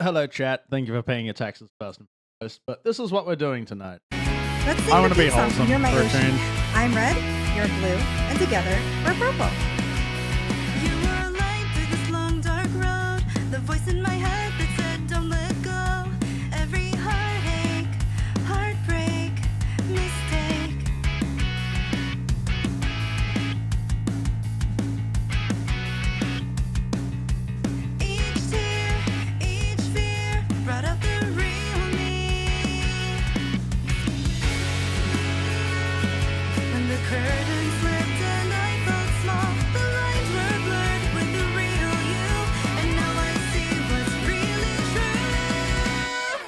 Hello, chat. Thank you for paying your taxes first and foremost. But this is what we're doing tonight. Let's sing I want the to be theme song. wholesome You're my for a ocean. change. I'm red, you're blue, and together we're purple. You were a light through this long dark road. The voice in my head that said don't let go. Every heartache, heartbreak, mistake. Each tear, each fear brought out the real me. When the curtain slipped and I felt small, the lines were blurred with the real you, and now I see what's really true.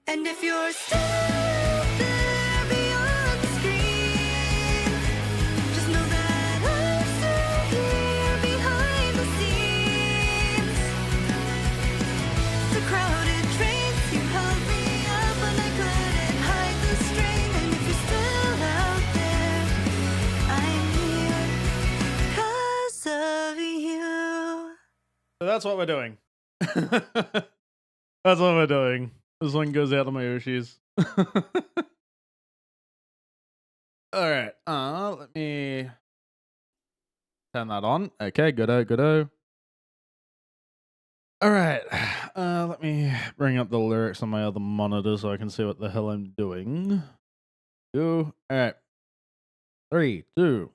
And if you're still there beyond the screen, just know that I'm still here behind the scenes. The crowded trains, you held me up when I couldn't hide the strain. And if you're still out there, I'm here 'cause of you. So that's what we're doing. That's what we're doing. This one goes out to my oshis. Alright, let me turn that on. Okay, goodo. Alright, let me bring up the lyrics on my other monitor so I can see what the hell I'm doing. Go. Alright. 3, 2.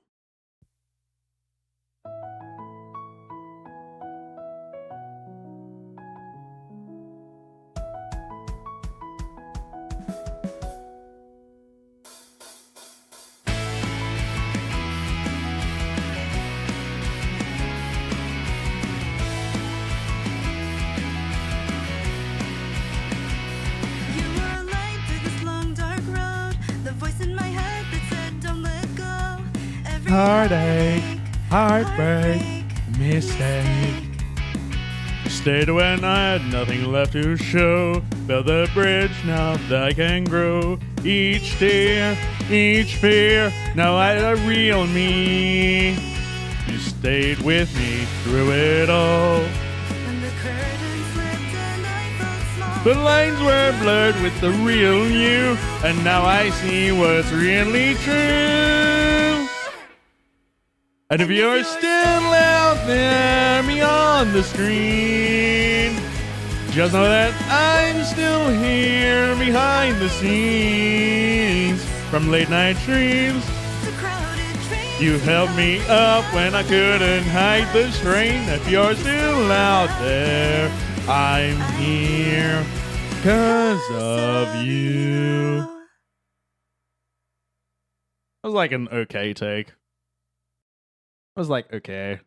You were a light through this long dark road. The voice in my head that said don't let go. Every Heartache, heartbreak, heartbreak, mistake. Stayed when I had nothing left to show. Build the bridge now that I can grow. Each tear, each fear, now I the real me. You stayed with me through it all. When the curtain slipped and I felt small. The lines were blurred with the real you, and now I see what's really true. And if you're still out there beyond the screen, just know that I'm still here behind the scenes. From late night dreams, The crowded trains, you held me up when I couldn't hide the strain. If you're still out there, I'm here 'cause of you. It was like an okay take. It was like, okay.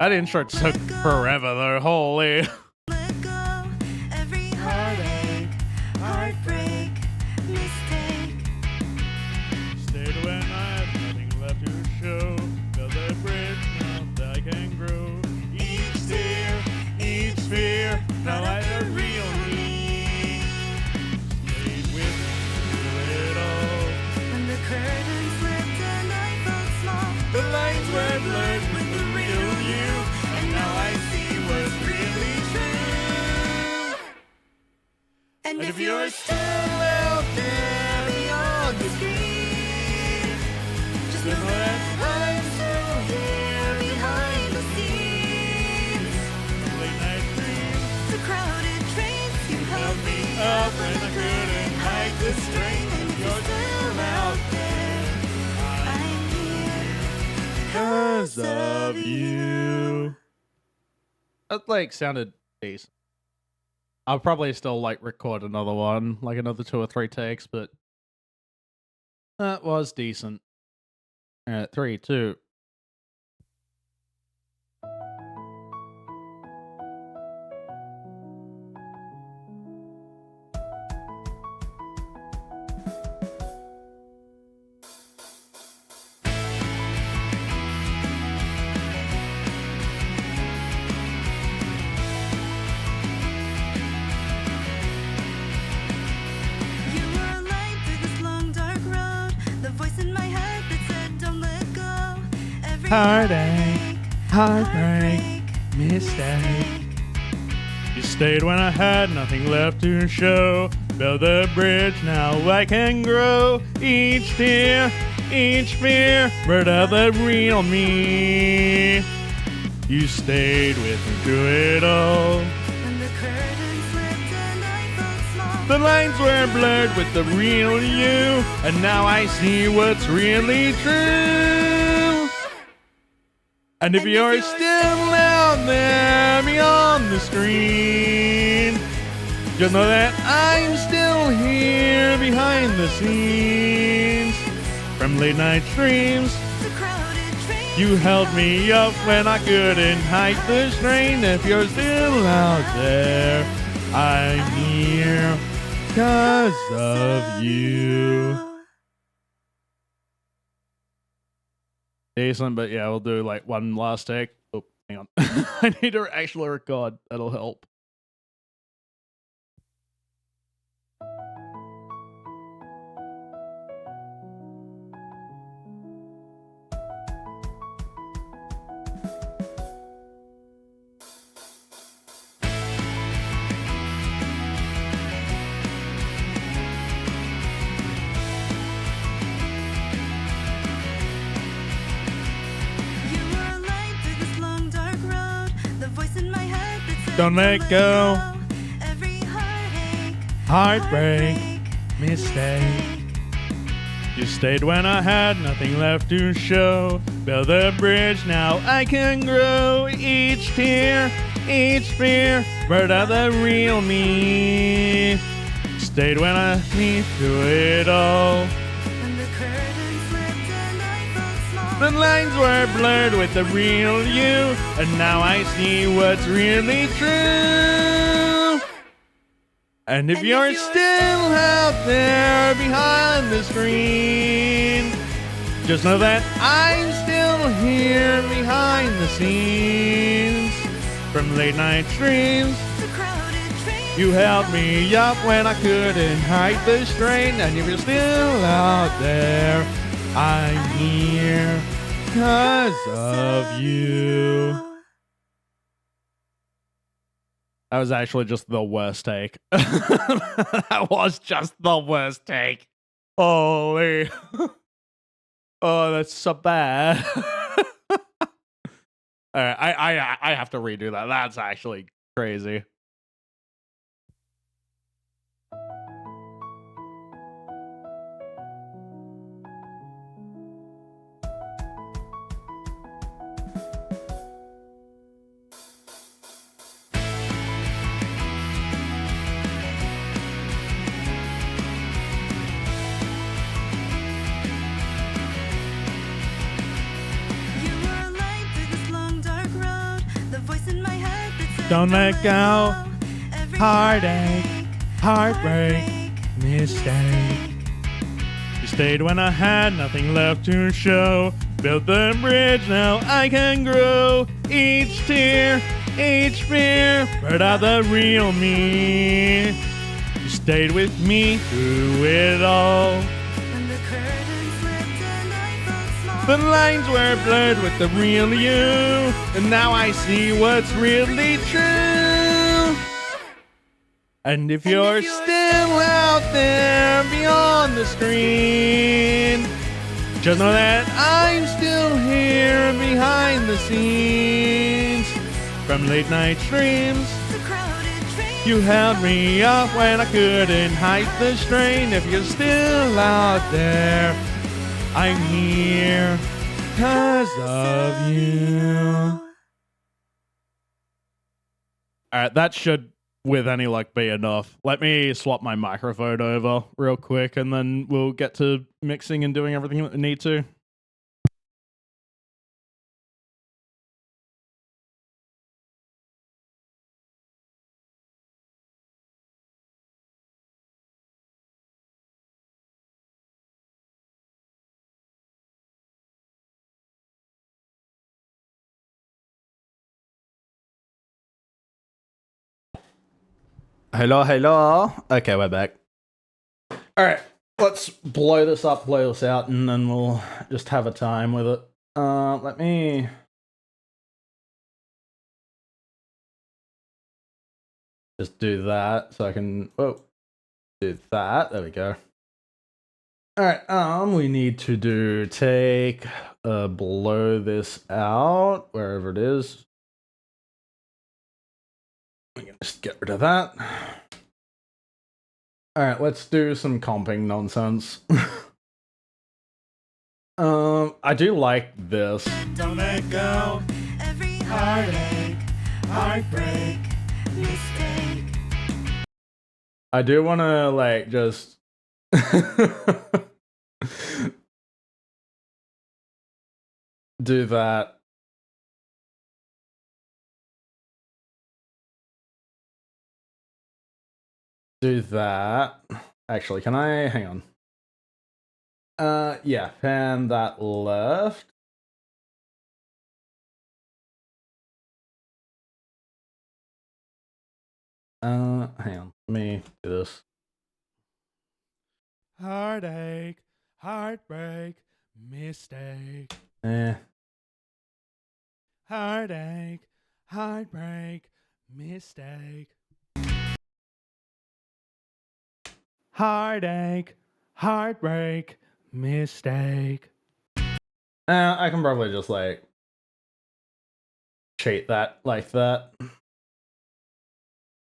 That intro took forever though, holy. let go. Every heartache, heartbreak, mistake. Stayed when I had nothing left to show. Build a bridge now that I can grow. Each tear, each fear, now I the real me. Stayed with me through it all. When the curtain slipped and I felt small. The lines were blurred with the real you, and now I see what's really true. And And if you're still out there beyond the screen, just know know that that I'm still here behind the scenes. late night dreams The crowded trains, you held me up when I couldn't hide the strain. And if you're still out there, I'm here 'Cause of you. That like sounded decent. I'll probably still like record another one, like another 2 or 3 takes, but that was decent. Alright, 3, 2. You were a light through this long dark road. The voice in my head that said don't let go. Every Heartache, heartbreak, mistake. stayed when I had nothing left to show. Build a bridge, now I can grow. Each tear, each fear, brought out the real me. You stayed with me through it all. When the curtain slipped and I felt small. The lines were blurred with the real you, and now I see what's really true. And if you're still out there beyond the screen, just know that I'm still here behind the scenes. From late night streams, The crowded train. you held me up when I couldn't hike the strain. If you're still out there, I'm here 'cause of you. Decent, but yeah, we'll do like one last take. Oh, hang on. I need to actually record. That'll help. You were a light through this long dark road. The voice in my head that said, Don't let go. Every heartache, Heartbreak, mistake. You stayed when I had nothing left to show. Build a bridge, now I can grow. Each tear, each fear, brought out the real me. Stayed when I need through it all. When the curtain slipped and I felt small. The lines were blurred with the real you, and now I see what's really true. And if you're still out there behind the screen, just know that I'm still here behind the scenes. From late night streams, The crowded train. you held me up when I couldn't hide the strain. And if you're still out there, I'm here 'cause of you. That was actually just the worst take. That was just the worst take. Holy. Oh, that's so bad. Alright, I have to redo that. That's actually crazy. You were a light through this long dark road. The voice in my head that said, Don't let go. Every Heartache, heartbreak, mistake. You stayed when I had nothing left to show. Built the bridge, now I can grow. Each tear, each fear, brought out the real me. You stayed with me through it all. When the curtain slipped and I felt small. The lines were blurred with the real you, and now I see what's really true. And if you're still out there beyond the screen, just know that I'm still here behind the scenes. From late night streams, The crowded train. you held me up when I couldn't hide the strain. If you're still out there, I'm here 'cause of you. Alright, that should, with any luck, be enough. Let me swap my microphone over real quick, and then we'll get to mixing and doing everything that we need to. Hello, hello. Okay, we're back. Alright, let's blow this up, blow this out, and then we'll just have a time with it. Let me just do that so I can do that. There we go. Alright, we need to blow this out wherever it is. We can just get rid of that. Alright, let's do some comping nonsense. I do like this. Don't let go. Every heartache, heartbreak, mistake. I do want to, like, just... do that. Do that. Actually, can I... hang on. Yeah, pan that left. Hang on. Let me do this. Heartache, heartbreak, mistake. Heartache, heartbreak, mistake. Heartache, heartbreak, mistake. I can probably just, like, cheat that like that.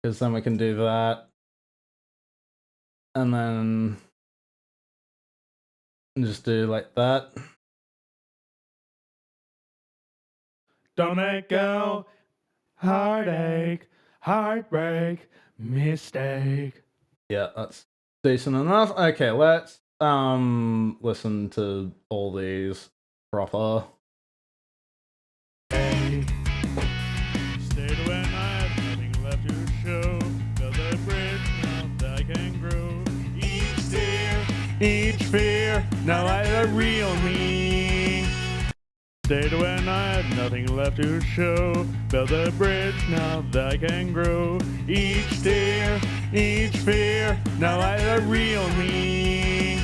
Because then we can do that. And then just do like that. Don't let go. Heartache, heartbreak, mistake. Yeah, that's decent enough. Okay, let's listen to all these proper. Stayed when I had nothing left to show. Built a bridge now that I can grow. Each tear, each fear, now I the real me. Stayed when I had nothing left to show. Built a bridge now that I can grow. Each tear, each fear, now I the real me.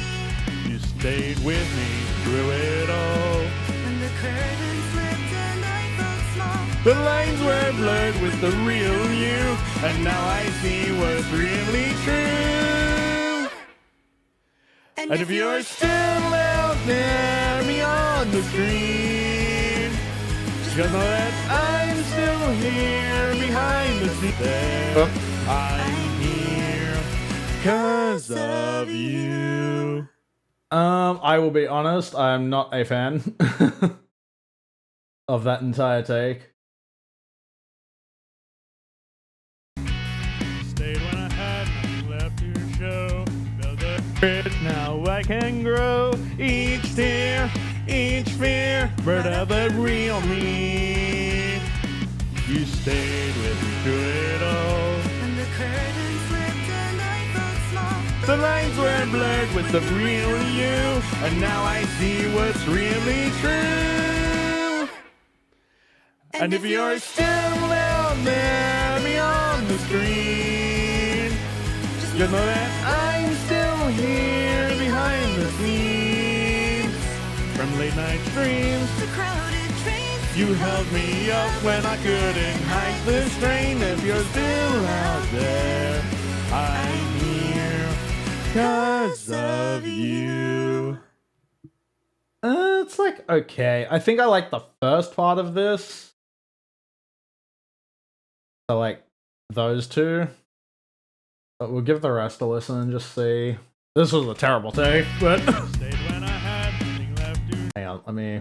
You stayed with me through it all. When the curtain slipped and I felt small. The lines were blurred with the real you, and now I see what's really true. And if you're still out there beyond the screen, just know that I'm still here behind the scenes. There, I'm here 'cause of you. I will be honest, I'm not a fan of that entire take. Stayed when I had nothing left to show. Built a bridge, now I can grow. Each tear, each fear, bird of the real me. You stayed with me through it all. When the curtain slipped and I felt small. The lines were blurred with the real you, and now I see what's really true. And if you're still out there beyond the screen, just know that I'm still here behind the scenes. From late night streams, The crowded trains. you held me up when I couldn't hike the strain. If you're still out there, I'm here 'cause of you. It's like, okay. I think I like the first part of this. So, like, those two. But we'll give the rest a listen and just see. This was a terrible take, but... Stayed when I had nothing left to. hang on, let me...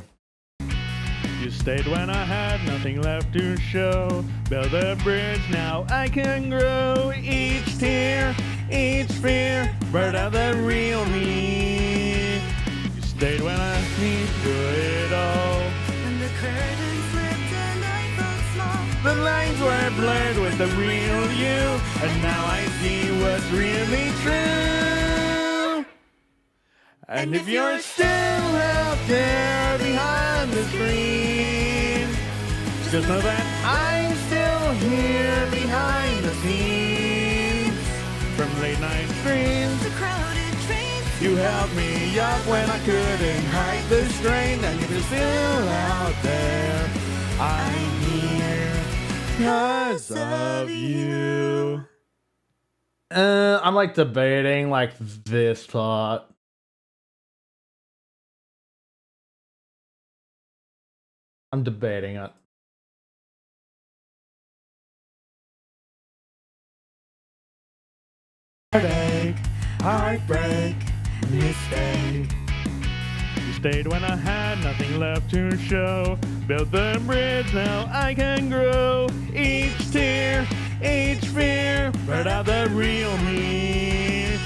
You stayed when I had nothing left to show. Build a bridge, now I can grow. Each tear, each fear, bird of the real me. You stayed when I need to do it all. When the curtain slipped and I felt small. The lines were blurred with the real you, and now I see what's really true. And if you're still out there behind the screen, just know that I'm still here behind the scenes. From late night streams, The crowded trains. you held me up when I couldn't hide the strain. And if you're still out there, I'm here 'cause of you. I'm like debating like this part. I'm debating it. Heartache, heartbreak, mistake. You stayed when I had nothing left to show. Built the bridge, now I can grow. Each tear, each fear, brought out the real me.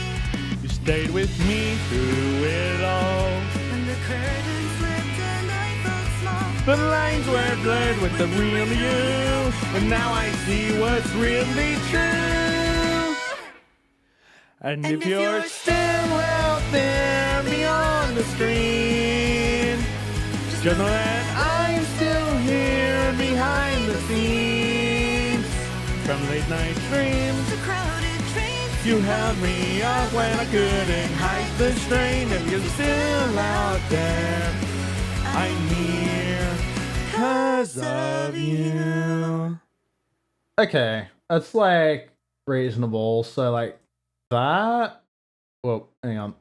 You stayed with me through it all. When the curtain slipped and I felt small. The lines were blurred with the real you, and now I see what's really true. And if you're still out there beyond the screen, just know that I'm still here behind the scenes. From late night dreams The crowded trains. you held me up when I couldn't hide the strain. If you're still out there, I'm here 'cause of you. Okay, that's like reasonable. So like that. Whoa, hang on.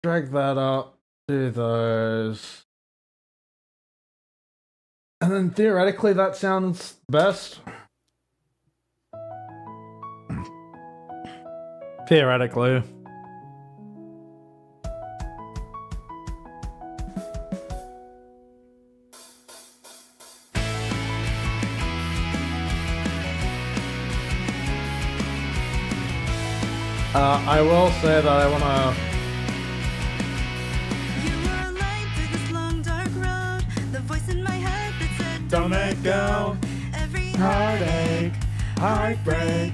Drag that up. Do those. And then theoretically that sounds best. Theoretically. I will say that I wanna. You were a light through this long dark road. The voice in my head that said, Don't let go. Every Heartache, heartbreak,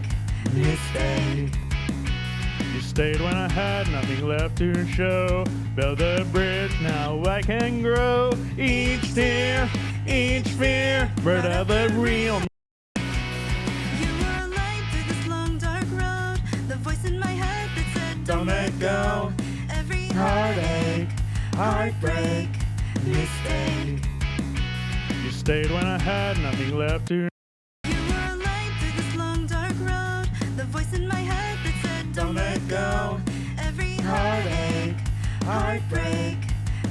mistake. You stayed when I had nothing left to show. Build a bridge, now I can grow. Each tear, each fear, brought out the real me. You were a light through this long dark road. The voice in my head that said, Don't let go. Every Heartache, heartbreak, mistake. You stayed when I had nothing left to. You were a light through this long dark road. The voice in my head that said, Don't let go. Every Heartache, heartbreak,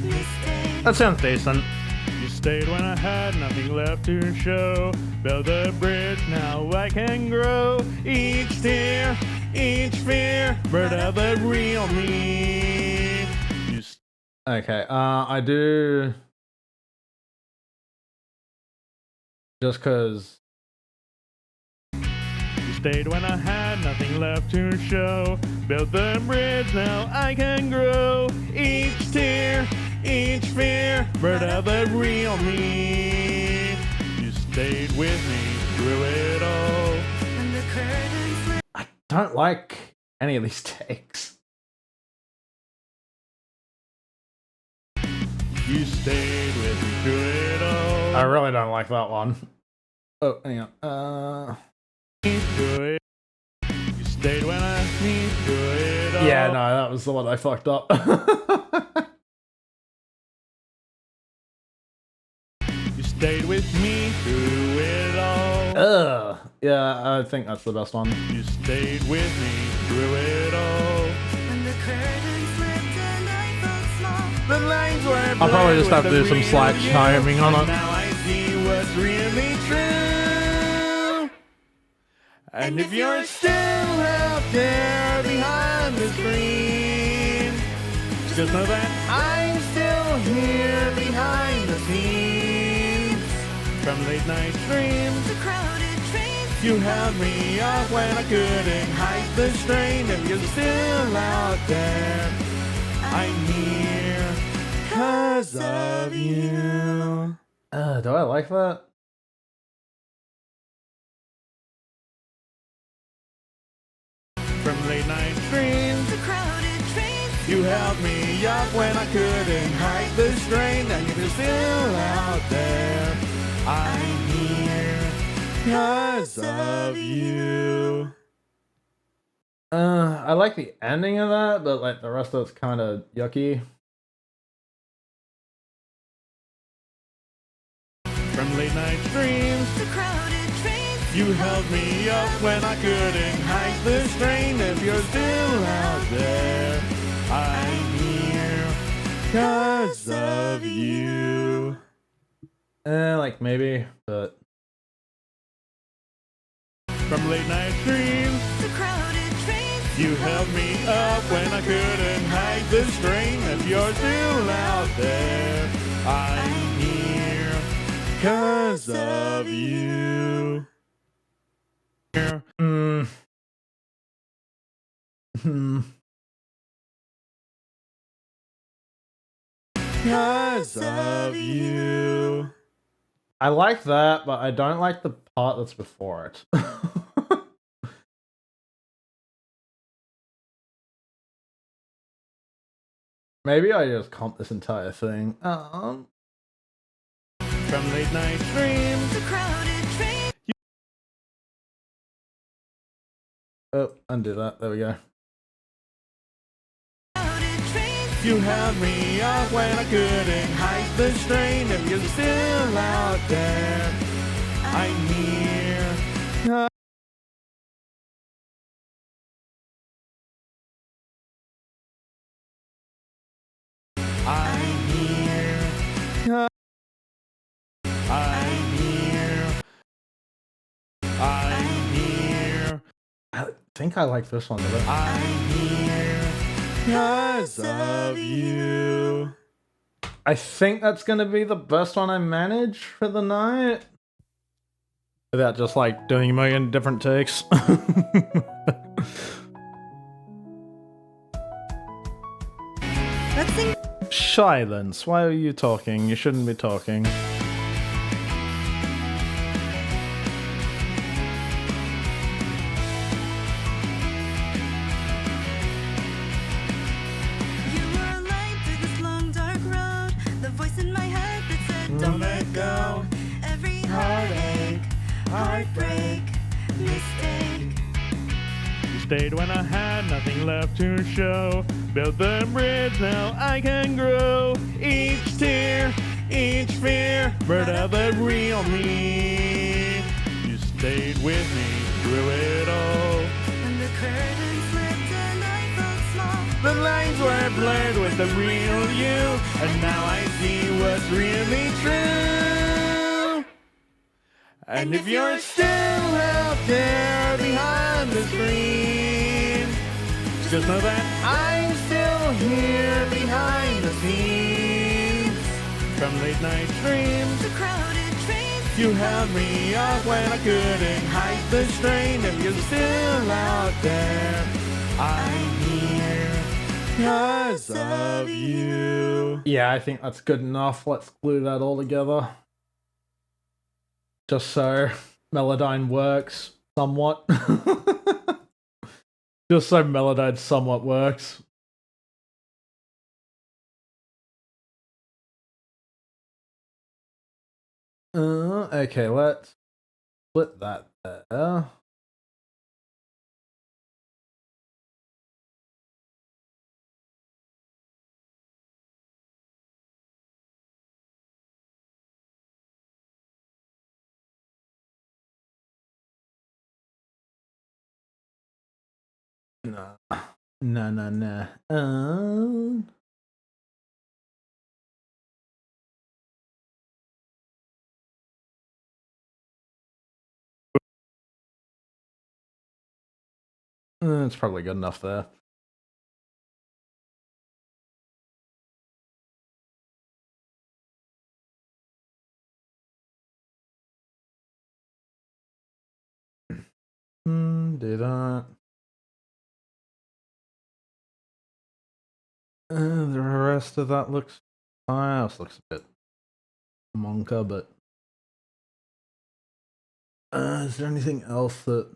mistake. That sounds decent. You stayed when I had nothing left to show. Build a bridge, now I can grow. Each tear, each fear, brought out the real me. You Okay, I do. Just cause. You stayed when I had nothing left to show. Built the bridge, now I can grow. Each tear, each fear, brought out the real me. You stayed with me through it all. When the curtain slipped. I don't like any of these takes. You stayed with me through it all. I really don't like that one. Oh, hang on. Through it. You stayed when I need through it all. Yeah, no, that was the one I fucked up. You stayed with me through it all. Ugh. Yeah, I think that's the best one. You stayed with me through it all. When the curtain slipped and I felt small. The lines were I'll probably blurred just have with to do the some real slack you, timing on and it. now I see what's really true. And if you're still out there behind the screen, just know that I'm still here behind the scenes. From late night dreams, The crowded trains. you held me up when I couldn't hide the strain. If you're still out there, I'm here 'cause of you. Do I like that? From late night dreams, The crowded trains. you held me up when I couldn't hide the strain. And if you're still out there, I'm here 'cause of you. I like the ending of that, but like the rest of it's kind of yucky. From late night streams to crowded trains. you held me up when I couldn't hide the strain. If you're still out there, I'm here 'cause of you. Like maybe, but From late night streams To crowded trains. you held me up when I couldn't hide the strain. If you're still out there, I'm here 'cause of you. Hmm. 'Cause of you. I like that, but I don't like the part that's before it. Maybe I just comp this entire thing. From late night streams To crowded trains. Oh, undo that. There we go. Crowded trains. you held me up when I couldn't hide the strain. If you're still out there, I'm here. I'm here. I'm here. I'm here. I think I like this one a bit. I'm here 'cause of you. I think that's gonna be the best one I manage for the night. Without just like doing a million different takes. Let's sing. Silence. Why are you talking? You shouldn't be talking. You were a light through this long dark road. The voice in my head that said don't let go. Every heartache, heartbreak, mistake. You stayed when I had nothing left to show. Built the bridge, now I can grow. Each tear, each fear, brought out the real me. You stayed with me through it all. When the curtain slipped and I felt small. The lines were blurred with the real you, and now I see what's really true. And if you're still out there behind the screen, just know that I'm still here behind the scenes. From late night streams, To crowded trains. you held me up when I couldn't hide the strain. If you're still out there, I'm here 'cause of you. Yeah, I think that's good enough. Let's glue that all together. Just so Melodyne works somewhat. Just so Melodyne somewhat works. Okay, let's split that there. Nah. Nah. It's probably good enough there. Do that. The rest of that looks fine. This looks a bit monka, but is there anything else that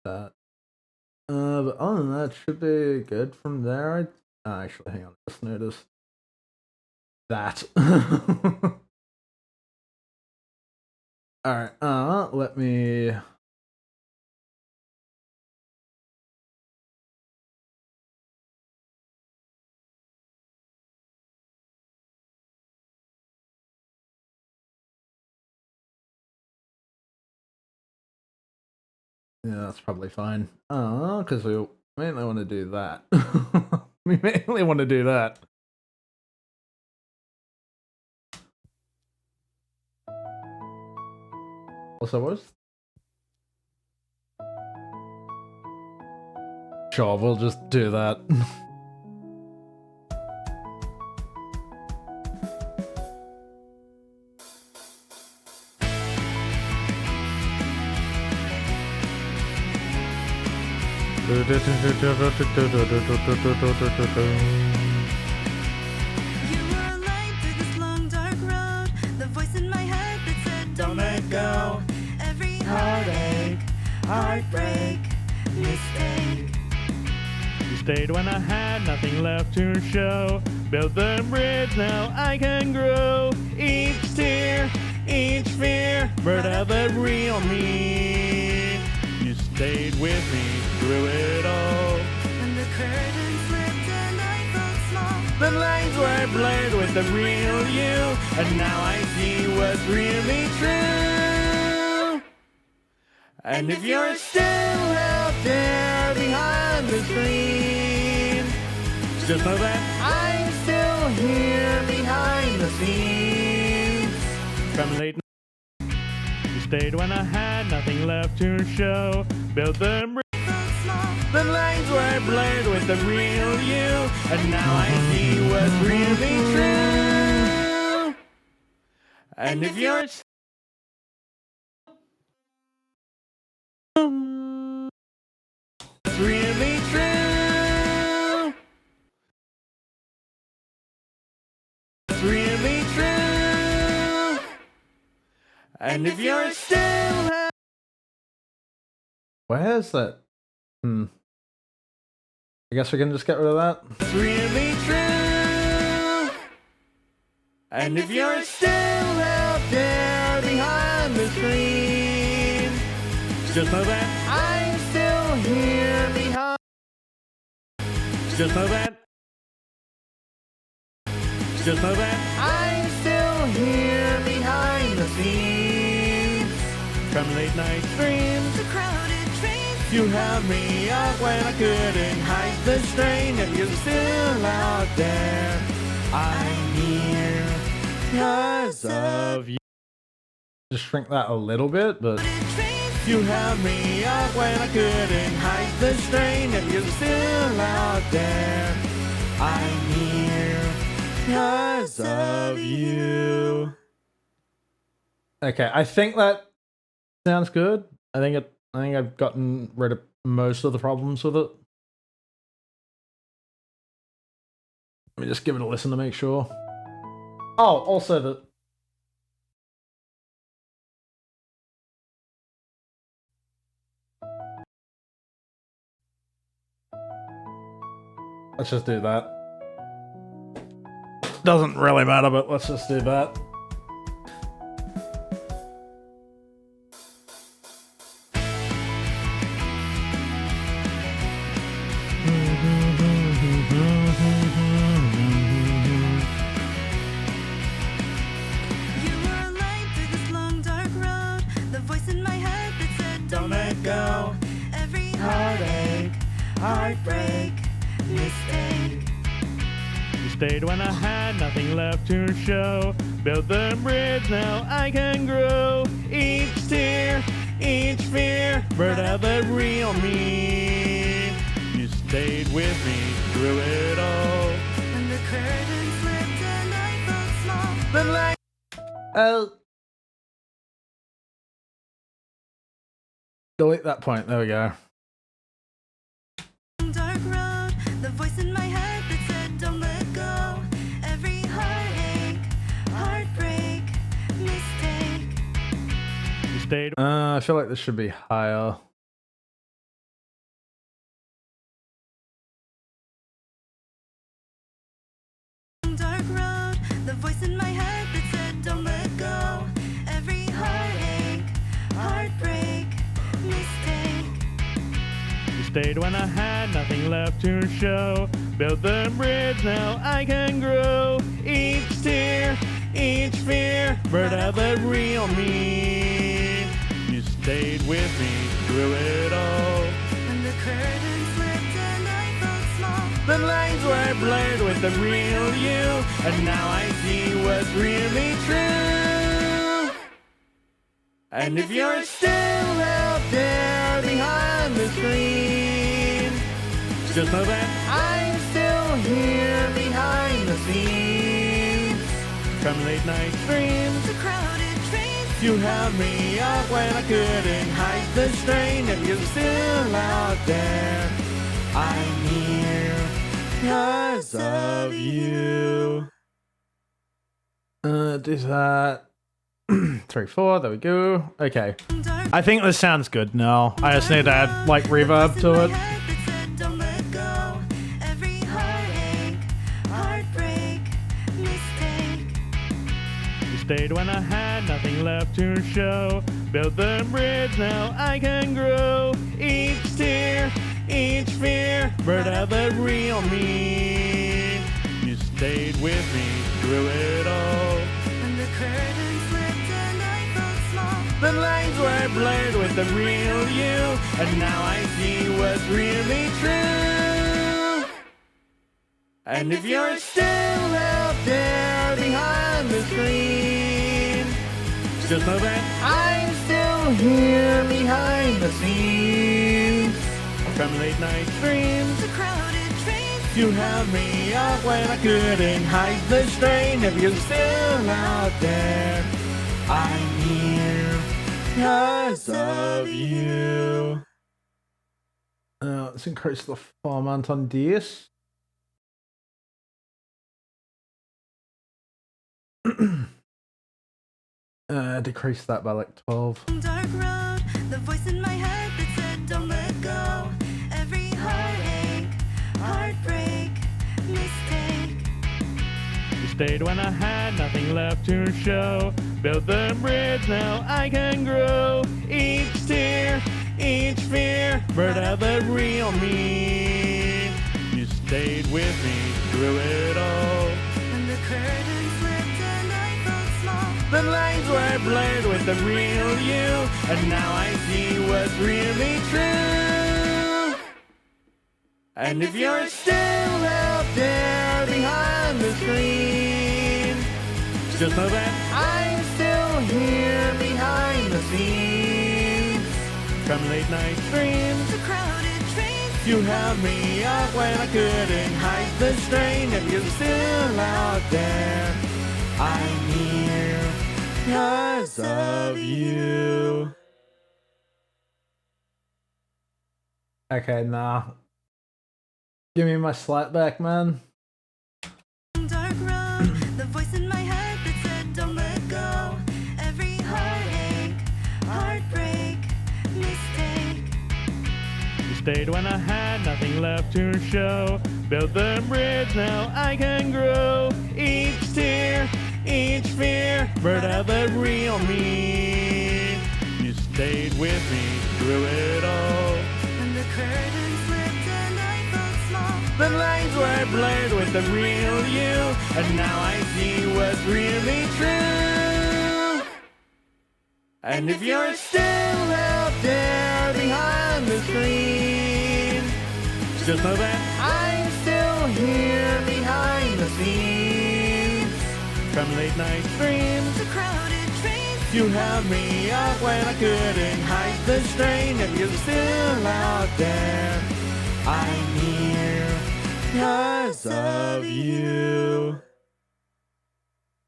that? But other than that, should be good from there. Actually, hang on. I just noticed that. All right. Let me. Yeah, that's probably fine. Oh, because we mainly want to do that. We mainly want to do that. Also, was sure, we'll just do that. You were a light through this long dark road, the voice in my head that said don't let go. Every heartache, heartbreak, mistake. You stayed when I had nothing left to show. Built the bridge, now I can grow. Each tear, each fear, brought out the real me. You stayed with me through it all. When the curtain slipped and I felt small, The lines were blurred with the real you, and now I see what's really true. And if you're still out there behind the screen, just know that I'm still here behind the scenes. From late night, you stayed when I had nothing left to show. Built the bridge, felt small. the lines were blurred with the real you, and now I see what's really true. And if you're it's really true. It's really true. And if you're still Where's that? I guess we can just get rid of that. it's really true. And if you're still out there behind the screen, just know that I'm still here behind. Just know that. Just know that I'm still here behind the scenes. From late night streams, The crowded trains, you held me up when I couldn't hide the strain. If you're still out there, I'm here because of you. Just shrink that a little bit, but trains, You held me up when I couldn't hide the strain. If you're still out there, I'm here because of you. okay. I think that sounds good. I think I've gotten rid of most of the problems with it. Let me just give it a listen to make sure. Oh, also the let's just do that. Doesn't really matter, but let's just do that. you were a light through this long dark road, the voice in my head that said don't let go. Every heartache, heartbreak, mistake. You stayed when I had nothing left to show. Built the bridge, now I can grow. Each tear, each fear, brought out the real me. You stayed with me through it all. When the curtain slipped and I felt small, The light Delete that point. There we go. dark road, the voice in my head that said don't let go. Every heartache, heartbreak, mistake. you stayed. I feel like this should be higher. Dark road, the voice in my head that said don't let go. Every heartache, heartbreak, mistake. You stayed when I had nothing left to show. Built the bridge, now I can grow. Each tear, each fear, brought out the real me. You stayed stayed with me through it all. When the curtain slipped and I felt small. The lines were blurred with the real you, and now I see what's really true. And if you're still out there behind the screen, just know that I'm still here behind the scenes. From late night dreams The crowded trains. you held me up when I couldn't hide the strain. If you're still out there, I'm here because of you. Do that. 3, 4, there we go. Okay. Dark I think this sounds good now. I just need to add like reverb to it. Don't let go. Every heartache, heartbreak, mistake. You stayed when I had nothing left to show. Built the bridge, now I can grow. Each tear, each fear, brought out the real me. You stayed with me through it all. When the curtain slipped and I felt small. The lines were blurred with the real you, and now I see what's really true. And if you're still out there behind the screen, just know that I'm still here behind the scenes. From late night dreams The crowded trains. you held me up when I couldn't hide the strain. If you're still out there, I'm here because of you. Let's increase the format on this. Decrease that by like 12. Dark road, the voice in my head that said don't let go. Every heartache, heartbreak, mistake. You stayed when I had nothing left to show. Built the bridge, now I can grow. Each tear, each fear, brought out the real me. You stayed with me through it all. When the curtain slipped and I felt small. The lines were blurred with the real you, and now I see what's really true. And if you're still out there behind the screen, just know that I'm still here behind the scenes. From late night dreams The crowded trains. you held me up when I couldn't hide the strain. If you're still out there, I'm here because of you. Okay, nah. Give me my slap back, man. Dark road, the voice in my head that said don't let go. Every heartache, heartbreak, mistake. You stayed when I had nothing left to show. Built the bridge, now I can grow. Each tear, each fear, brought out the real me. You stayed with me through it all. When the curtain slipped and I felt small. The lines were blurred with the real you, and now I see what's really true. And if you're still out there behind the screen, just know that I'm still here behind the scenes. From late night dreams The crowded trains. you held me up when I couldn't hide the strain. If you're still out there, I'm here because of you.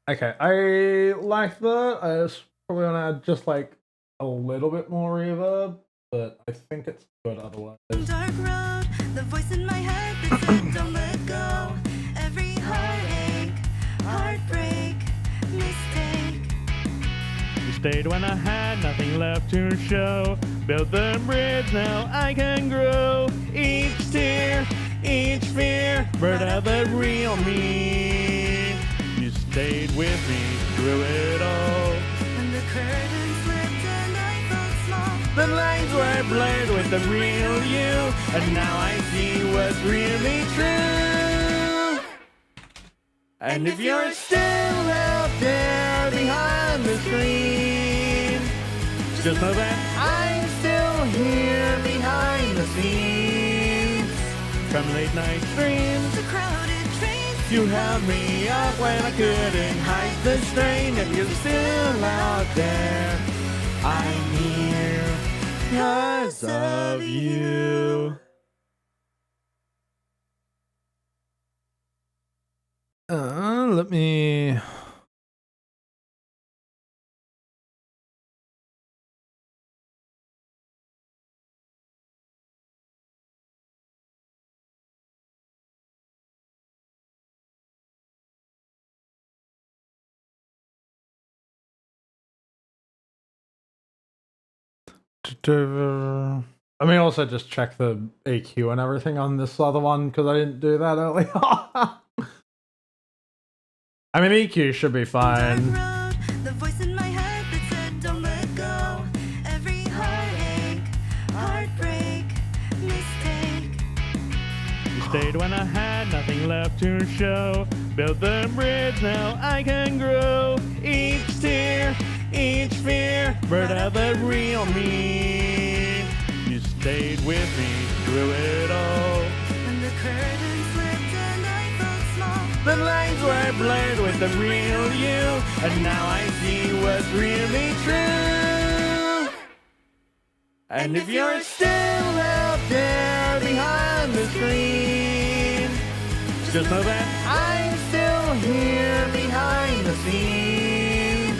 Okay, I like that. I just probably want to add just like a little bit more reverb, but I think it's good otherwise. Dark road, the voice in my head that said don't let go. Every heartache, heartbreak, mistake. You stayed when I had nothing left to show. Built the bridge, now I can grow. Each tear, each fear, brought out the real me. You stayed with me through it all. When the curtain slipped and I felt small. The lines were blurred with the real you, and now I see what's really true. And if you're still out there behind the screen, just know that here behind the scenes. From late night dreams, The crowded trains. you held me up when I couldn't hide the strain. If you're still out there, I'm here because of you. Let me. I mean, also just check the AQ and everything on this other one because I didn't do that earlier. I mean, EQ should be fine. Dark road, the voice in my head that said don't let go. Every heartache, heartbreak, mistake. You stayed when I had nothing left to show. Built the bridge, now I can grow. Each tear, each fear, brought out the real me. You stayed with me through it all. When the curtain slipped and I felt small. The lines were blurred with the real you, and now I see what's really true. And if you're still out there behind the screen, just know that I'm still here behind the scenes.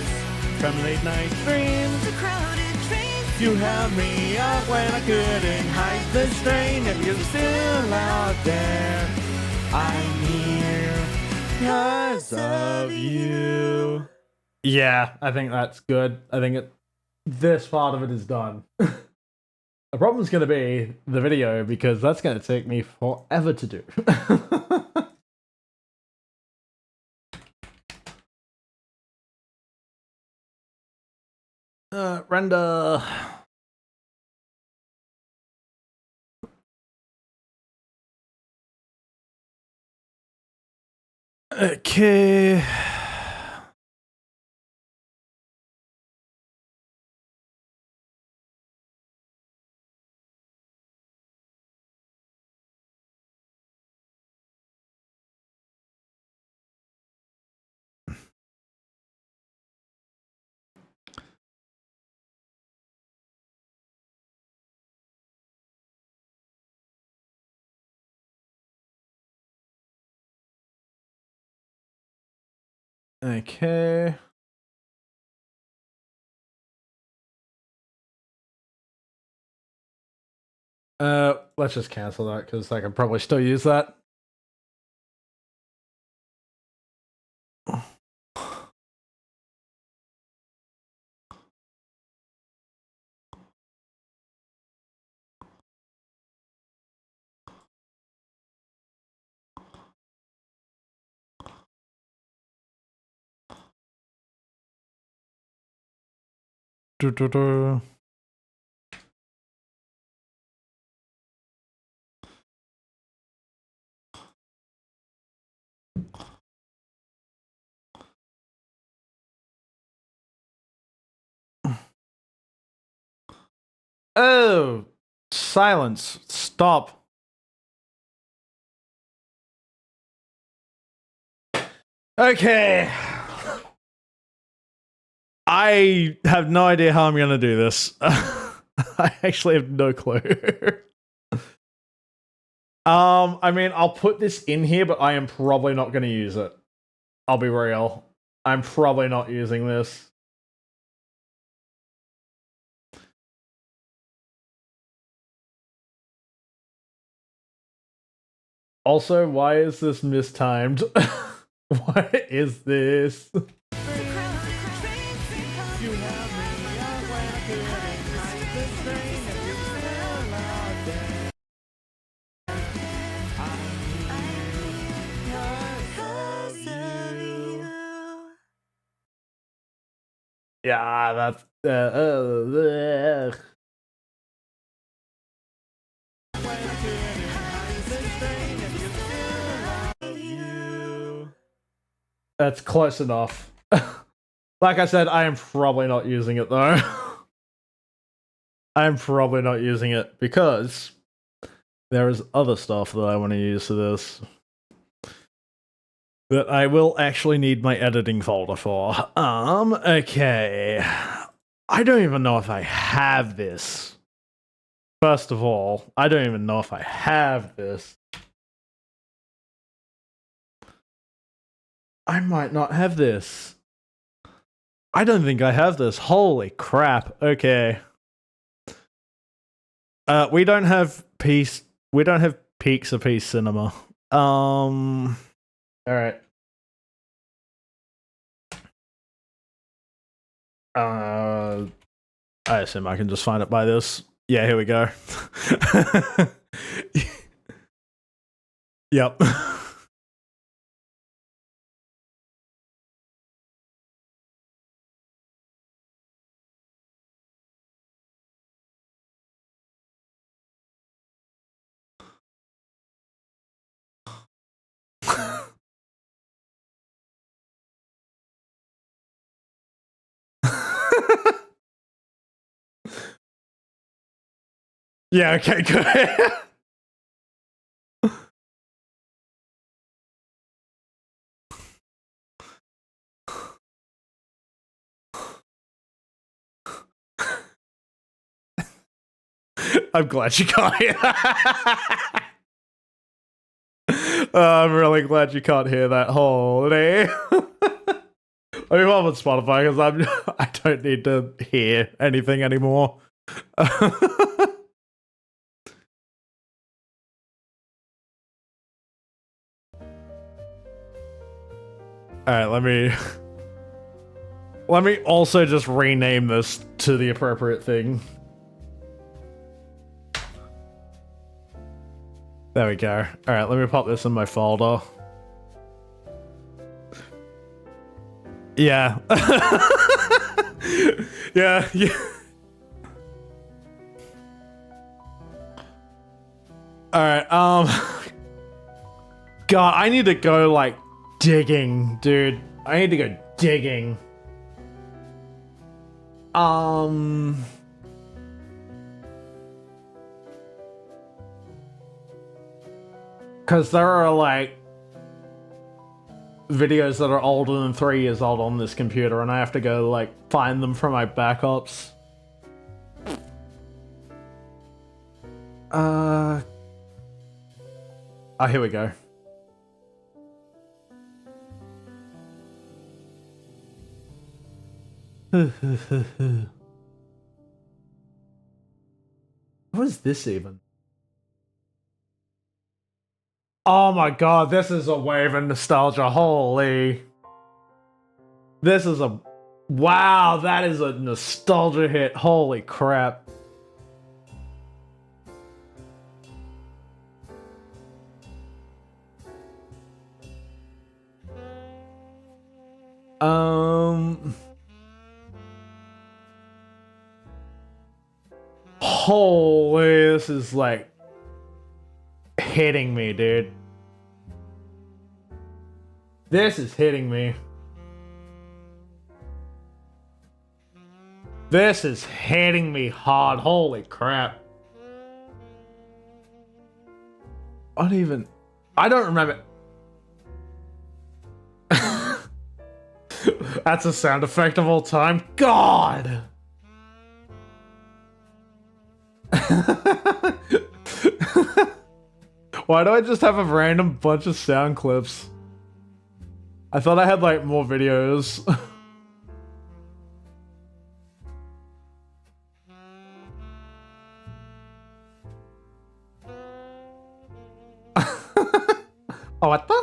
From late night dreams, The crowded trains. you held me up when I couldn't hide the strain. If you're still out there, I'm here because of you. Yeah, I think that's good. I think this part of it is done. The problem's going to be the video because that's going to take me forever to do. Render. Okay. Okay. Let's just cancel that because I can probably still use that. Do. Oh, silence. Stop. Okay. I have no idea how I'm going to do this. I actually have no clue. I mean, I'll put this in here, but I am probably not going to use it. I'll be real. I'm probably not using this. Also, why is this mistimed? What is this? The crowded trains. You have me up when I couldn't hide the strain. If you're still out there, I'm Because of you. yeah, that's when I couldn't hide the strain. If you're still out of you. That's close enough. Like I said, I am probably not using it though. I'm probably not using it because there is other stuff that I want to use for this that I will actually need my editing folder for. Okay. I don't even know if I have this. First of all, I don't even know if I have this. I might not have this. I don't think I have this. Holy crap. Okay. We don't have Peace of Peace Cinema. Alright. I assume I can just find it by this. Yeah, here we go. Yep. Yeah, okay, good. I'm glad you can't hear that. I'm really glad you can't hear that. Holy. I mean, I'm on Spotify because I don't need to hear anything anymore. Alright, let me also just rename this to the appropriate thing. There we go. Alright, let me pop this in my folder. Yeah. Yeah. Alright, God, I need to go, like, digging, dude. I need to go digging. Because there are, like, videos that are older than 3 years old on this computer, and I have to go, like, find them from my backups. Oh, here we go. What is this even? Oh my god, this is a wave of nostalgia. Holy. This is a... Wow, that is a nostalgia hit. Holy crap. Holy, this is like hitting me, dude. This is hitting me. This is hitting me hard. Holy crap. I don't remember. That's a sound effect of all time. God! Why do I just have a random bunch of sound clips? I thought I had like more videos. Oh, what the?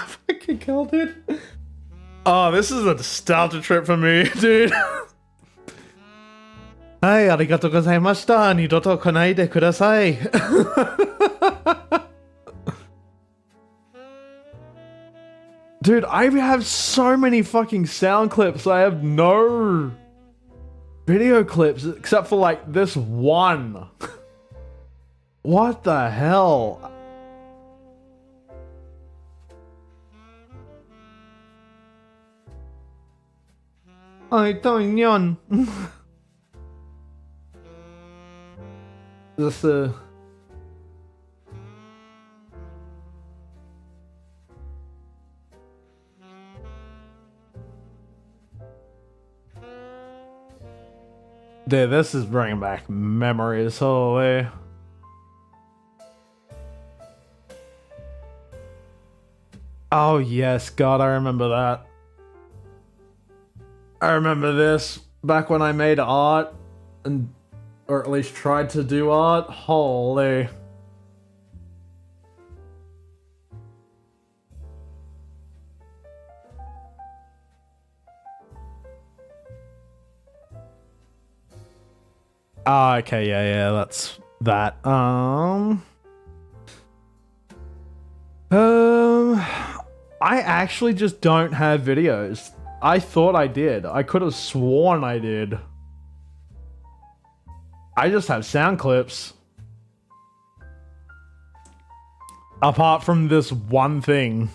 Fucking killed it. Oh, this is a nostalgia trip for me, dude. Hi, arigatou gozaimashita. Nidoto konaide kudasai. Dude, I have so many fucking sound clips. I have no video clips except for like this one. What the hell? I don't yawn. This Dude, this is bringing back memories, holy. Oh yes, God, I remember that. I remember this back when I made art, and or at least tried to do art. Holy. Ah, okay, yeah, that's that. I actually just don't have videos. I thought I did. I could have sworn I did. I just have sound clips. Apart from this one thing.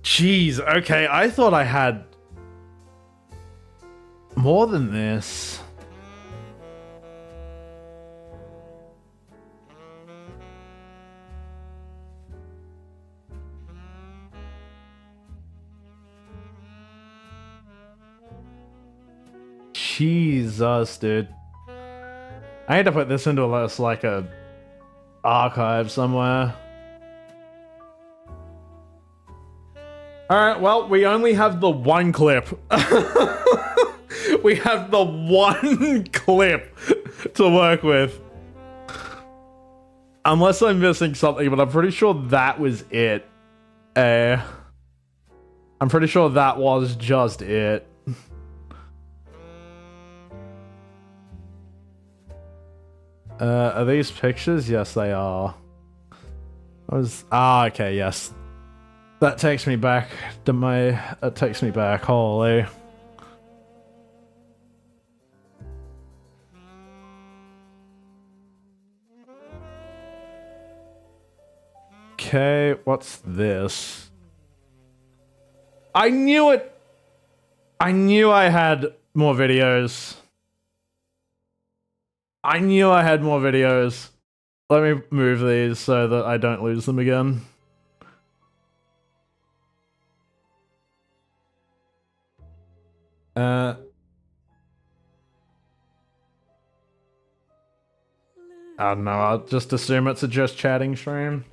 Jeez, okay, I thought I had more than this. Jesus, dude. I need to put this into like a archive somewhere. Alright, well, we only have the one clip. We have the one clip to work with. Unless I'm missing something, but I'm pretty sure that was it. I'm pretty sure that was just it. Are these pictures? Yes, they are. Okay, yes. That takes me back to that takes me back, holy. Okay, what's this? I knew it! I knew I had more videos. I knew I had more videos. Let me move these so that I don't lose them again. I don't know, I'll just assume it's a just chatting stream.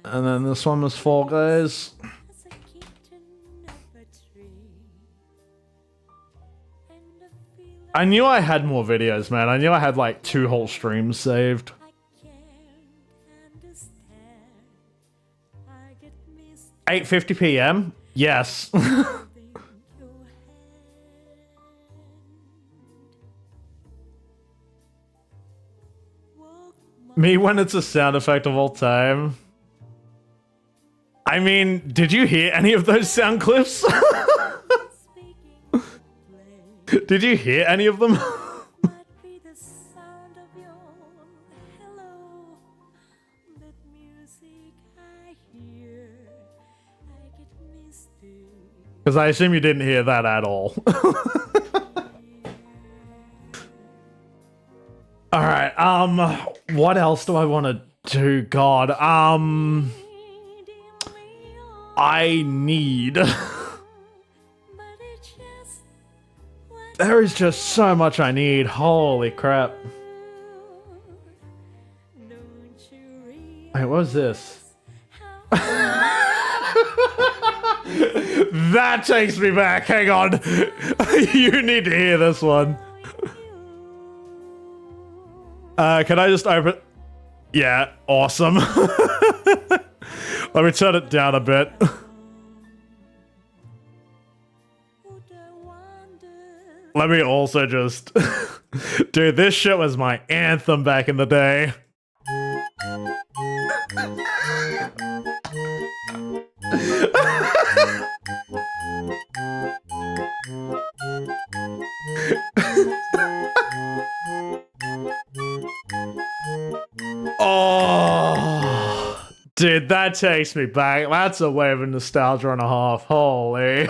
And then this one was Fall Guys. I knew I had more videos, man. I knew I had like 2 whole streams saved. 8:50 p.m? Yes. Me when it's a sound effect of all time. I mean, did you hear any of those sound clips? Did you hear any of them? Because I assume you didn't hear that at all. Alright, what else do I want to do? God, I need... There is just so much I need, holy crap. Wait, what was this? That takes me back, hang on. You need to hear this one. Can I just open... Yeah, awesome. Let me turn it down a bit. Let me also just... Dude, this shit was my anthem back in the day. Oh, dude, that takes me back. That's a wave of nostalgia and a half. Holy.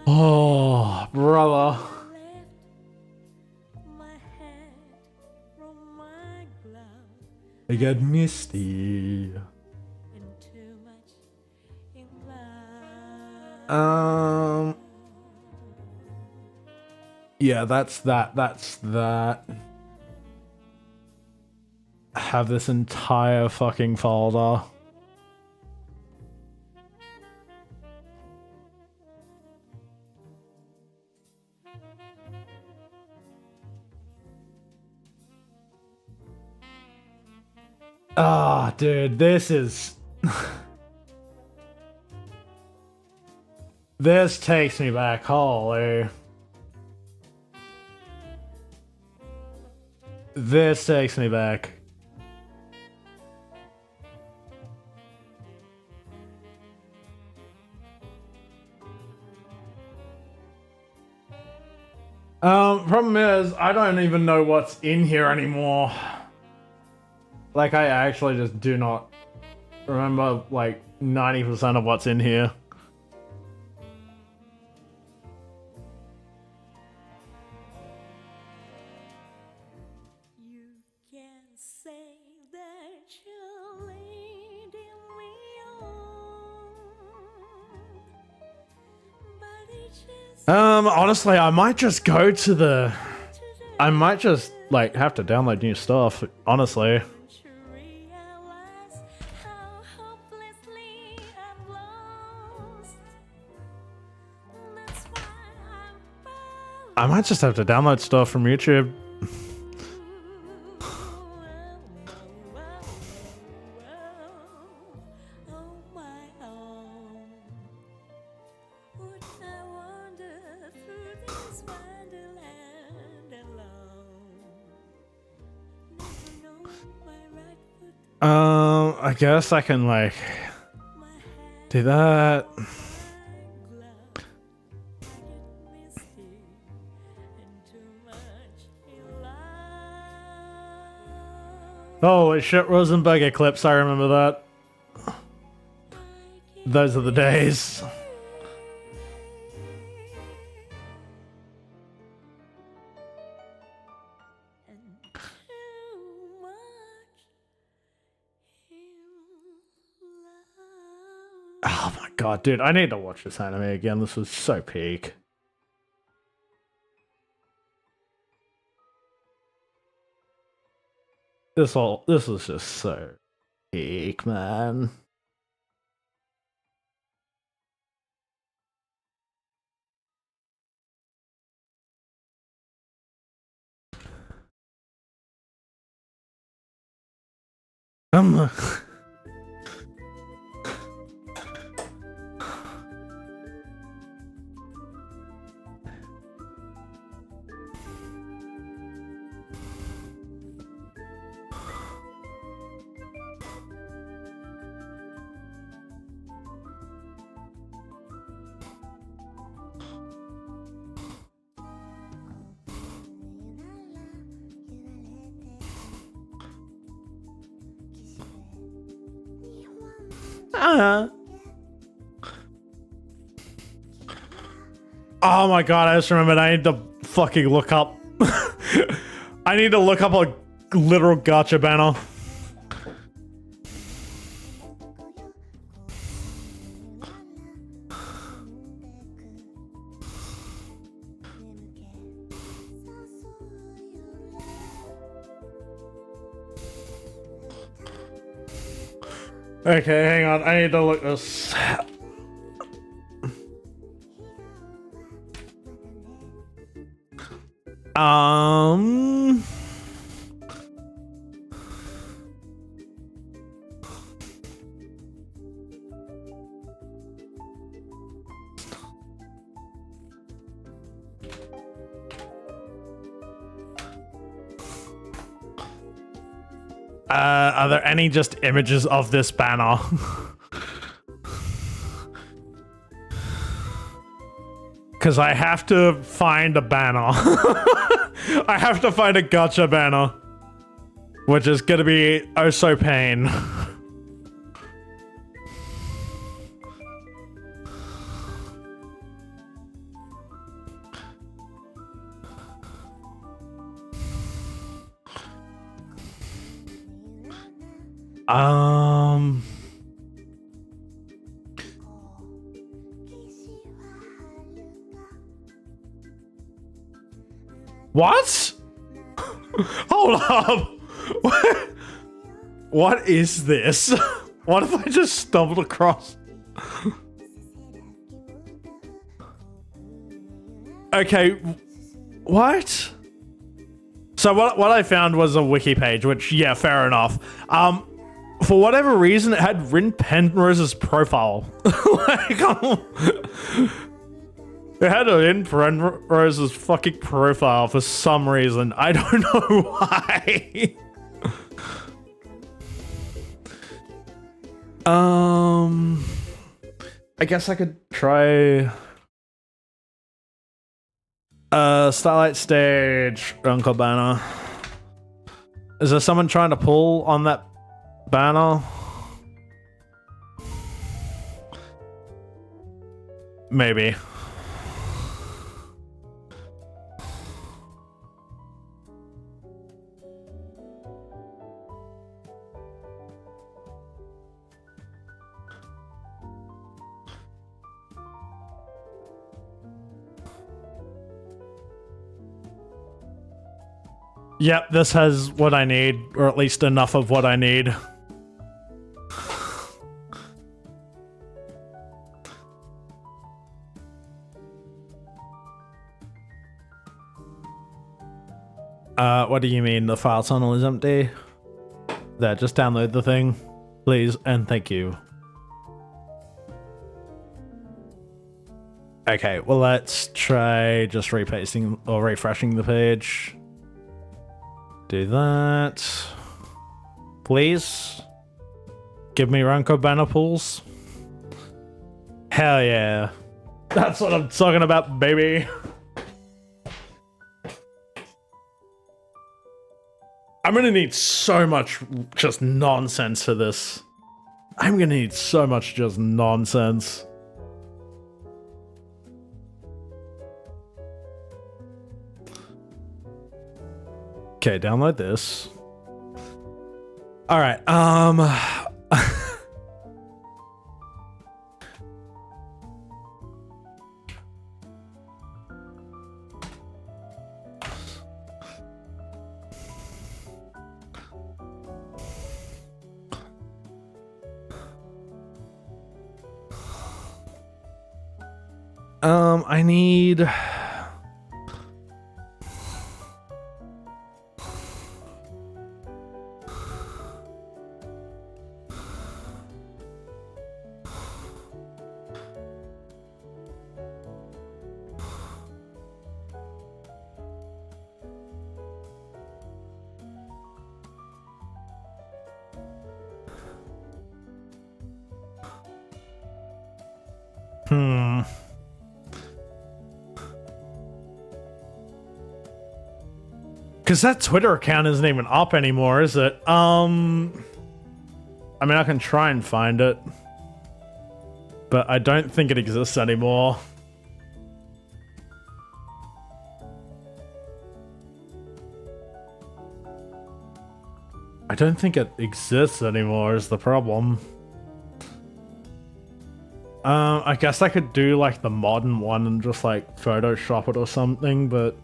Oh, brother. I get misty. Yeah, that's that. That's that. I have this entire fucking folder. Ah, dude, this is... This takes me back, holy. This takes me back. Problem is, I don't even know what's in here anymore. Like, I actually just do not remember, like, 90% of what's in here. You can say that you're leading me on, but it's just Honestly, I might just go to the... I might just, like, have to download new stuff, honestly. to realize how hopelessly I'm lost. That's why I'm I might just have to download stuff from YouTube. I guess I can, like, do that. Holy shit, Rosenberg Eclipse, I remember that. Those are the days. Oh my god, dude, I need to watch this anime again. This was so peak. This was just so peak, man. Oh my god, I just remembered I need to fucking look up. I need to look up a literal gacha banner. Okay, hang on. I need to look this. Are there any just images of this Because I have to find a banner. I have to find a gotcha banner. Which is gonna be oh so pain. What? Hold up. What is this? What if I just stumbled across? Okay, what? So what I found was a wiki page, which, yeah, fair enough. For whatever reason, it had Rin Penrose's profile. Like, it had Rin Penrose's fucking profile for some reason. I don't know why. I guess I could try Starlight Stage Uncle banner. Is there someone trying to pull on that banner? Maybe. Yep, this has what I need, or at least enough of what I need. What do you mean the file tunnel is empty? There, just download the thing, please, and thank you. Okay, well let's try just repasting or refreshing the page. Do that. Please. Give me Ranko banner pools. Hell yeah. That's what I'm talking about, baby. I'm gonna need so much just nonsense for this. I'm gonna need so much just nonsense. Okay, download this. All right, I need... Because that Twitter account isn't even up anymore, is it? I mean, I can try and find it. But I don't think it exists anymore. I don't think it exists anymore is the problem. I guess I could do like the modern one and just like Photoshop it or something, but...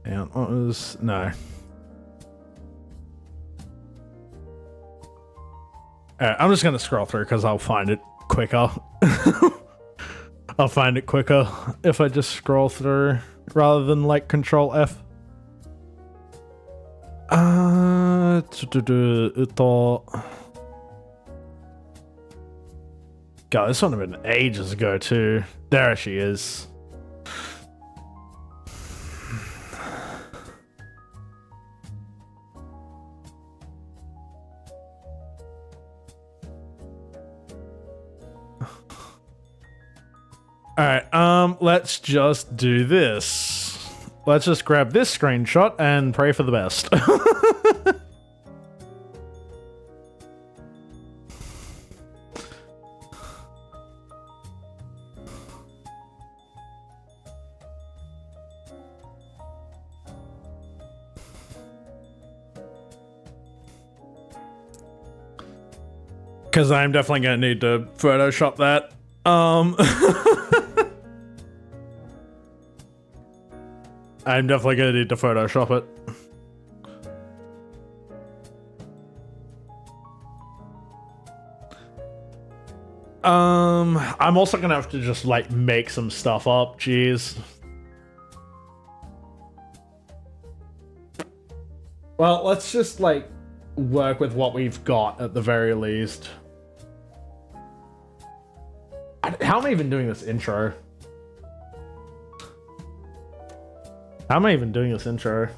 And what was... No. I'm just gonna scroll through because I'll find it quicker. I'll find it quicker if I just scroll through rather than like Control F. God, this one would have been ages ago too. There she is. Alright, let's just do this. Let's just grab this screenshot and pray for the best. Because I'm definitely going to need to Photoshop that. I'm definitely going to need to Photoshop it. I'm also going to have to just, like, make some stuff up. Jeez. Well, let's just, like, work with what we've got at the very least. How am I even doing this intro? How am I even doing this intro?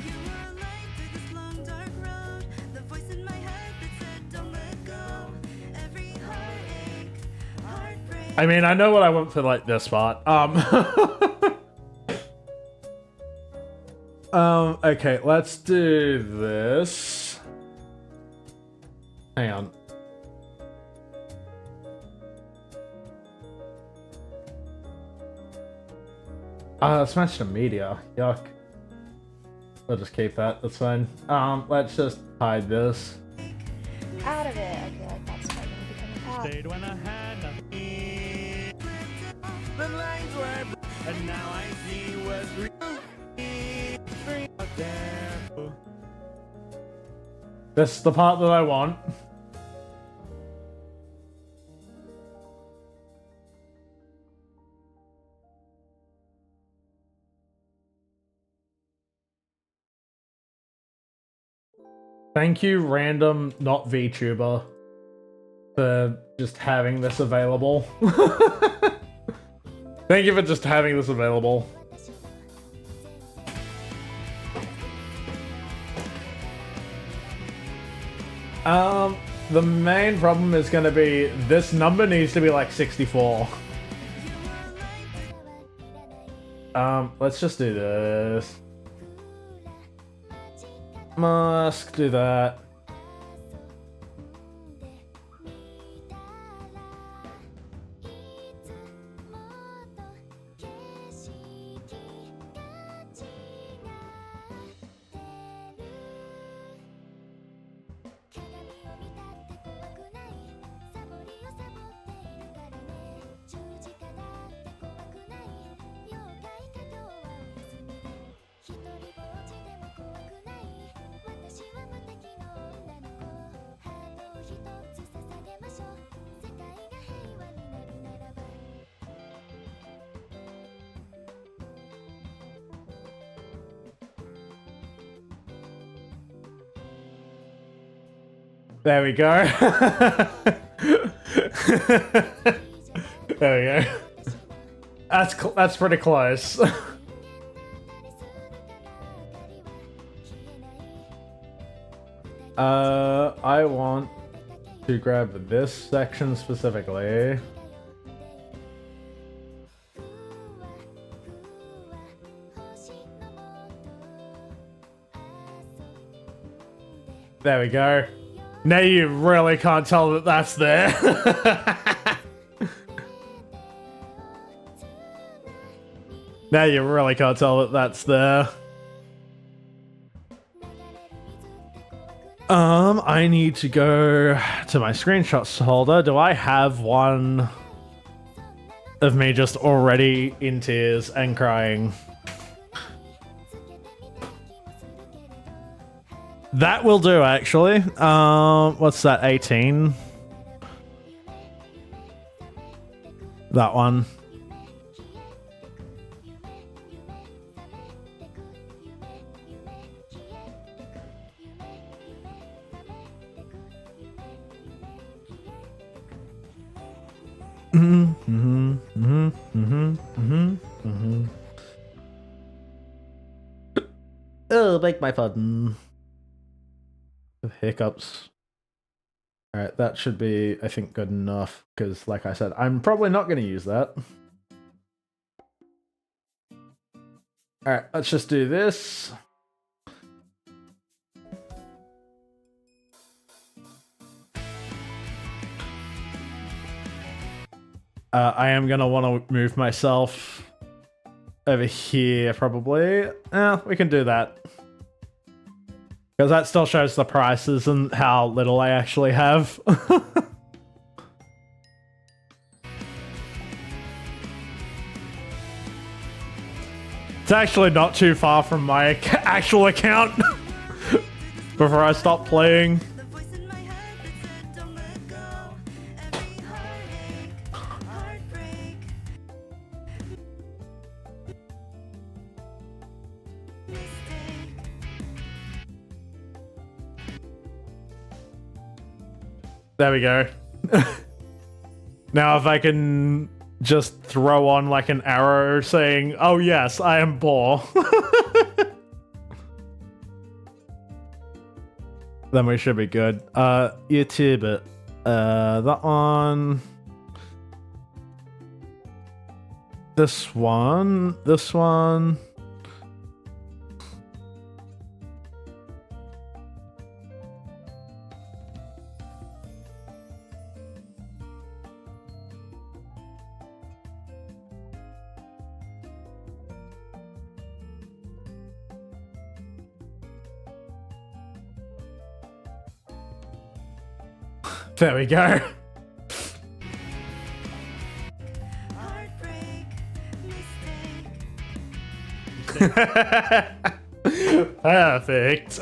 You were a light through this long dark road, the voice in my head that said don't let go. Every heartache, heartbreak. I mean, I know what I want for, like, this part. Okay, let's do this. Hang on. Smash the media. Yuck. We'll just keep that. That's fine. Let's just hide this. Out of it. I feel like that's probably gonna be coming out. Stayed when I had nothing. The lines were blue, and now I see what's real. Free out there. This is the part that I want. Thank you, random not VTuber, for just having this available. Thank you for just having this available. The main problem is gonna be this number needs to be like 64. Let's just do this. Must do that. There we go. There we go. That's pretty close. I want to grab this section specifically. There we go. Now you really can't tell that that's there. Now you really can't tell that that's there. I need to go to my screenshots folder. Do I have one of me just already in tears and crying? That will do, actually. What's that, 18? That one. Oh, beg my pardon. Hiccups. Alright, that should be, I think, good enough, because, like I said, I'm probably not going to use that. Alright, let's just do this. I am going to want to move myself over here, probably. We can do that. Because that still shows the prices and how little I actually have. It's actually not too far from my actual account. Before I stop playing. The voice in my head that said don't let go. Every heartache, heartbreak. Mistake. There we go. Now if I can just throw on like an arrow saying, oh yes, I am poor. Then we should be good. YouTube it. That one. This one. This one. There we go. Heartbreak, mistake. Perfect.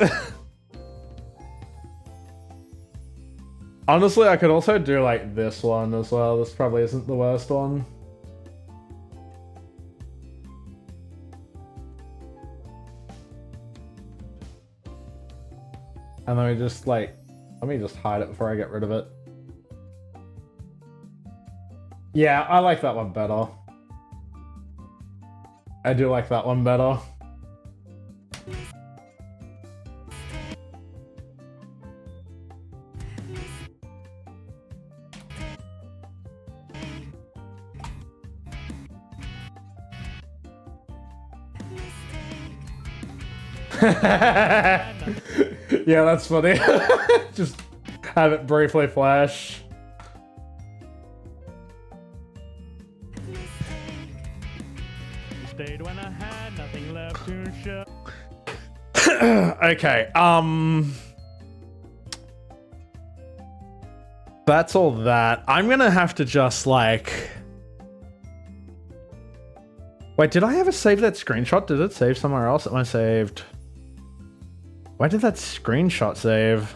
Honestly, I could also do like this one as well. This probably isn't the worst one. And then we just like, let me just hide it before I get rid of it. Yeah, I like that one better. I do like that one better. Yeah, that's funny. Just have it briefly flash. Stayed when I had nothing left to show. Okay, that's all that. I'm gonna have to just like... Wait, did I ever save that screenshot? Did it save somewhere else? Am I saved? Why did that screenshot save?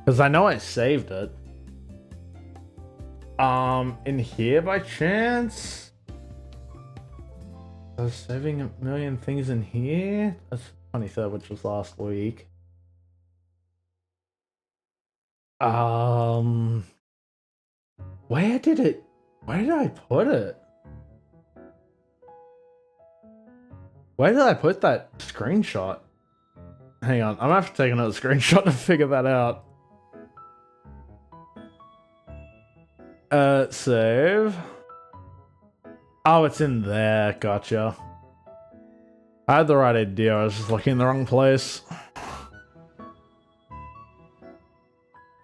Because I know I saved it. In here by chance? I was saving a million things in here? That's 23rd, which was last week. Where did I put it? Where did I put that screenshot? Hang on, I'm gonna have to take another screenshot to figure that out. Save. Oh, it's in there, gotcha. I had the right idea, I was just looking in the wrong place.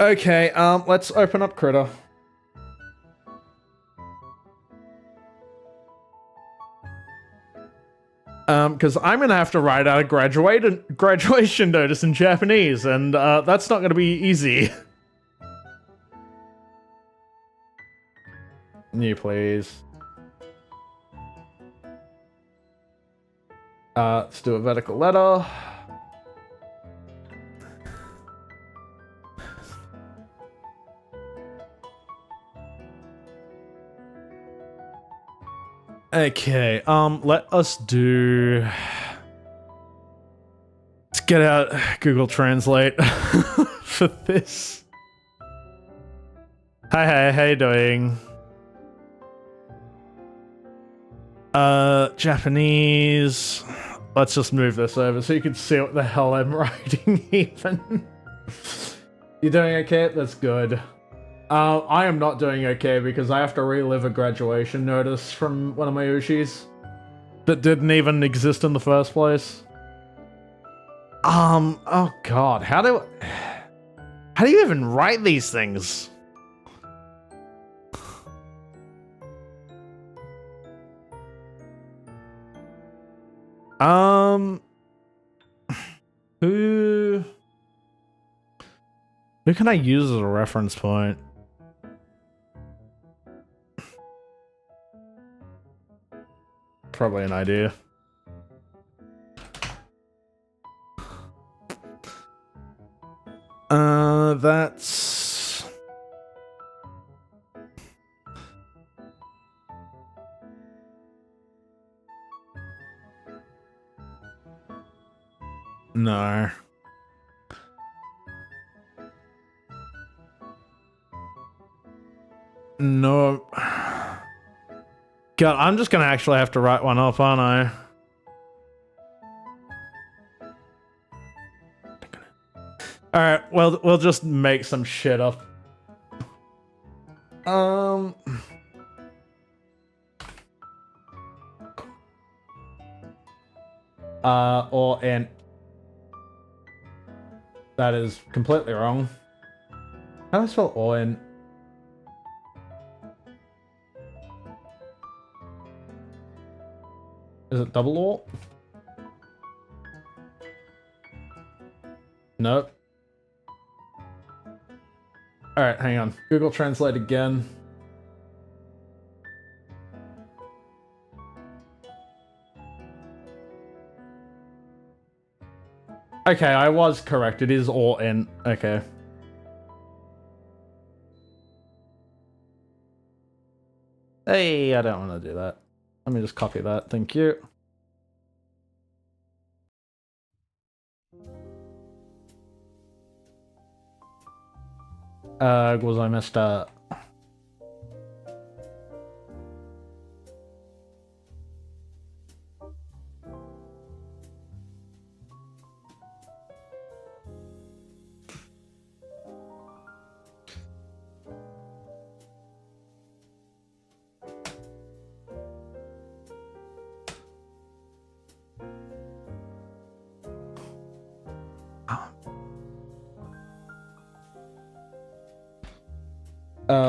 Okay, let's open up Critter. Because I'm gonna have to write out a graduation notice in Japanese, and that's not gonna be easy. New, please. Let's do a vertical letter. Okay, let us do... Let's get out Google Translate for this. Hi, how you doing? Japanese. Let's just move this over so you can see what the hell I'm writing even. You doing okay? That's good. I am not doing okay because I have to relive a graduation notice from one of my oshis that didn't even exist in the first place. Oh god, how do you even write these things? Who can I use as a reference point? Probably an idea. That's... No. No. God, I'm just gonna actually have to write one up, aren't I? Alright, well, we'll just make some shit up. Or int. That is completely wrong. How do I spell or int? Is it double or? Nope. Alright, hang on. Google Translate again. Okay, I was correct. It is or int. Okay. Hey, I don't want to do that. Let me just copy that. Thank you. Was I messed up?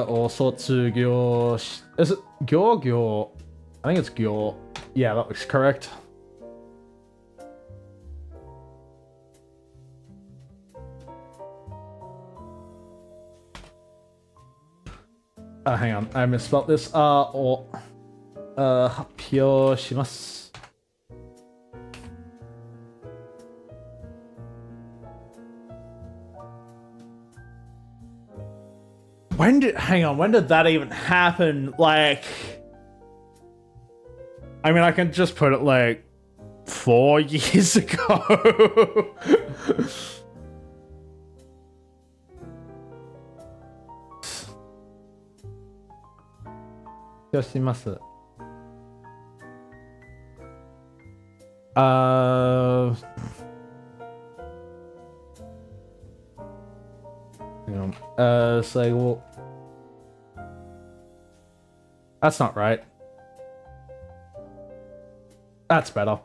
Or Sotsu is it Gyo? I think it's Gyo. Yeah, that looks correct. Hang on, I misspelled this. Or Happyo shimasu. When did that even happen? Like, I mean, I can just put it like 4 years ago. Yoshimasu. Hang on. Say, well, that's not right. That's better.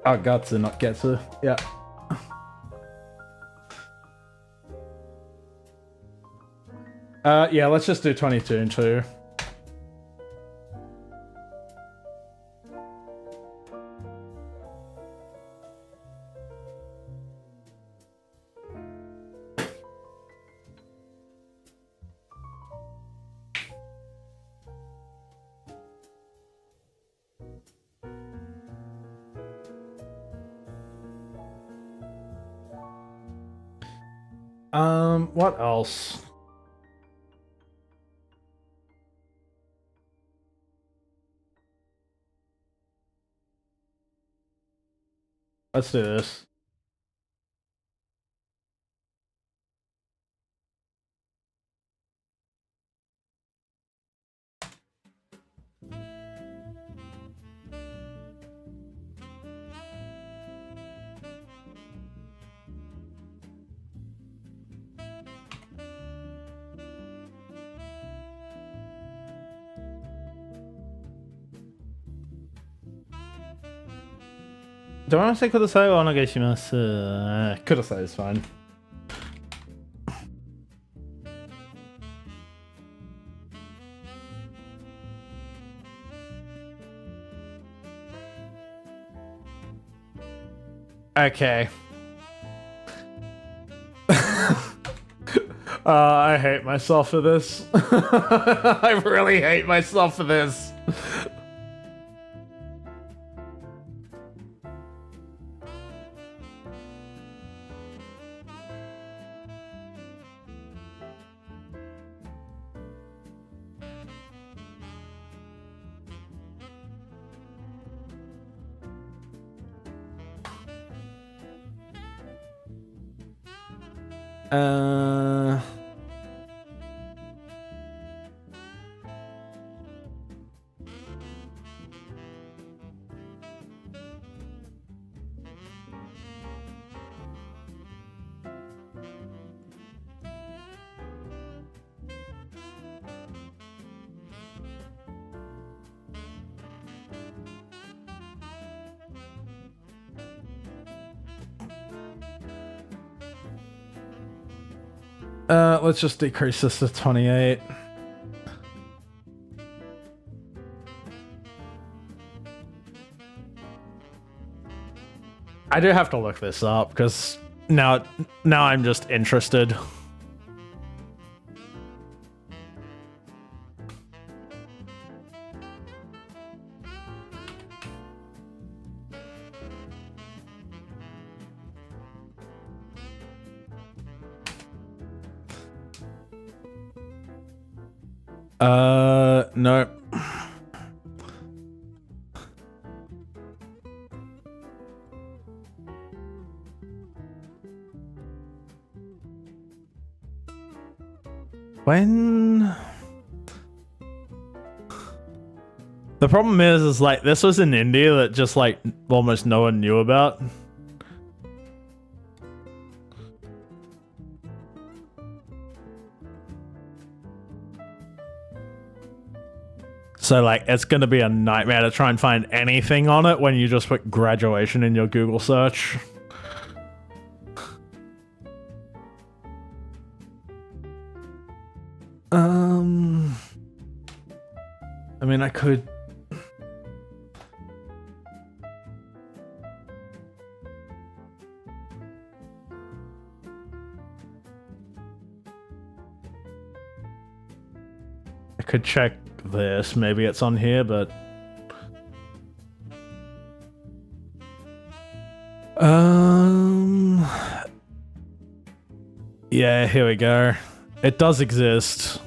Oh, Gatsu, not Getsu. Yeah. Yeah, let's just do 22 and 2. What else? Let's do this. Do I want to say kudasai or onegaishimasu? Kudasai is fine. Okay. I hate myself for this. I really hate myself for this. Uh... let's just decrease this to 28. I do have to look this up because now I'm just interested. No. When the problem is like this was in India that just like almost no one knew about. So like it's gonna be a nightmare to try and find anything on it when you just put graduation in your Google search. I mean, I could. I could check this. Maybe it's on here, but. Yeah, here we go. It does exist.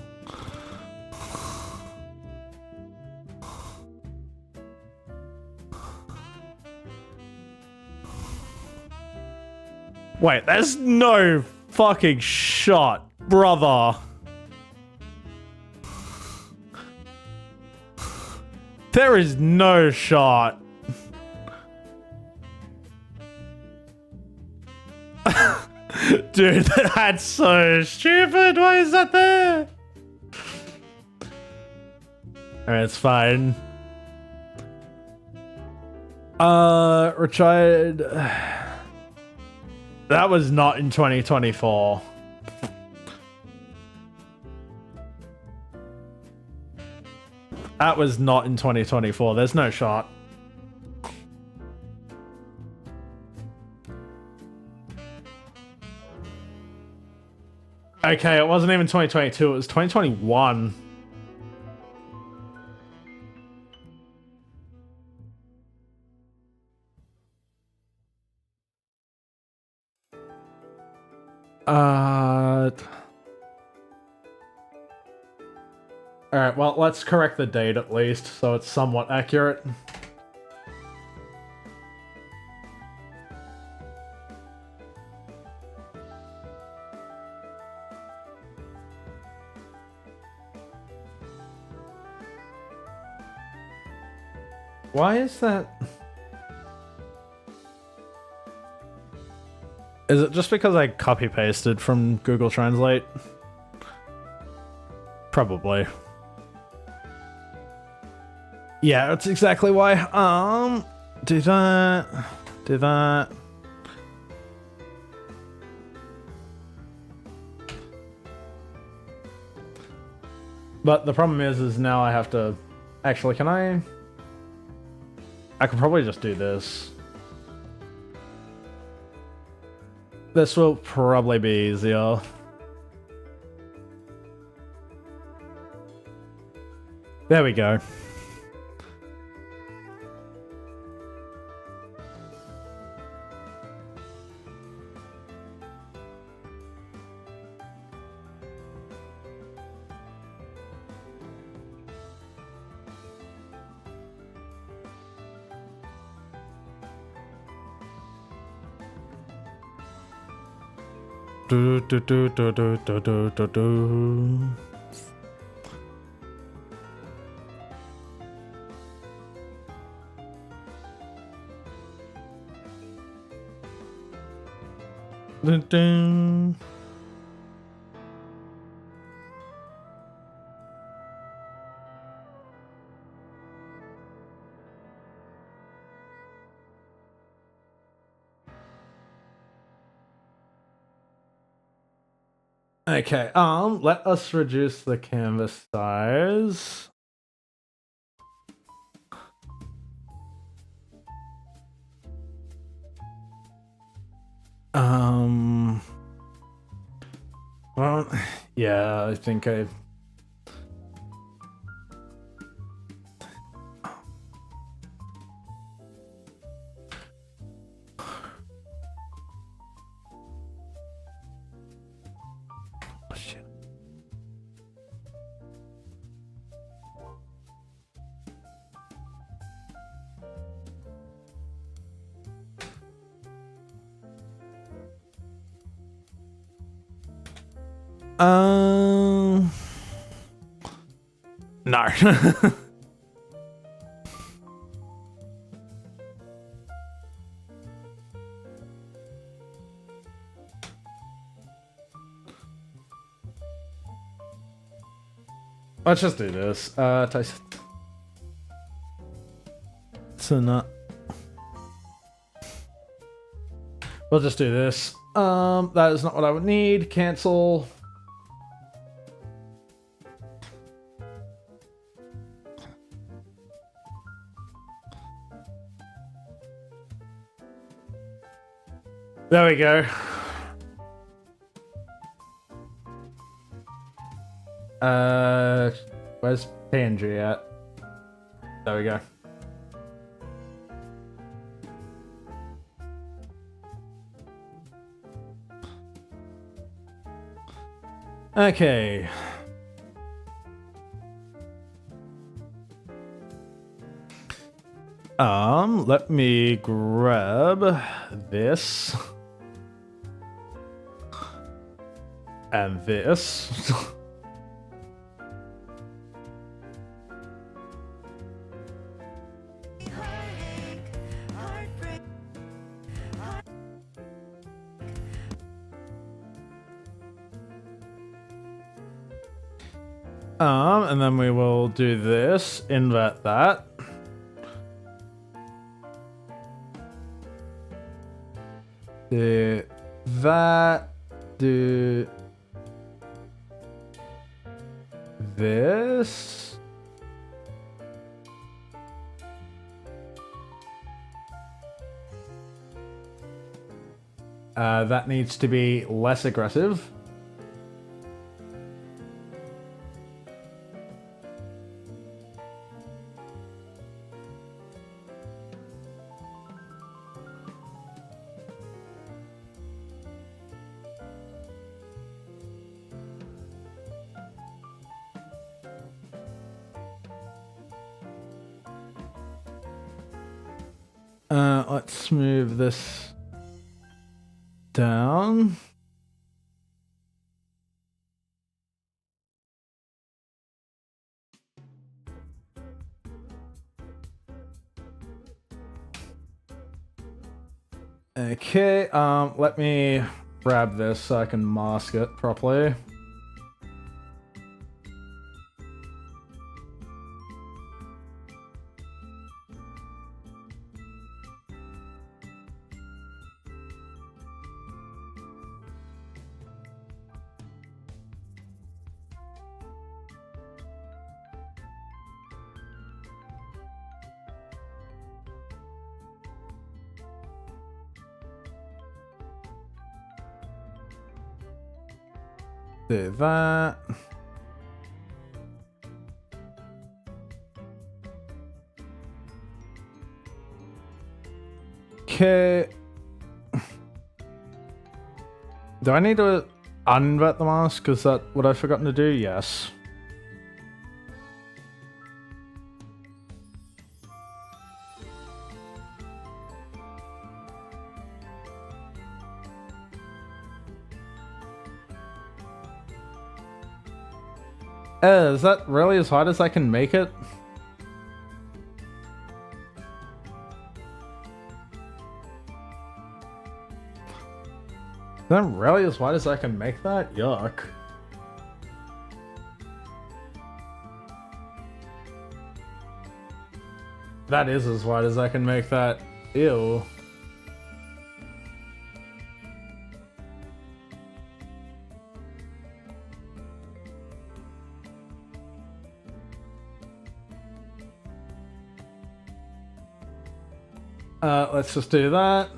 Wait, there's no fucking shot, brother. There is no shot. Dude, that's so stupid. Why is that there? Alright, it's fine. Retired. That was not in 2024. That was not in 2024. There's no shot. Okay, it wasn't even 2022. It was 2021. it? Alright, well, let's correct the date at least, so it's somewhat accurate. Why is that? Is it just because I copy-pasted from Google Translate? Probably. Yeah, that's exactly why. Do that. Do that. But the problem is now I have to... Actually, can I... I could probably just do this. This will probably be easier. There we go. Do do do do do do do do do. Dun, dun. Okay, let us reduce the canvas size. Well, yeah, I think I've... Oh, shit. No. Let's just do this. Tyson. So not. We'll just do this. That is not what I would need. Cancel. There we go. Where's PNG at? There we go. Okay. Let me grab this. And this. And then we will do this, invert that. Do that, do this. That needs to be less aggressive. Let's move this down. Okay, let me grab this so I can mask it properly. Do that. Okay. Do I need to uninvert the mask? Is that what I've forgotten to do? Yes. Is that really as hard as I can make it? Is that really as wide as I can make that? Yuck. That is as wide as I can make that. Ew. Let's just do that.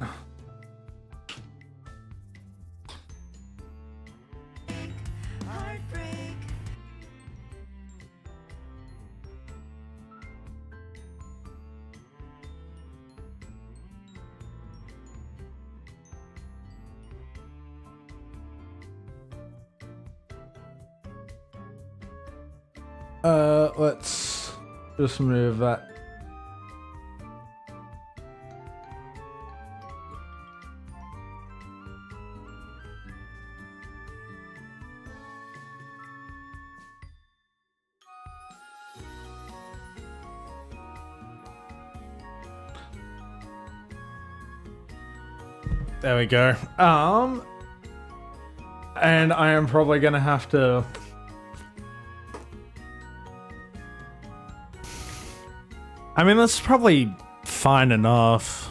Heartbreak. Let's just move that. There we go. And I am probably gonna have to. I mean, that's probably fine enough.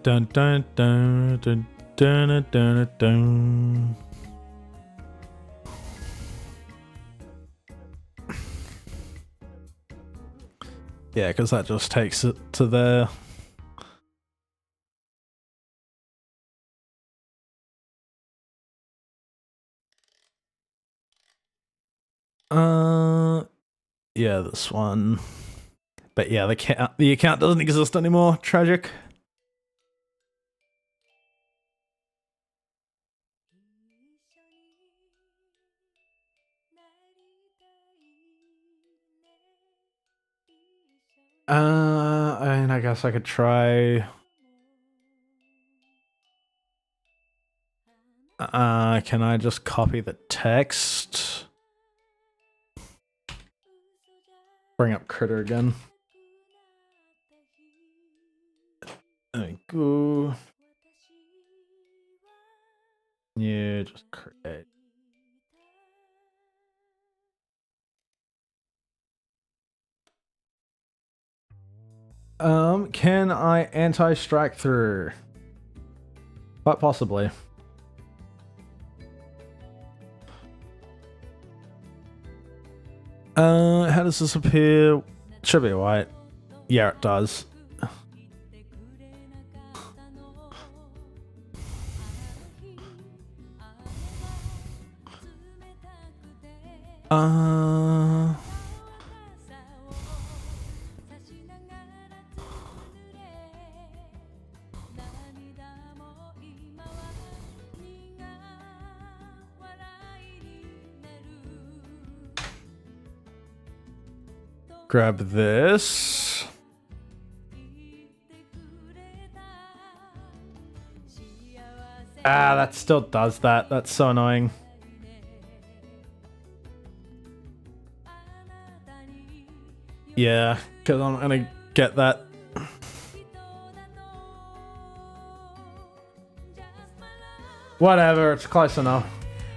Dun dun dun dun dun dun dun. Yeah, because that just takes it to there. Yeah, this one. But yeah, the account doesn't exist anymore. Tragic. And I guess I could try. Can I just copy the text? Bring up Critter again. There we go. Yeah, just create. Can I anti-strike through? Quite possibly. How does this appear? Should be white. Yeah, it does. grab this. Ah, that still does that. That's so annoying. Yeah, because I'm gonna get that. Whatever, it's close enough.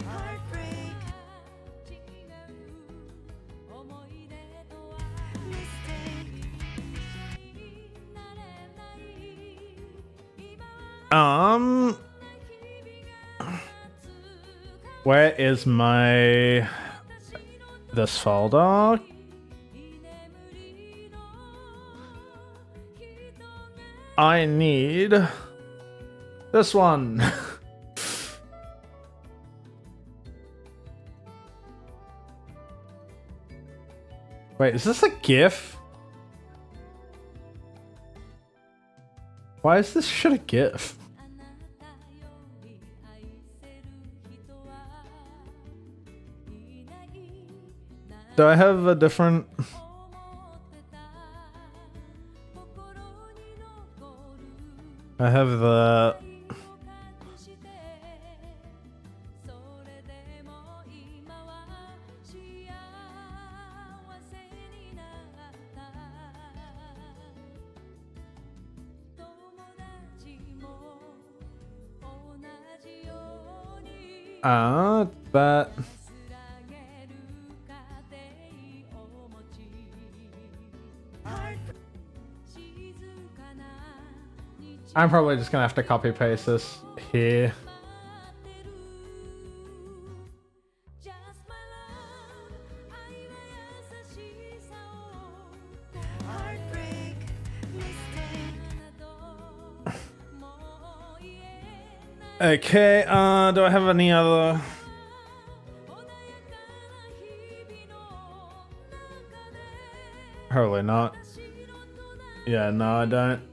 Heartbreak, mistake, Where is my this folder? I need this one. Wait, is this a GIF? Why is this shit a GIF? Do I have a different... I have the... but... I'm probably just gonna have to copy paste this here. heartbreak, mistake. Okay, do I have any other... Probably not. Yeah, no, I don't.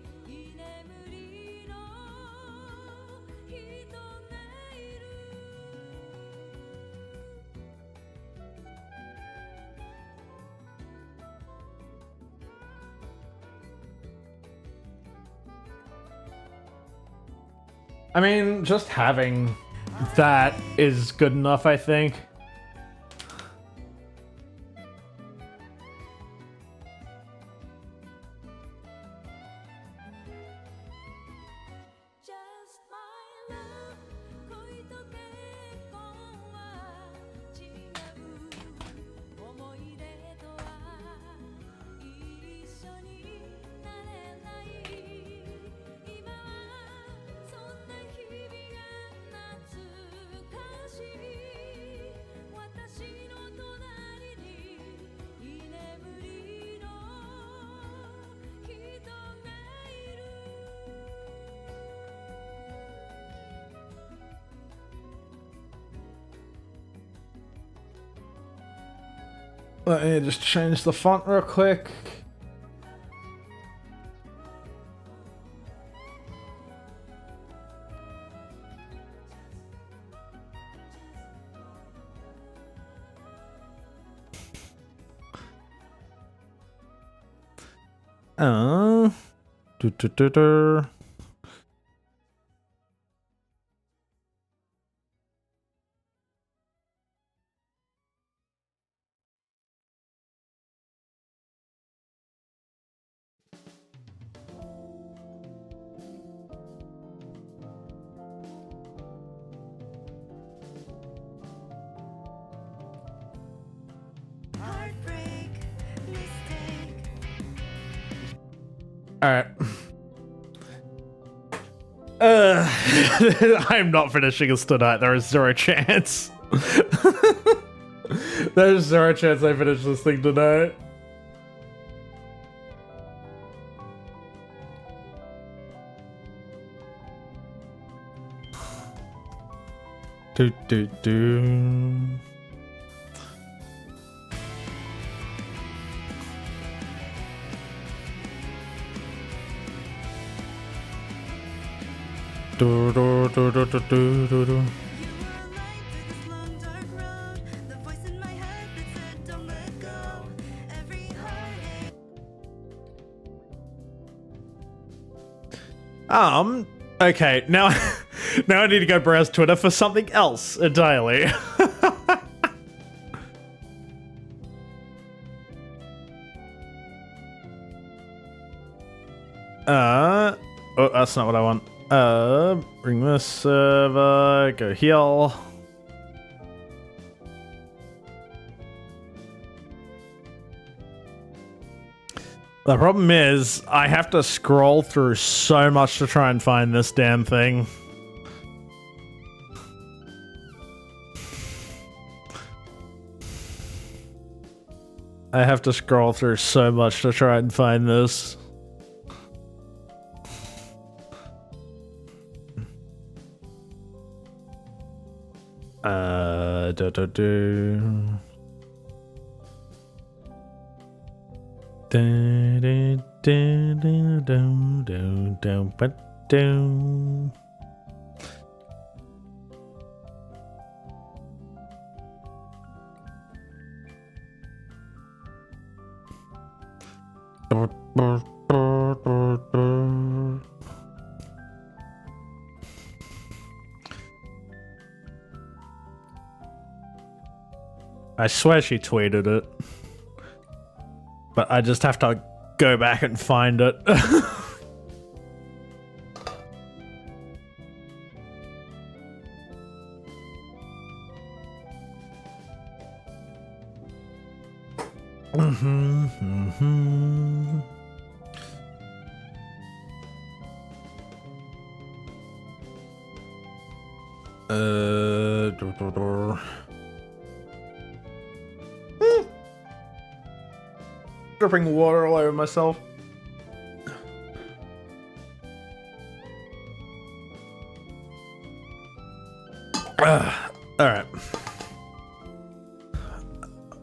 I mean, just having that is good enough, I think. Just my love, 恋と結婚は違う思い出とは一緒になれない今はそんな日々が懐かしい私の隣に居眠りの人がいるLet me just change the font real quick. Uh, do, do, do, do. heartbreak, mistake. All right. I'm not finishing this tonight. There is zero chance. There's zero chance I finish this thing tonight. Do do do. Do do do do do do do do. You were a light through this long dark road. The voice in my head that said don't let go. Every heartache Okay, now now I need to go browse Twitter for something else entirely. Oh, that's not what I want. Bring this server, go heal. The problem is, I have to scroll through so much to try and find this damn thing. I have to scroll through so much to try and find this. Do. I swear she tweeted it. But I just have to go back and find it. Dripping water all over myself. Alright.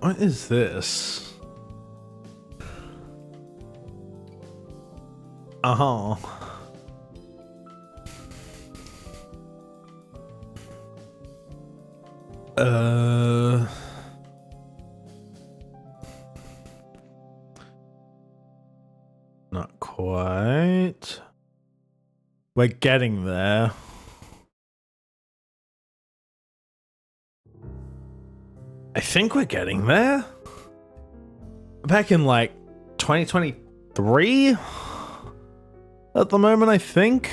What is this? Uh-huh. Not quite. We're getting there. I think we're getting there. Back in like 2023 at the moment, I think.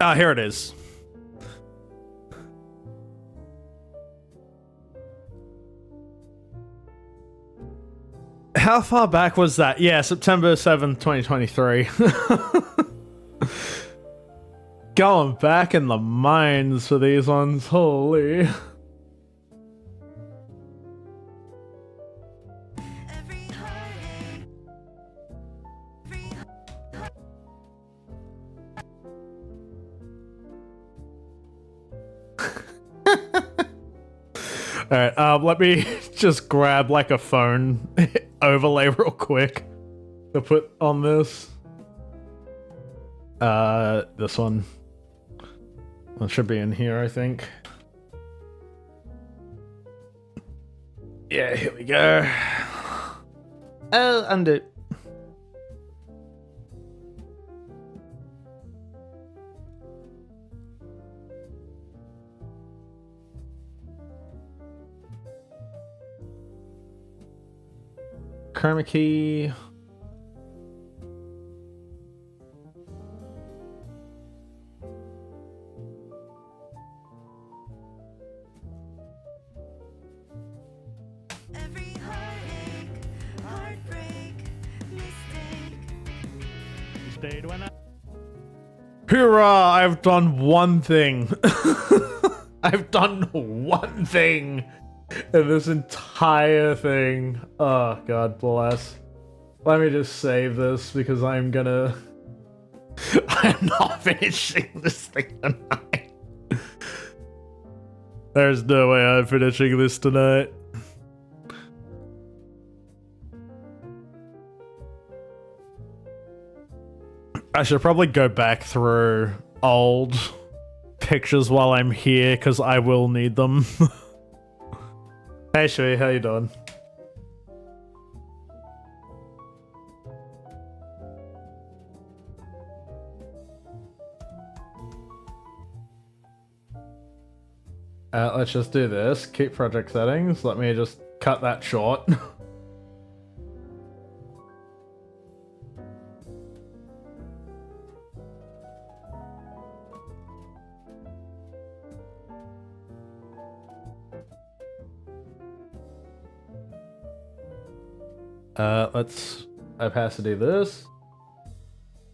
Ah, here it is. How far back was that? Yeah, September 7th, 2023. Going back in the mines for these ones, holy. Every heartache, Alright, let me just grab like a phone overlay real quick to put on this. This one. That should be in here, I think. Yeah, here we go. Oh, undo. Chroma key. every heartache, heartbreak, mistake. Stayed when I. Hoorah! I've done one thing. I've done one thing in this entire thing. Oh, God bless. Let me just save this because I'm gonna... I'm not finishing this thing tonight. There's no way I'm finishing this tonight. I should probably go back through old pictures while I'm here because I will need them. Hey Shui, how you doing? Let's just do this. Keep project settings. Let me just cut that short. Let's opacity this.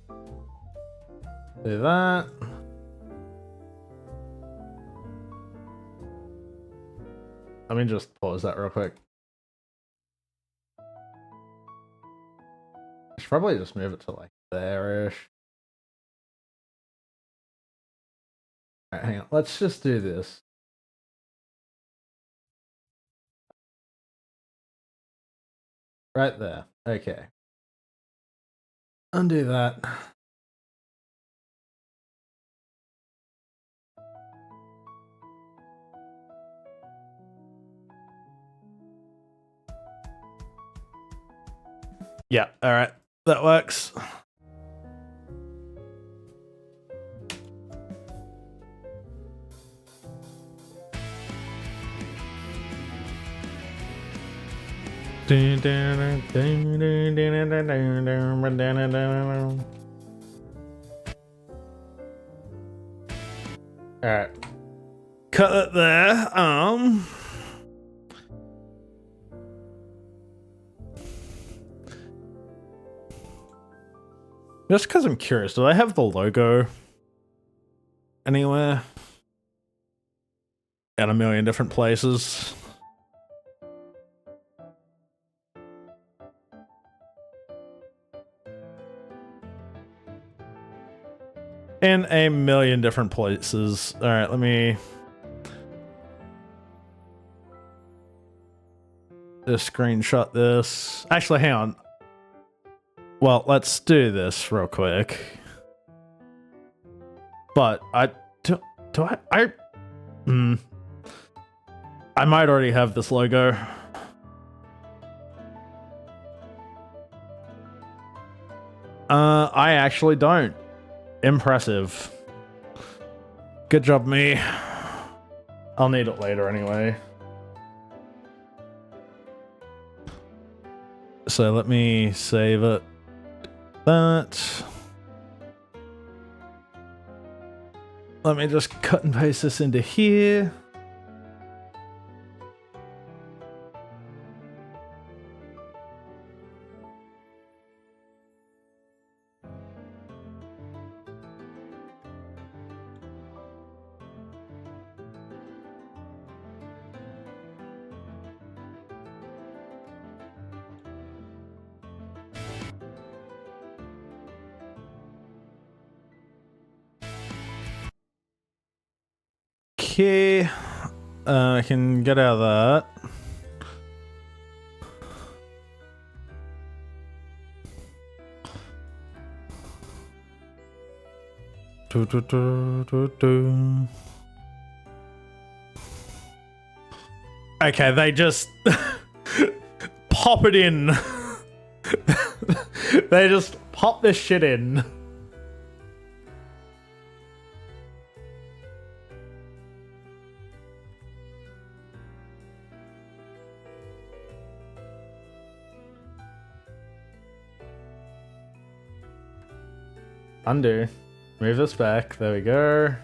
Do that. Let me just pause that real quick. I should probably just move it to like there-ish. Alright, hang on. Let's just do this. Right there. Okay. Undo that. Yeah, alright. That works. Alright. Cut it there. Just because I'm curious, do I have the logo anywhere? In a million different places. In a million different places. Alright, let me just screenshot this. Actually, hang on. Well, let's do this real quick. But I might already have this logo. I actually don't. Impressive. Good job, me. I'll need it later anyway. So let me save it. That. Let me just cut and paste this into here. Okay, I can get out of that. Okay, they just pop it in. They just pop this shit in. Undo. Move this back. There we go.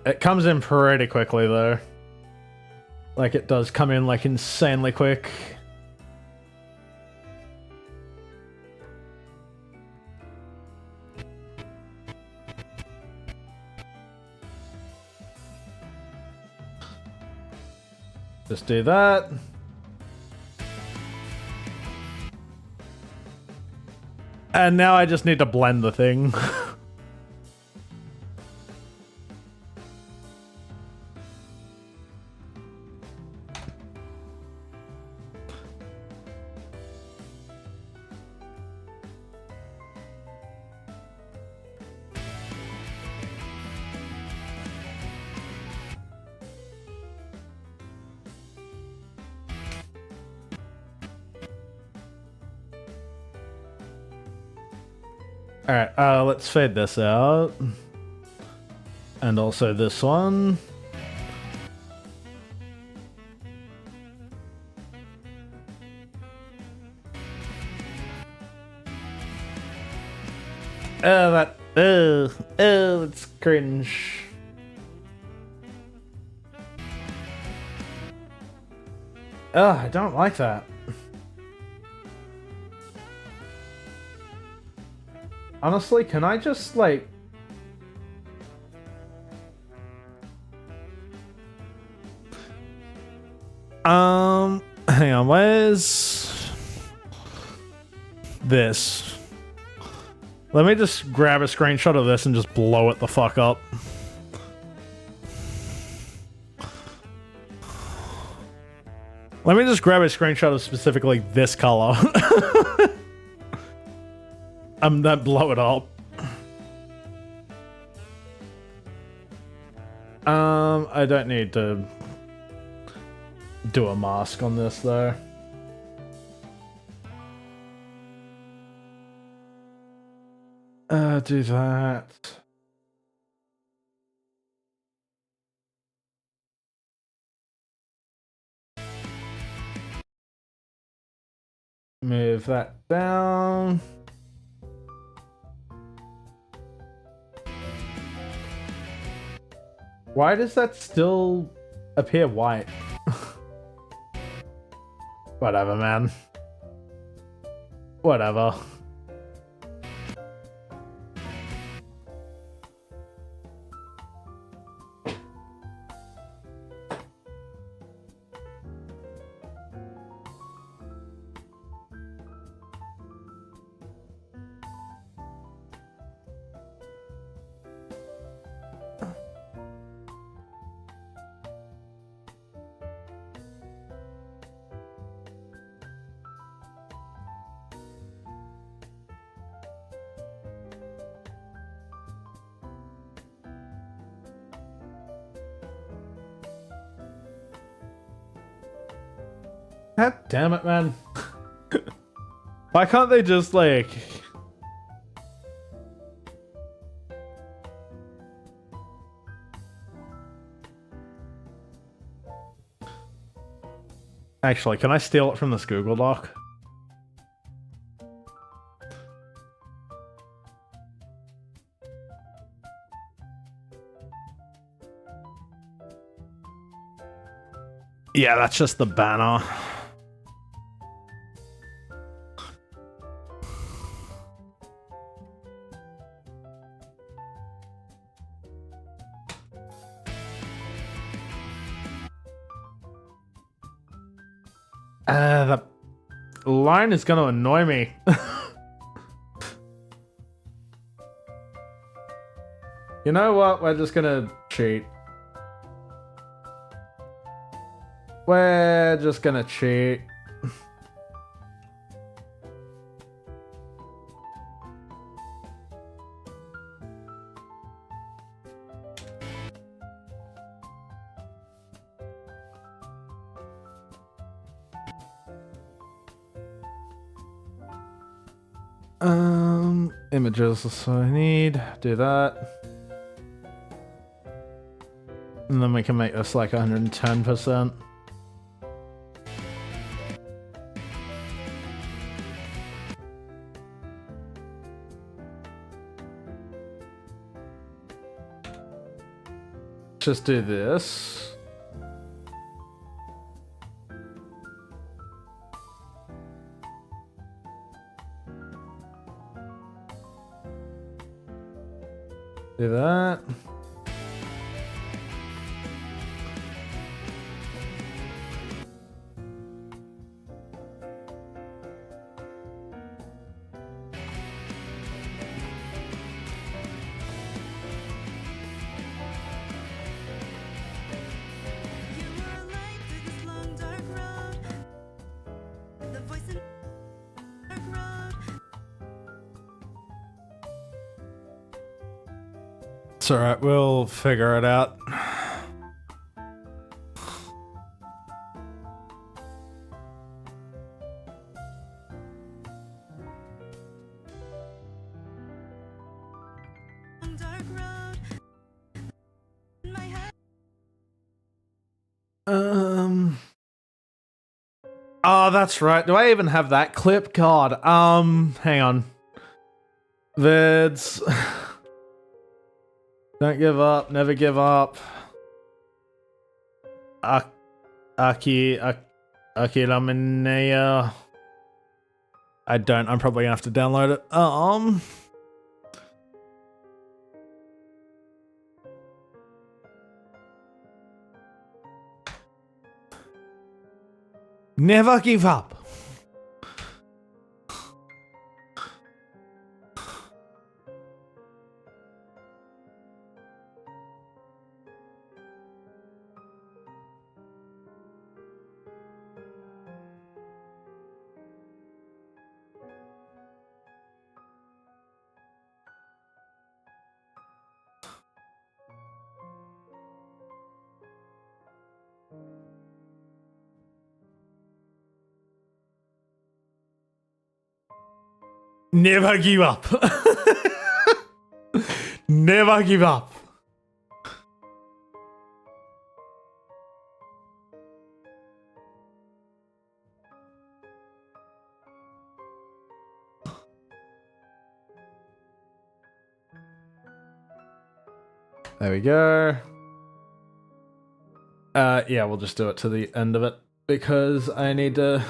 It comes in pretty quickly though. Like it does come in like insanely quick. Just do that. And now I just need to blend the thing. Alright, let's fade this out. And also this one. It's cringe. I don't like that. Honestly, can I just, like... Hang on, where's... this? Let me just grab a screenshot of this and just blow it the fuck up. Let me just grab a screenshot of specifically this color. Then blow it up. I don't need to do a mask on this though. Do that. Move that down. Why does that still appear white? Whatever, man. Whatever. God damn it, man. Why can't they just, like... Actually, can I steal it from this Google Doc? Yeah, that's just the banner. The line is gonna annoy me. You know what? We're just gonna cheat. We're just gonna cheat. Images, so I need do that. And then we can make this like 110%. Just do this. Do that. You were a light through this long dark road. The voice in dark road. It's alright, we'll figure it out. long dark road. In my head. Oh, that's right. Do I even have that clip? God. Hang on. Vids. Don't give up. Never give up. Akilaminea. I don't. I'm probably gonna have to download it. Never give up. Never give up. Never give up. There we go. Yeah, we'll just do it to the end of it because I need to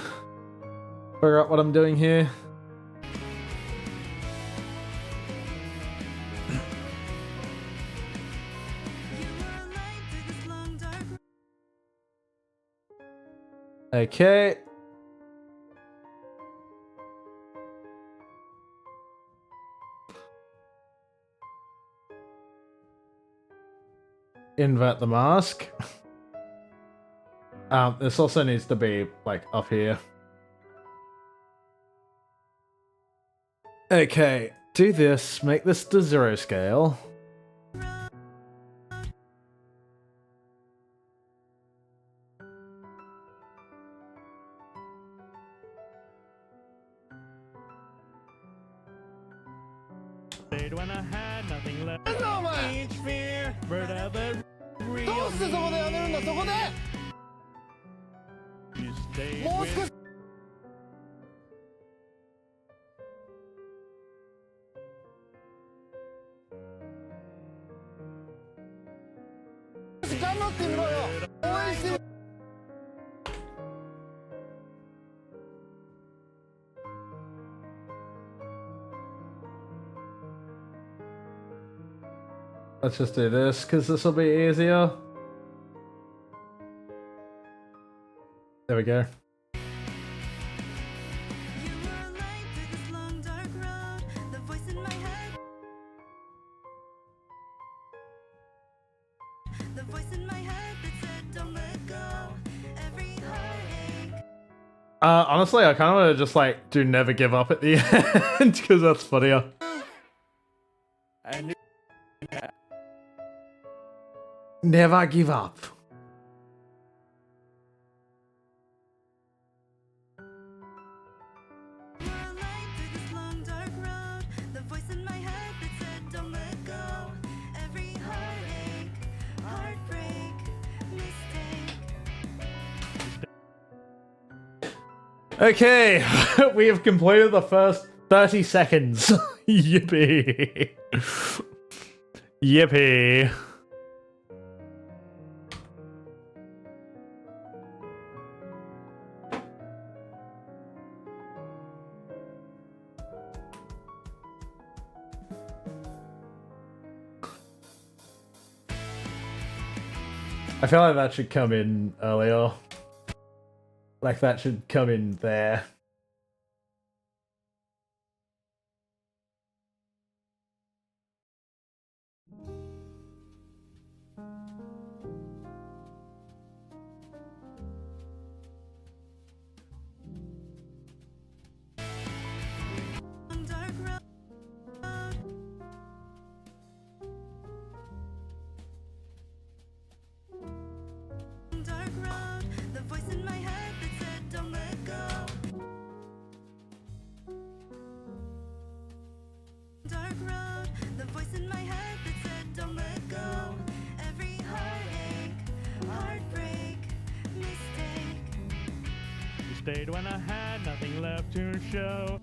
figure out what I'm doing here. You were a light through this long dark road. Okay. Invert the mask. This also needs to be like up here. Okay, do this, make this to 0 scale. Stayed when I had nothing left. Each fear, bird of the real you stayed with Let's just do this, because this will be easier. There we go. You were a light through this long dark road. The voice in my head. The voice in my head that said don't let go. Every heartache. Honestly, I kind of want to just like do never give up at the end, because that's funnier. and Never give up. You were a light through this long dark road. The voice in my head that said don't let go. Every heartache, heartbreak, mistake. Okay, we have completed the first 30 seconds. Yippee. Yippee. I feel like that should come in earlier. Like that should come in there. Long dark road. Dark road. The voice in my head that said don't let go. Dark road. The voice in my head stayed when I had nothing left to show.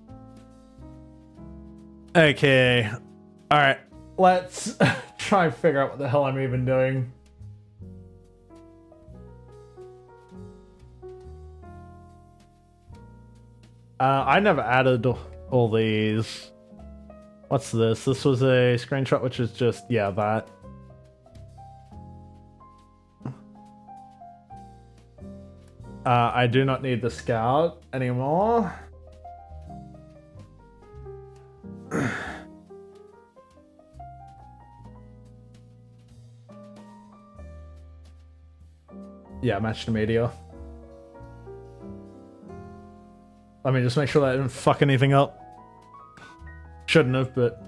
Okay. Alright. Let's try and figure out what the hell I'm even doing. I never added all these. What's this? This was a screenshot, which is just, yeah, that. I do not need the scout anymore. Yeah, match the media. Let me just make sure that I didn't fuck anything up. Shouldn't have, but...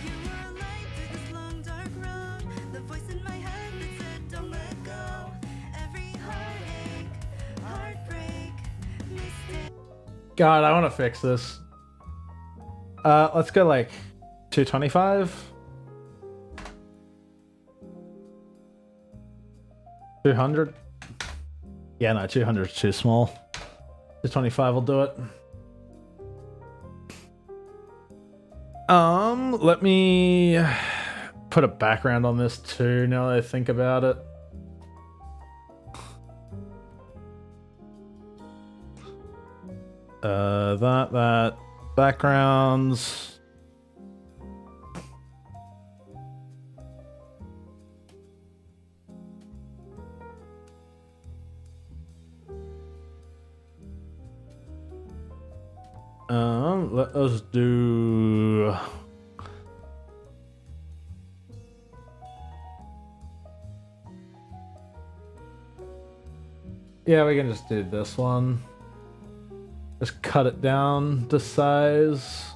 You were a light through this long dark road. The voice in my head that said don't let go. Every heartache, heartbreak, mistake. God, I want to fix this. Let's go like 225. 200. Yeah, no, 200 is too small. 225 will do it. Let me put a background on this too, now that I think about it. That backgrounds. Let us do. Yeah, we can just do this one. Just cut it down to size.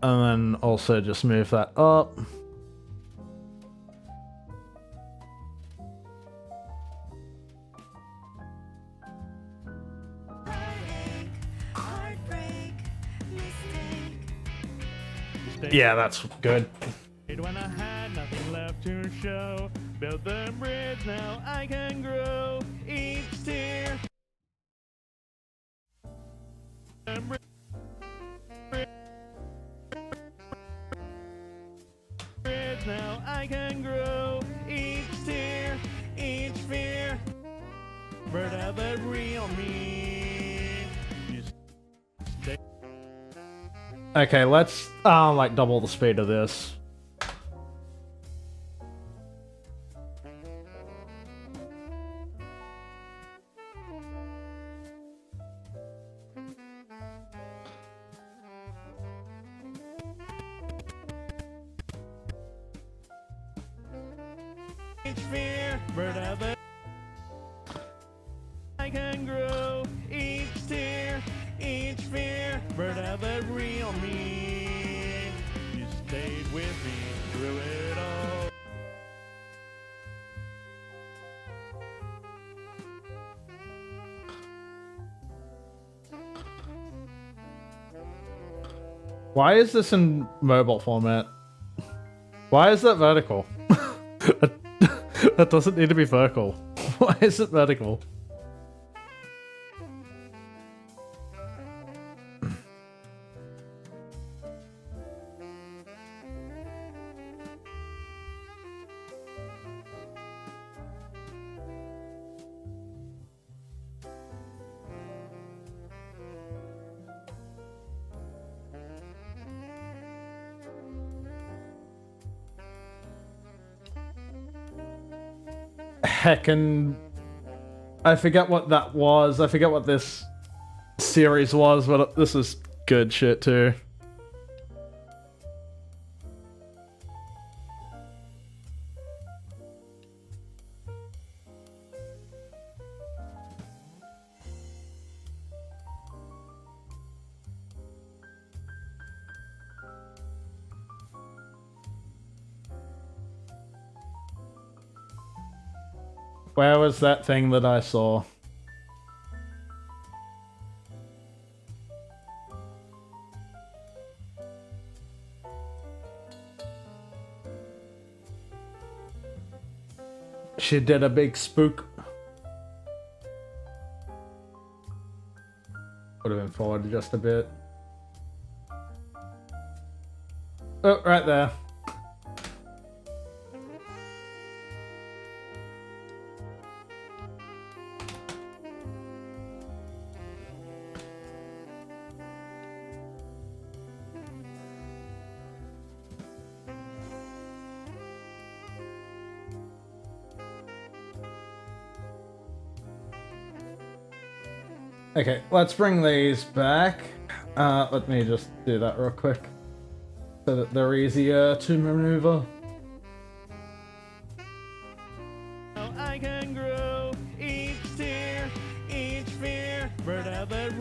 And then also just move that up. Heartbreak, mistake. Yeah, that's good. Stayed when I had nothing left to show. Built the bridge, now I can grow. Each tear. The bridge now I can grow. Each tear, each fear. Bird out the real me. You stay. Okay, let's like double the speed of this. Each fear, bird out the I can grow. Each tear, each fear, bird out the real me. You stayed with me through it all. Why is this in mobile format? Why is that vertical? That doesn't need to be vertical. Why is it vertical? Heckin', I forget what that was. I forget what this series was, but this is good shit too. Where was that thing that I saw? She did a big spook. Would have been forward just a bit. Oh, right there. Okay, let's bring these back. Let me just do that real quick so that they're easier to maneuver. Now I can grow each tear, each fear, bird out that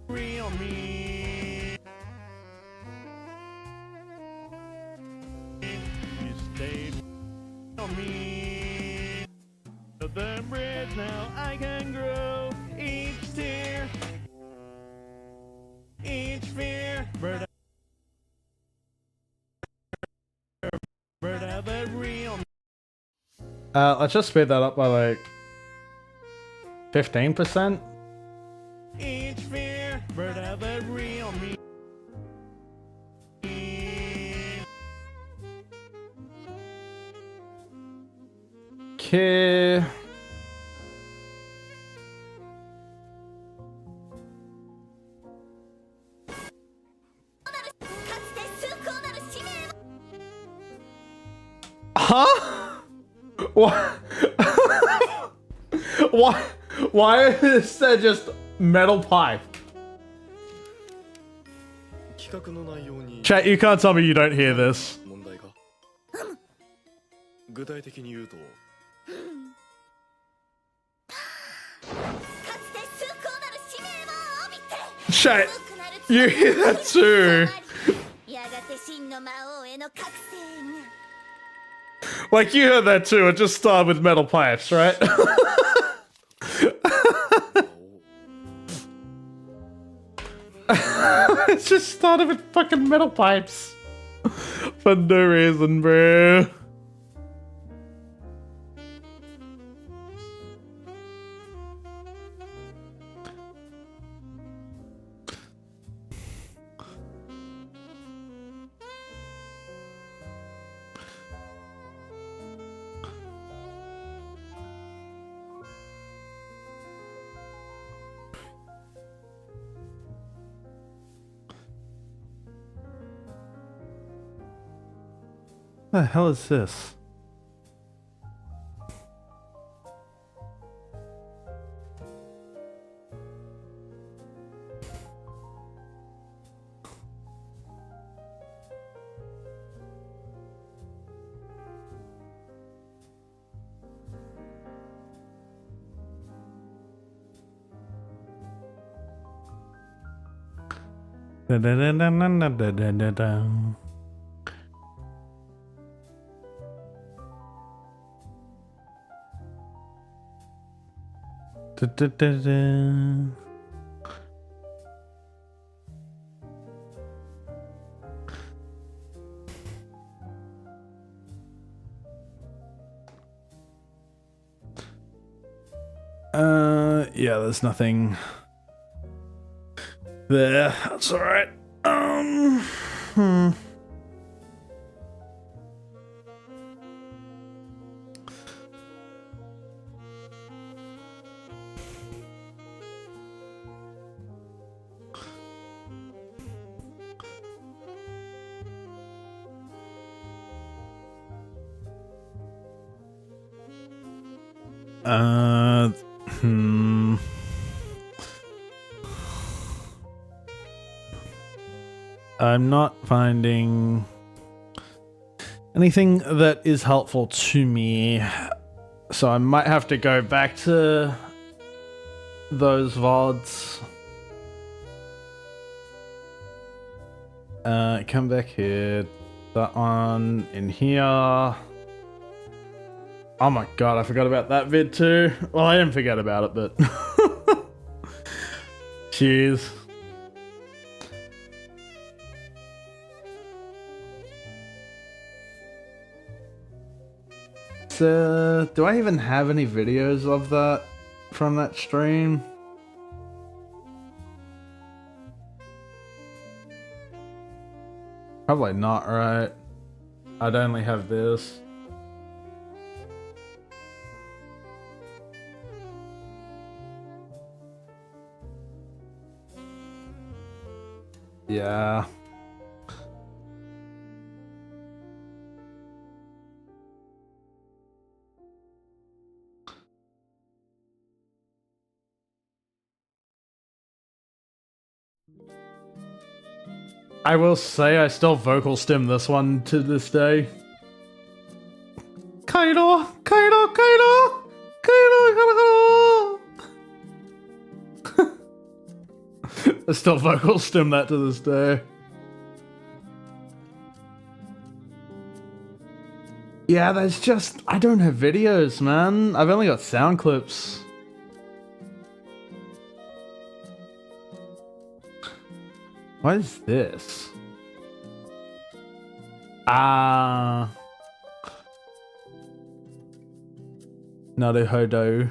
real me. You stayed on me. The bridge now I can grow each tear, each fear, bird out that real me. Let's just speed that up by like 15%. Each fear, bird out that real me. Okay. Huh? What? Why? Why is there just metal pipe? 企画の内容に Chat, you can't tell me you don't hear this. 問題が具体的に言うと Chat, you hear that too? やがて真の魔王への覚醒が Like you heard that too. It just started with metal pipes, right? It just started with fucking metal pipes. For no reason, bro. The hell is this? Da da da da da da da da da. Da, da, da, da. Yeah, there's nothing there. That's all right. Hmm. I'm not finding anything that is helpful to me, so I might have to go back to those VODs. Come back here. That one in here. Oh my god, I forgot about that vid too. Well, I didn't forget about it, but... Jeez. So, do I even have any videos of that from that stream? Probably not, right? I'd only have this. Yeah. I will say I still vocal stim this one to this day. Kaido! Kaido! Kaido! Kaido! Kaido! I still vocal stim that to this day. Yeah, there's just... I don't have videos, man. I've only got sound clips. What is this? Naruhodo.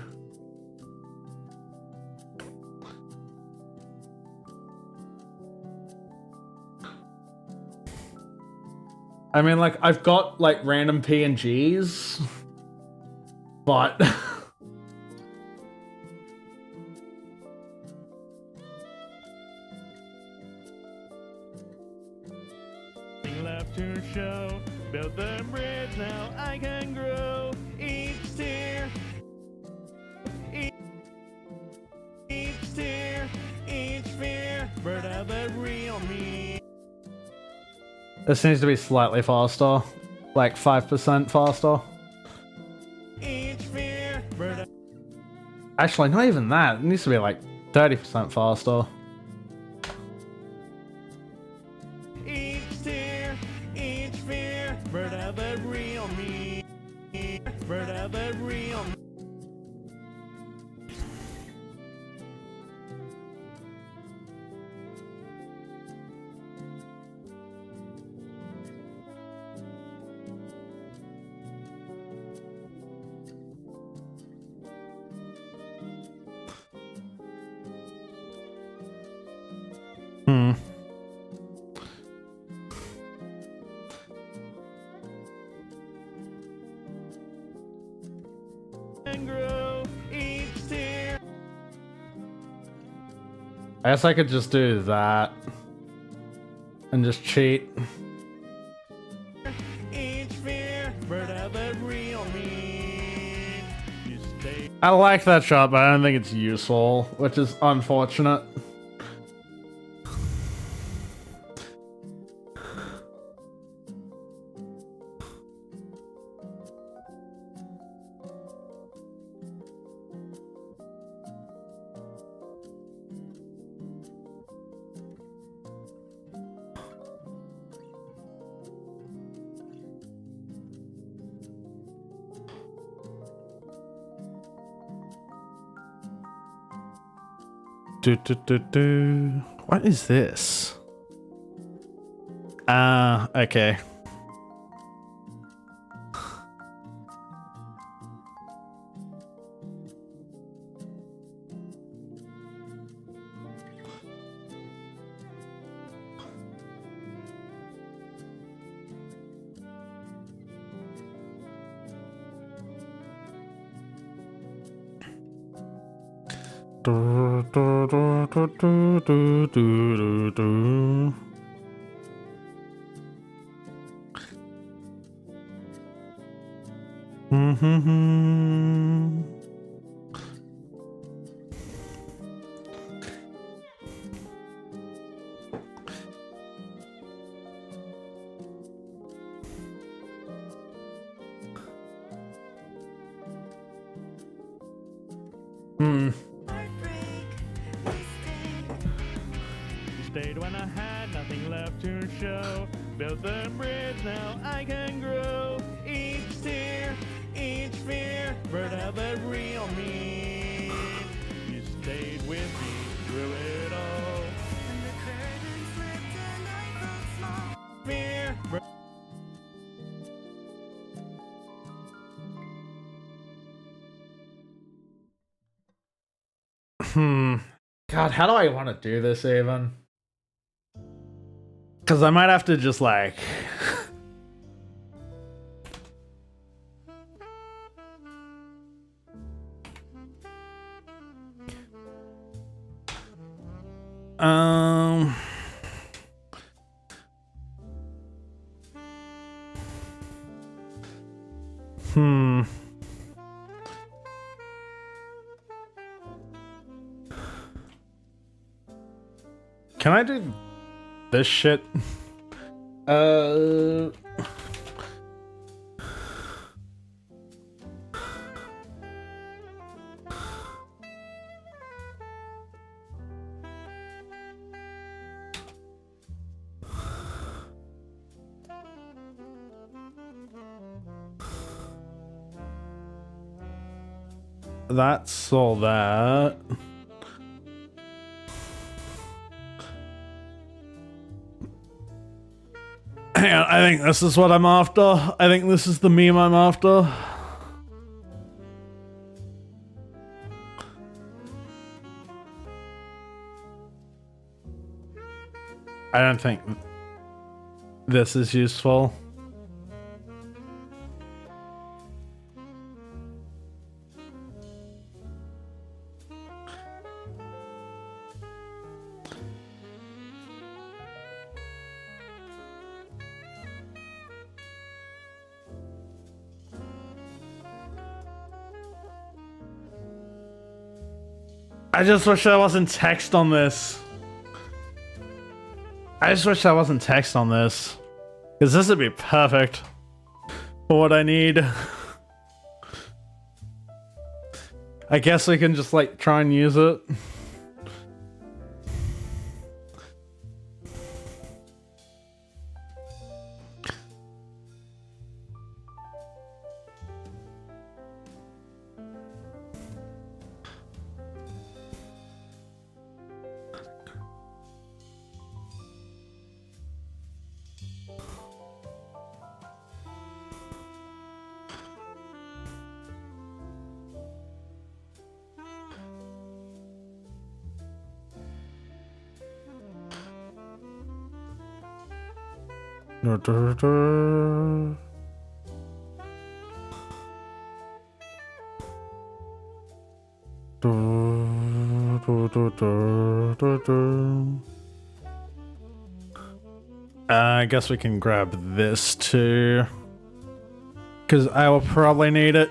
I mean, like, I've got, like, random PNGs, but... Left to show, build the bridge, now I can grow. Each tear, each tear, each fear, bird out the real me. This needs to be slightly faster. Like 5% faster. Each fear, bird out. Actually, not even that. It needs to be like 30% faster. Each tear, each fear, bird out the real me. Bird out the real me. And grow each tear. I guess I could just do that. And just cheat. Each fear, bird out the real me. You stay. I like that shot, but I don't think it's useful, which is unfortunate. What is this? Okay. stayed when I had nothing left to show. Built the bridge, now I can grow. Each tear, each fear, brought out the real me. You stayed with me through it all. And the curtain slipped and I felt small. Fear, God, how do I want to do this even? Because I might have to just like... um... Hmm... Can I do this shit? That's all that. Hang on, I think this is what I'm after. I think this is the meme I'm after. I don't think this is useful. I just wish there wasn't text on this. I just wish there wasn't text on this. Because this would be perfect for what I need. I guess we can just like try and use it. I guess we can grab this too, because I will probably need it.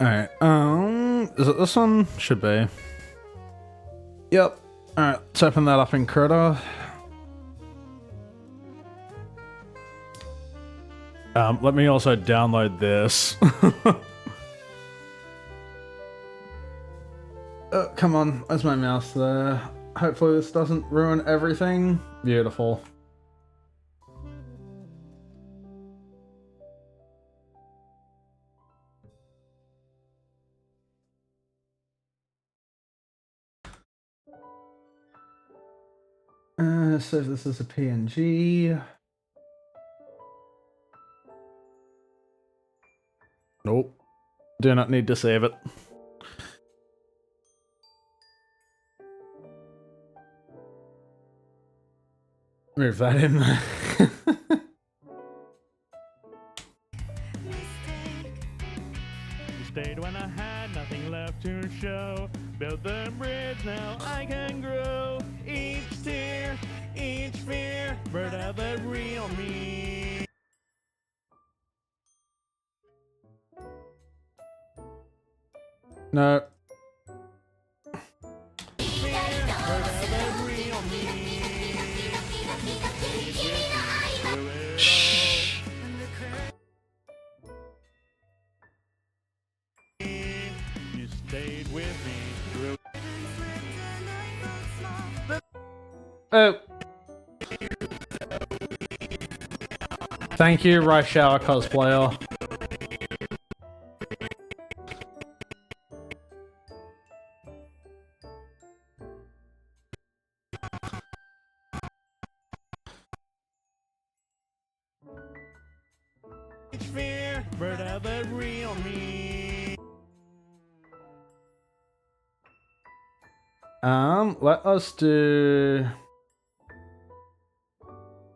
Alright, is it this one? Should be. Yep. Alright, let's open that up in Critter. Let me also download this. Oh, come on, where's my mouse there? Hopefully this doesn't ruin everything. Beautiful. So this is a PNG. Nope. Do not need to save it. Move that in there. You stayed when I had nothing left to show. Built the bridge, now I can grow. Each tear, each fear, brought out the real me. No. Thank you, Rush Hour cosplayer. Fear, but have the real me. Let us do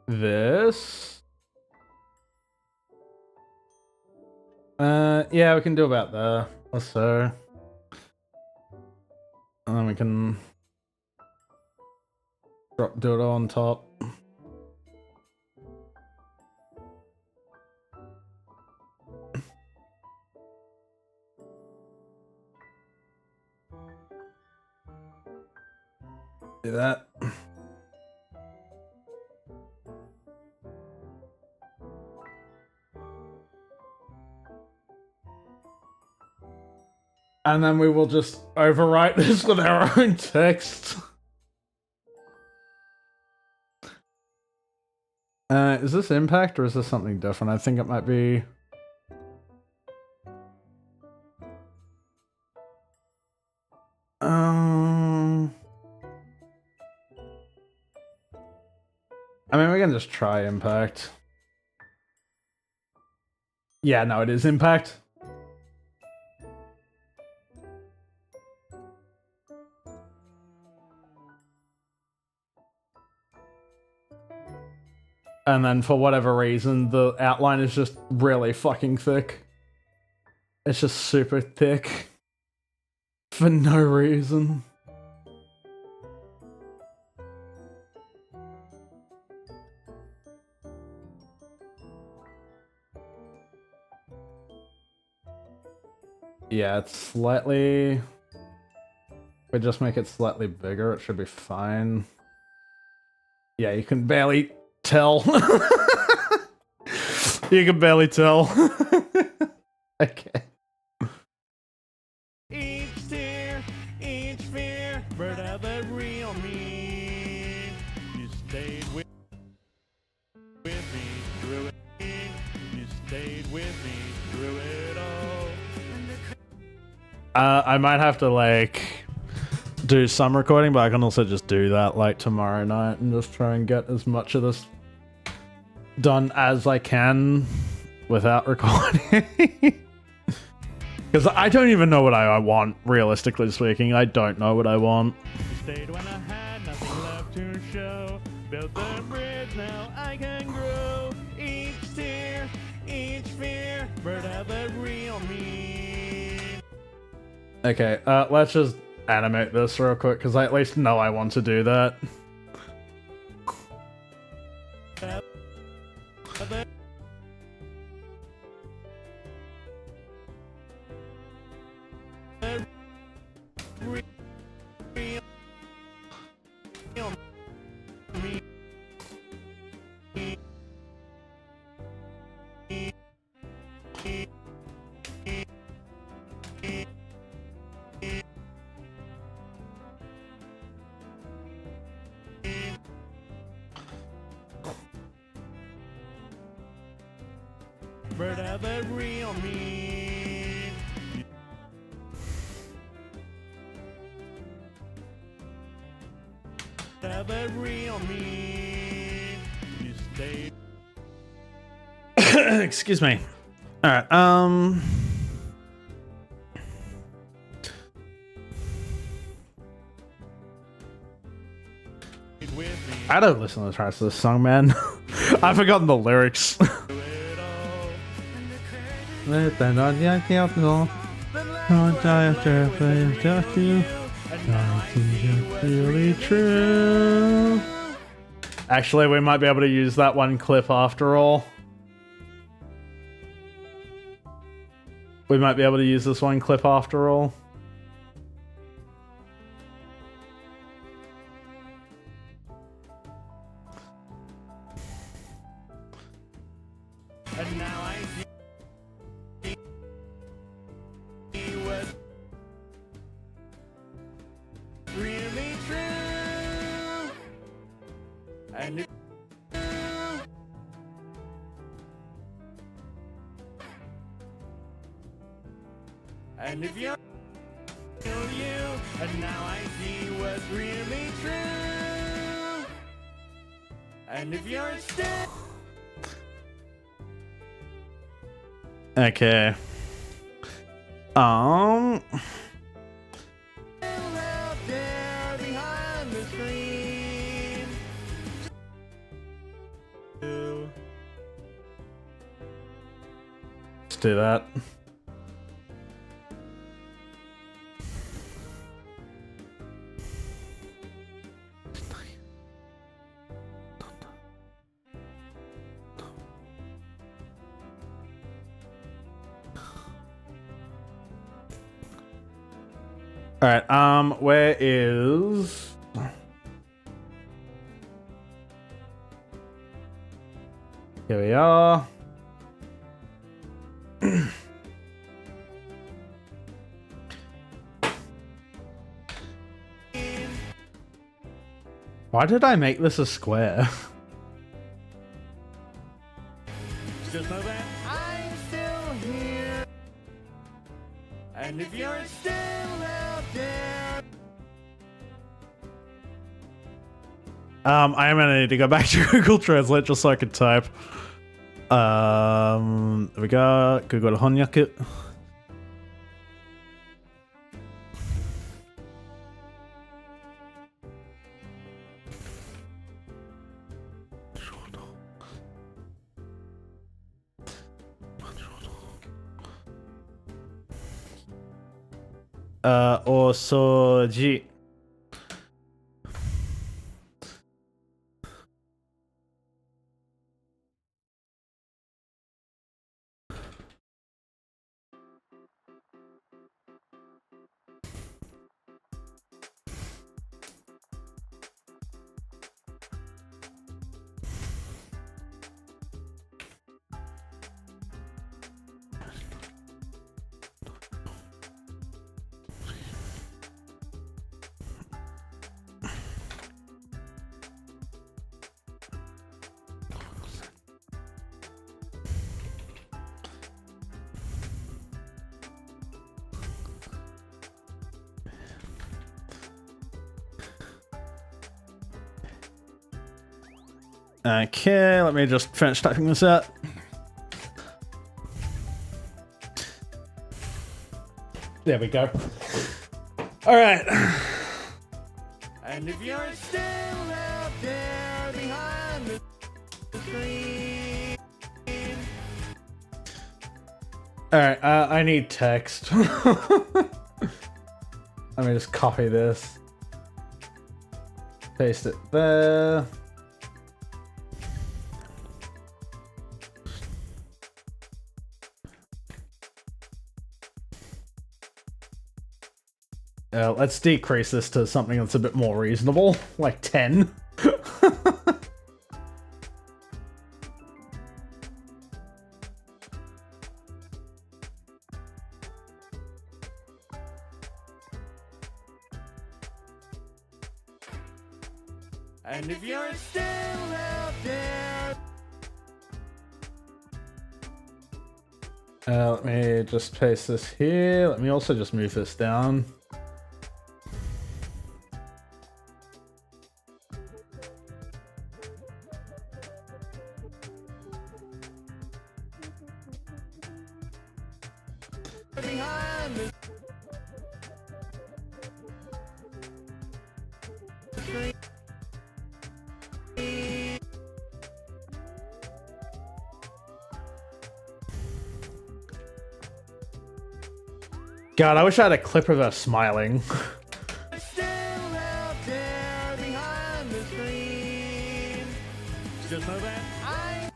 this. Yeah, we can do about there or so. And then we can do it on top. Do that. And then we will just overwrite this with our own text. Is this impact or is this something different? I think it might be... I mean, we can just try impact. Yeah, no, it is impact. And then for whatever reason, the outline is just really fucking thick. It's just super thick. For no reason. Yeah, it's slightly... We just make it slightly bigger, it should be fine. Yeah, you can barely tell. You can barely tell. Okay. Each tear, each fear, but have the real me. You stayed with me through it. You stayed with me through it all. I might have to, like, do some recording, but I can also just do that, like, tomorrow night and just try and get as much of this done as I can without recording. Because I don't even know what I want, realistically speaking. I don't know what I want. You stayed when I had nothing left to show. Built the bridge, now I can grow. Each tear, each fear, but have the real me. Okay, let's just animate this real quick, because I at least know I want to do that. But have the real me. Have the real me. You stayed. Excuse me. Alright, with me I don't listen to the rest of this song, man. I've forgotten the lyrics. through it all. Let that on your council. Don't die after I touch you. Really true. Actually, we might be able to use that one clip after all. We might be able to use this one clip after all. And now I see what's really true. And if you're real you, and now I see what's really true. And if you're still Okay. out there behind the screen. Let's do that. All right. Where is? Here we are. Why did I make this a square? Just know that I'm still here. And if you're still out there, I am gonna need to go back to Google Translate just so I can type. There we go. Google Honyaku. Osoji. Okay, let me just finish typing this out. There we go. All right. and if you're still out there behind the screen, All right. I need text. Let me just copy this. Paste it there. Let's decrease this to something that's a bit more reasonable, like 10. and if you're still out there, Let me just paste this here. Let me also just move this down. behind the screen. God, I wish I had a clip of her smiling. Still out there behind the screen. Just know that I.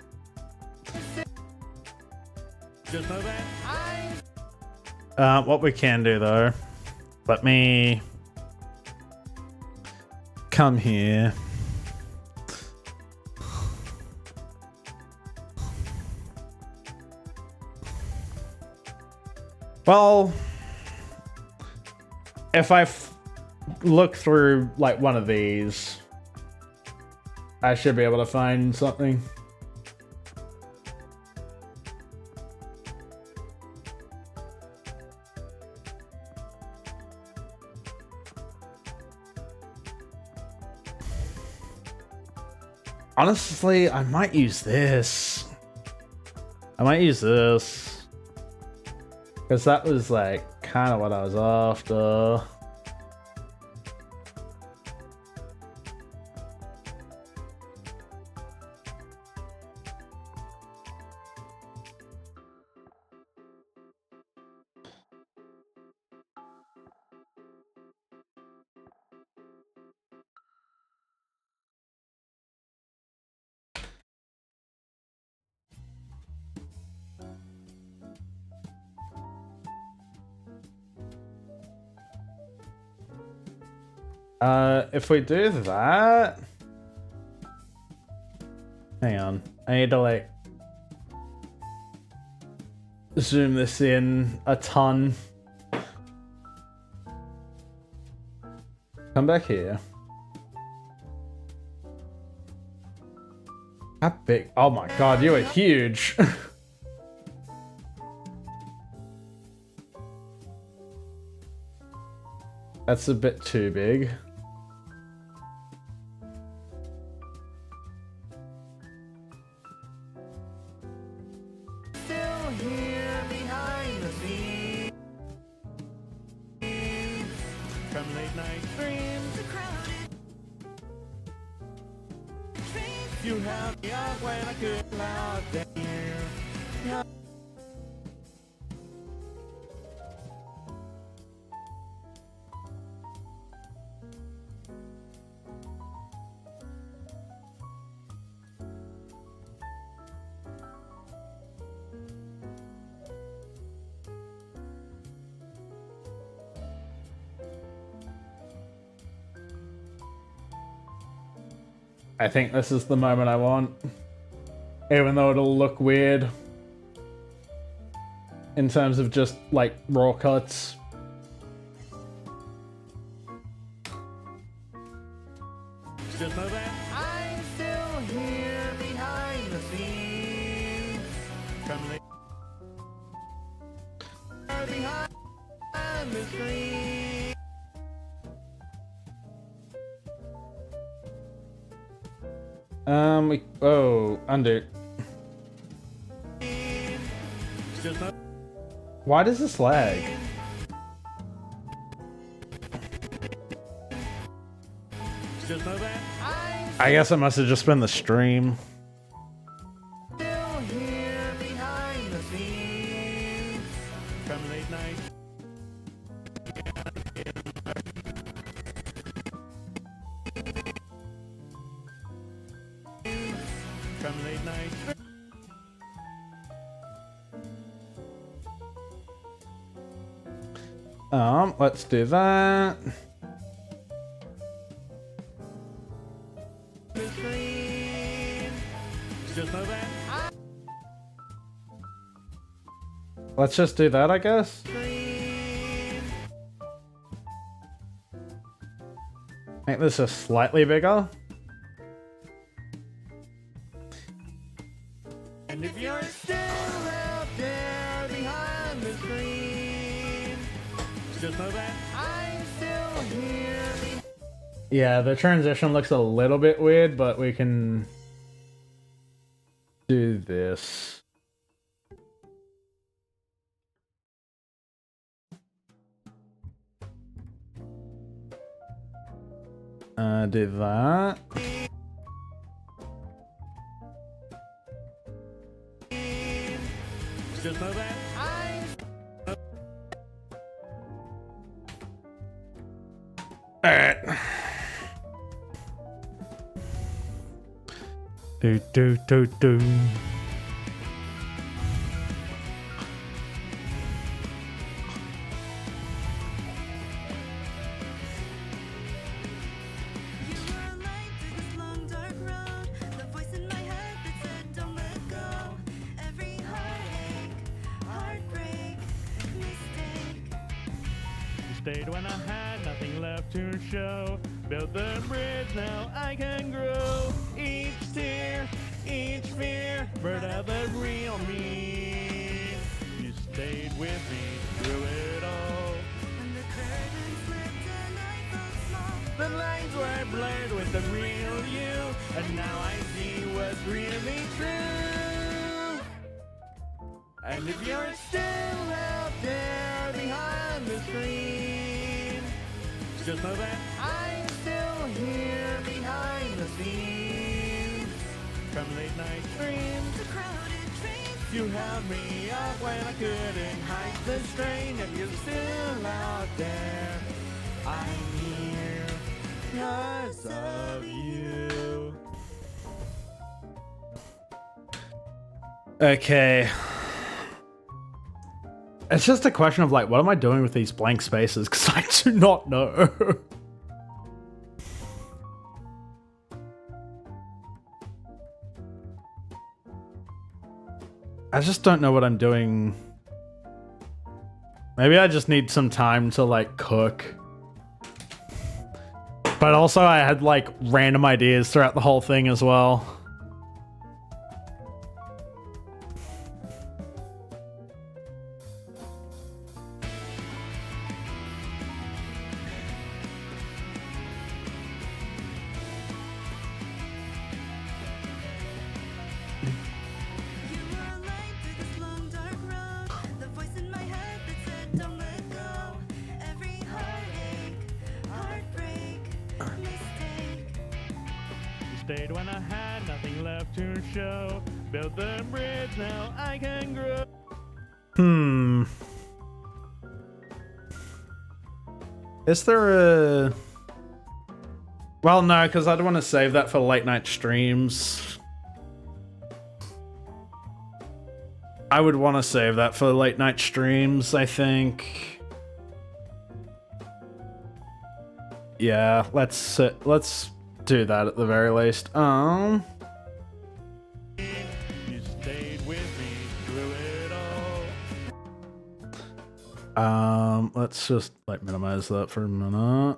Just know that I. What we can do though, let me come here. Well, if I look through like one of these, I should be able to find something. Honestly, I might use this. I might use this. Because that was like kind of what I was after. If we do that, hang on, I need to like zoom this in a ton. Come back here. How big? Oh my god, you are huge. That's a bit too big. Still here behind the scenes. From late night dreams. You held me up when I couldn't out there. I think this is the moment I want. Even though it'll look weird. In terms of just, like, raw cuts. Just know that I'm still here behind the scenes. From late behind the screen. Undo. Just know Why does this lag? Just know that I'm I guess it must have just been the stream. still here behind the scenes. From late night. From late night. Let's do that. The screen. Just know that I'm Let's just do that, I guess. screen. Make this just slightly bigger. And if you're still out there behind the screen, just know that I'm still here. Yeah, the transition looks a little bit weird, but we can do this. Do that. Just know that I'm Alright. Do. You were a light through this long dark road. The voice in my head that said don't let go. Every heartache, heartbreak, mistake. You stayed when I had nothing left to show. Build the bridge, now I can grow. Each tear, each fear, brought out the real me. You stayed with me through it all. When the curtain slipped and I felt small. The lines were blurred with the real you, and now I see what's really true. And if you're still out there behind the screen, just know that I'm still here behind the scenes. From late night streams, The crowded trains. you held me up when I couldn't hide the strain. If you're still out there, I'm here because of you. Okay. It's just a question of like, what am I doing with these blank spaces? Because I do not know. I just don't know what I'm doing. Maybe I just need some time to like cook. But also I had like random ideas throughout the whole thing as well. You were a light through this long dark road. The voice in my head that said don't let go. Every heartache, heartbreak, mistake. You stayed when I had nothing left to show. Built the bridge, now I can grow. Is there a... Well, no, because I'd want to save that for late night streams. I would want to save that for late night streams, I think. Yeah, let's do that at the very least. You stayed with me through it all. Let's just like minimize that for a minute.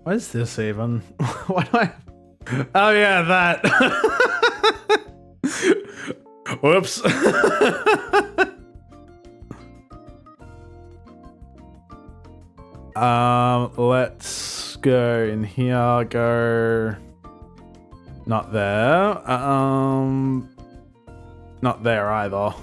What is this even? Why do I? Oh yeah, that. Whoops. Let's go in here. Go. Not there. Not there either.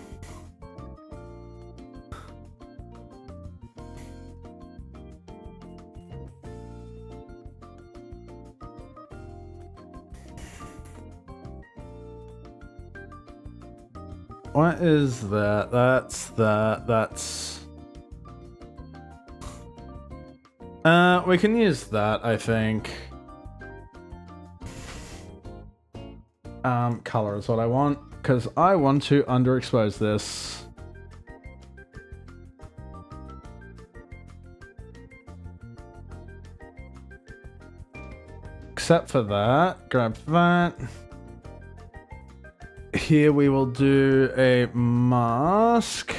What is that? That's that. That's... we can use that, I think. Color is what I want, because I want to underexpose this. Except for that, grab that. Here we will do a mask.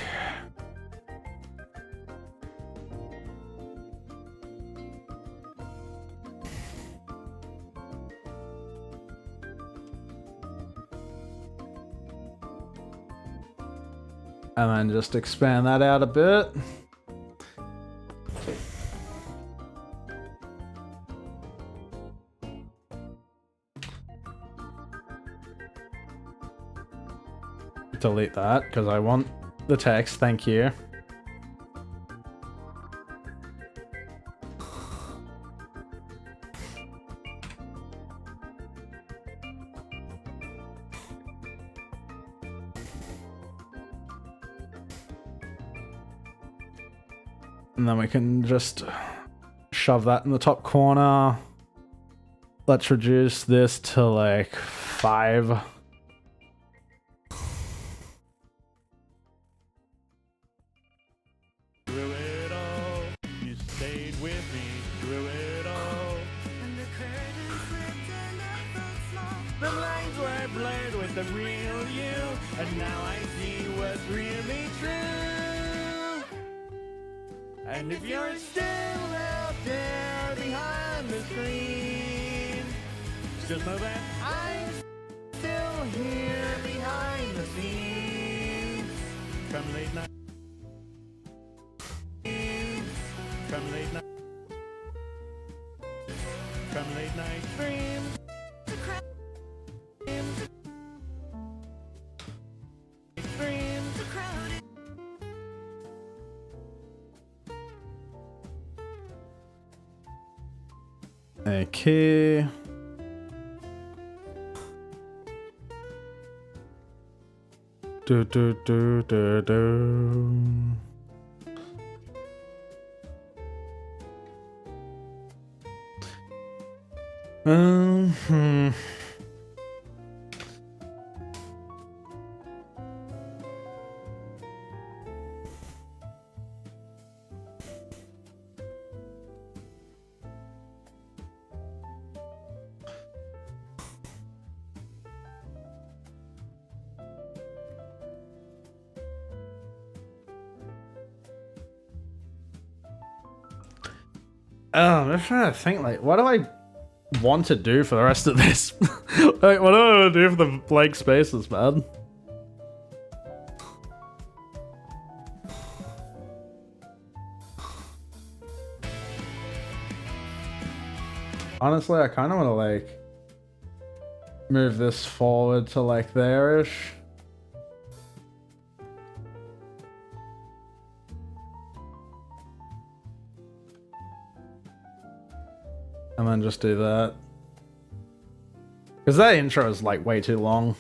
And then just expand that out a bit. Delete that, because I want the text, thank you. And then we can just shove that in the top corner. Let's reduce this to like 5. Through it all, you stayed with me through it all. And the curtains slipped and I felt small. The lines were blurred with the real you, and now I see what's really true. And if you're still out there behind the screen, just know that I'm here behind the scenes. From late night. From late night. From late night streams. Streams. Okay. Do do do do do. Hmm. Oh, I'm just trying to think, like, what do I want to do for the rest of this? Like, what do I want to do for the blank spaces, man? Honestly, I kind of want to, like, move this forward to, like, there-ish. And then just do that. Because that intro is like way too long.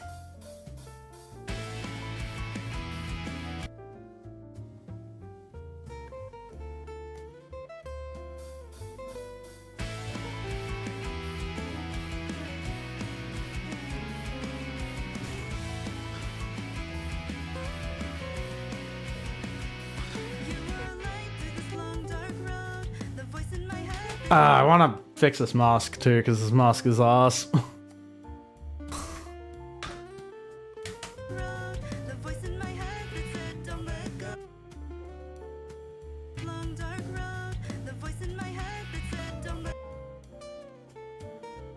I want to fix this mask too, because this mask is ass.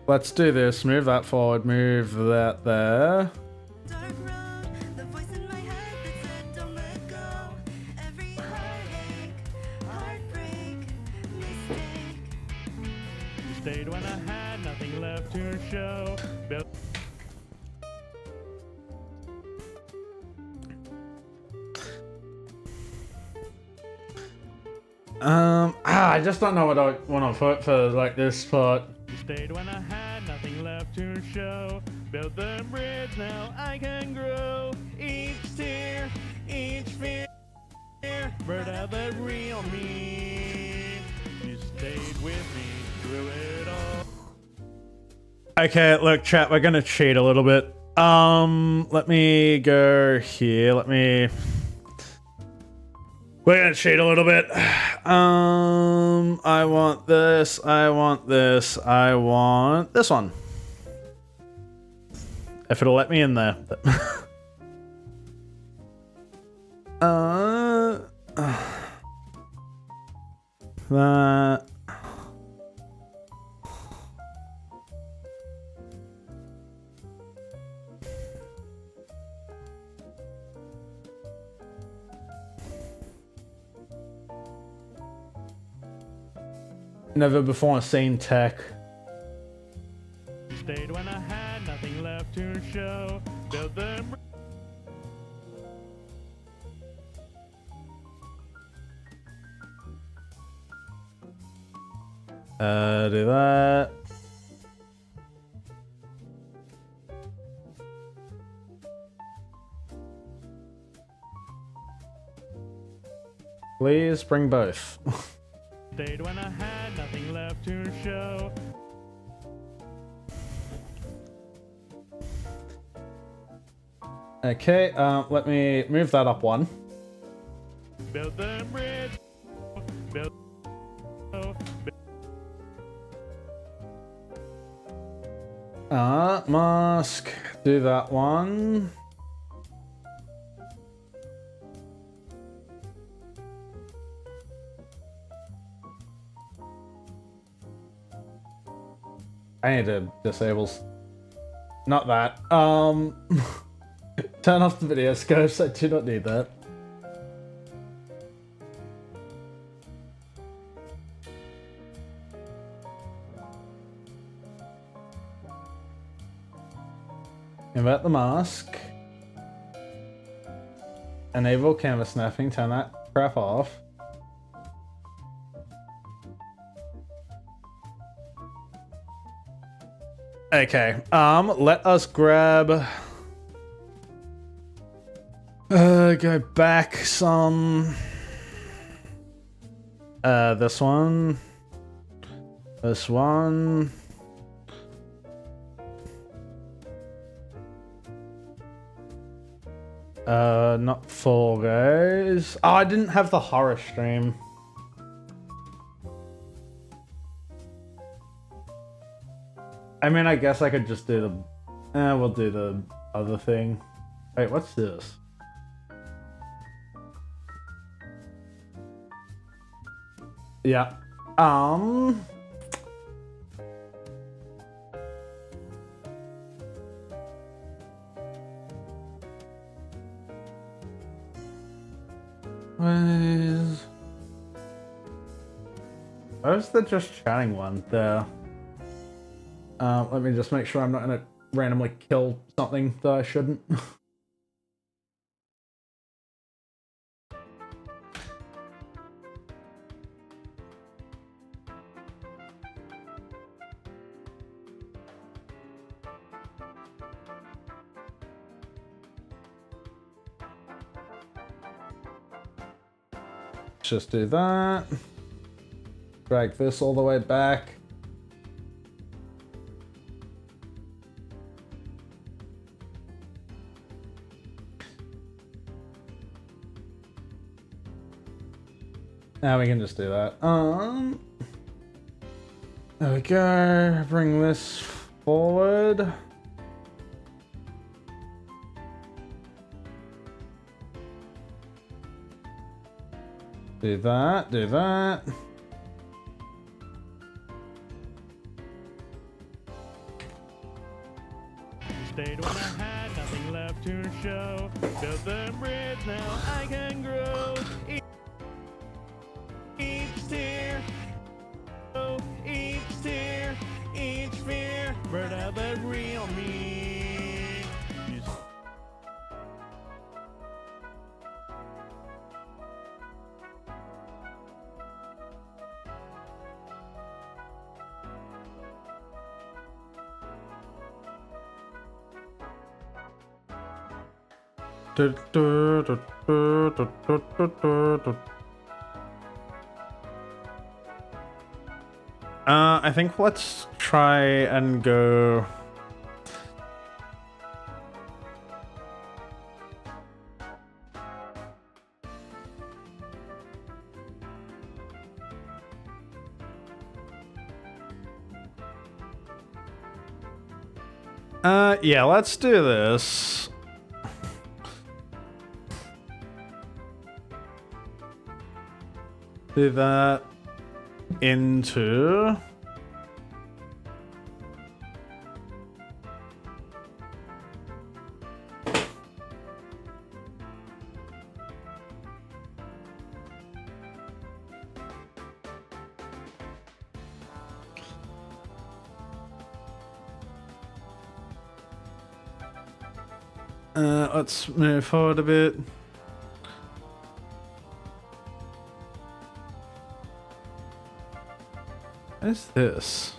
Let's do this. Move that forward. Move that there. Stayed when I had nothing left to show. I just don't know what I want to put for like this part. Stayed when I had nothing left to show. Built the bridge, now I can grow. Each tear, each fear, brought out the real me. You stayed with me through it all. Okay, look, chat, we're gonna cheat a little bit. Let me go here. We're gonna cheat a little bit. I want this. I want this. I want this one. If it'll let me in there. That. Never before seen tech. Stayed when I had nothing left to show. Built the Do that. Please bring both. Stayed when I had nothing left to show. Okay, let me move that up one. Built the bridge. Built. Mask. Do that one. I need to disable Not that. Turn off the video scopes. I do not need that. Invert the mask. Enable canvas snapping. Turn that crap off. Okay. Let us grab. Go back some. This one. This one. Not full, guys. Oh, I didn't have the horror stream. I mean, I guess I could just do the... we'll do the other thing. Wait, what's this? Yeah. Where's the just chatting one? There. Let me just make sure I'm not gonna randomly kill something that I shouldn't. Just do that. Drag this all the way back. Now we can just do that. There we go. Bring this forward. Do that, do that. Stayed when I had nothing left to show. Built the bridge, now I can grow. Each tear, oh, each tear, each fear, burned out the real me. You s- I think let's try and go. Yeah, let's do this. Do that into. Let's move forward a bit. What is this?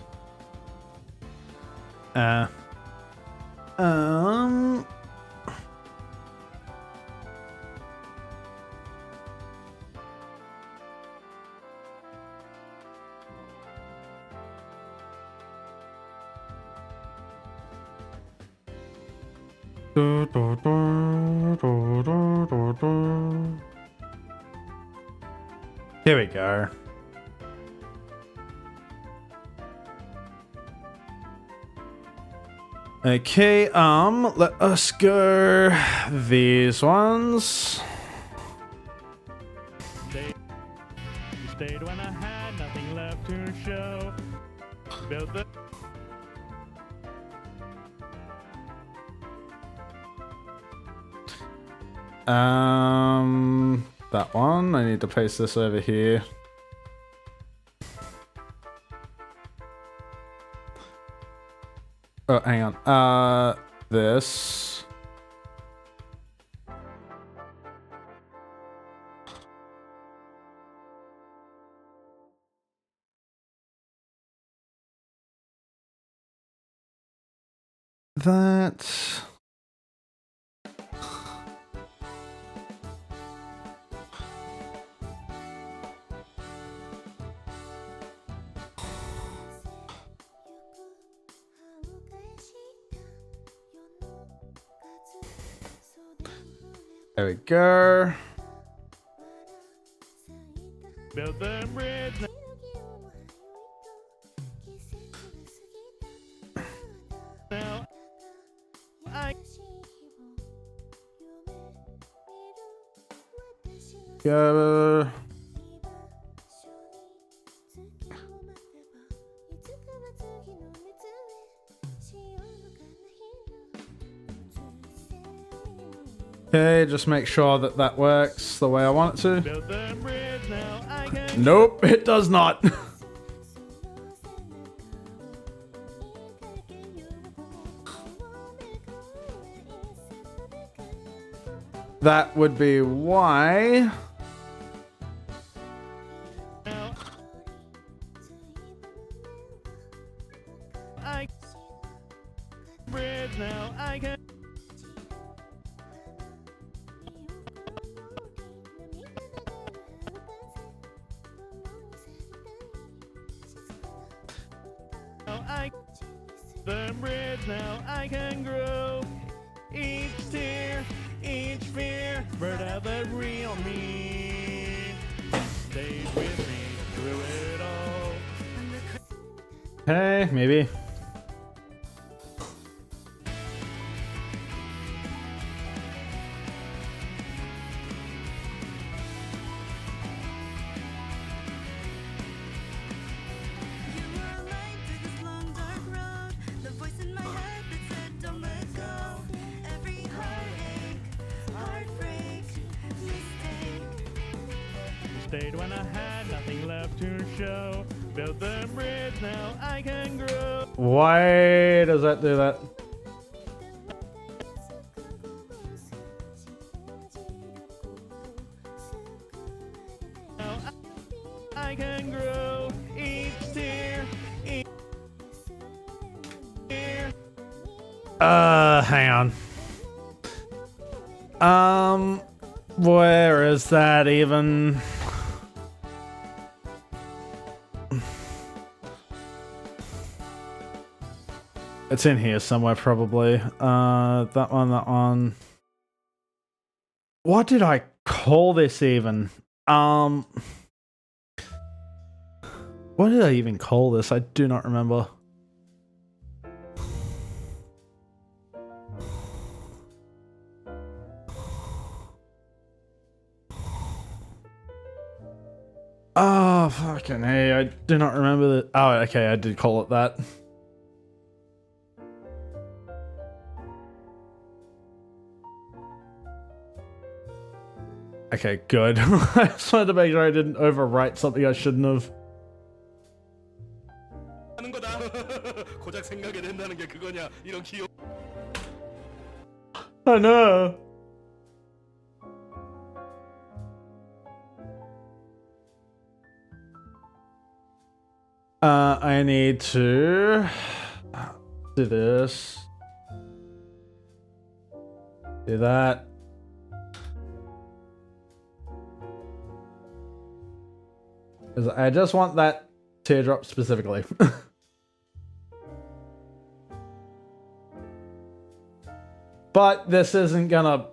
Here we go. Okay, let us go these ones. Stayed when I had nothing left to show. Built the That one. I need to paste this over here. Oh, hang on. This. That. There we go. Build the bridge. Now I Go. Okay, just make sure that that works the way I want it to. build the bridge. Now I can. Nope, it does not. That would be why. Now I bridge. Now I can. Now I the bridge. Now I can grow. Each tear, each fear, brought out the real me. Stayed with me through it all. Okay, maybe. You were a light through this long dark road. The voice in my head that said don't let go. Every heartache, heartbreak, mistake. Stayed when I had nothing left to show. Built the bridge, now I can grow. Why does that do that? Now I can grow. Each tear, each tear. Hang on. Where is that even? It's in here somewhere, probably. That one. What did I call this even? What did I even call this? I do not remember. Oh, fucking hey, I do not remember that. Oh, okay, I did call it that. Okay, good. I just wanted to make sure I didn't overwrite something I shouldn't have. 하는 거다. 고작 생각이 된다는 게 그거냐? 이런 기억. I know. I need to do this. Do that. Because I just want that teardrop specifically. But this isn't gonna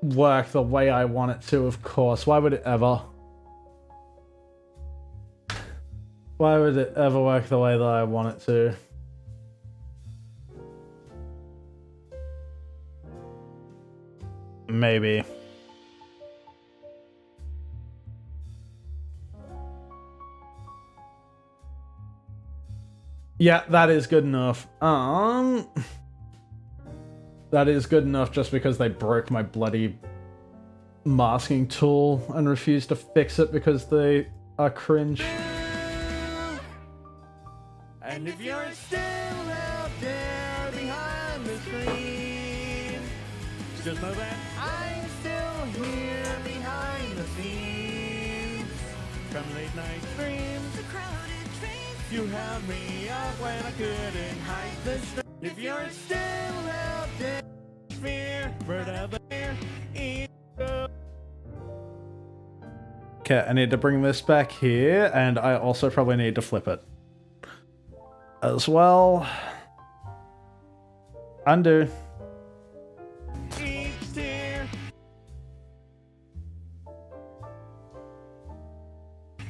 work the way I want it to, of course. Why would it ever? Why would it ever work the way that I want it to? Maybe. Yeah, that is good enough. That is good enough just because they broke my bloody masking tool and refuse to fix it because they are cringe. And if you're still out there behind the screen, just know that I'm still here behind the scenes. From late night streams, The crowded trains. you held me up when I couldn't hide the stream. If you're still out there, fear, bird out there, eat. Okay, I need to bring this back here, and I also probably need to flip it as well. Undo. Each tear.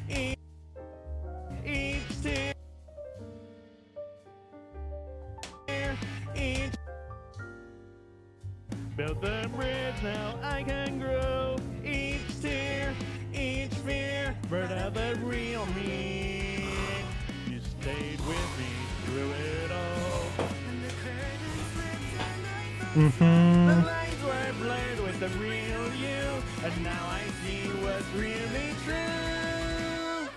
Each tear. Each. Build the bridge, now I can grow. Each tear, each fear, bird out the real me. You stayed with me through it all. And the curtains ripped and I felt The lines were blurred with the real you, and now I see what's really true.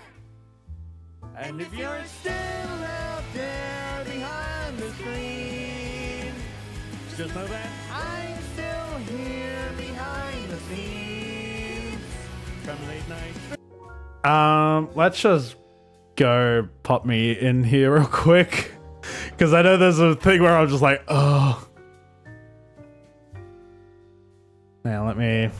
And if you're still out there behind the screen, just know that I'm still here behind the scenes. From late night. Let's just go pop me in here real quick. Because I know there's a thing where I'm just like, oh. Now let me...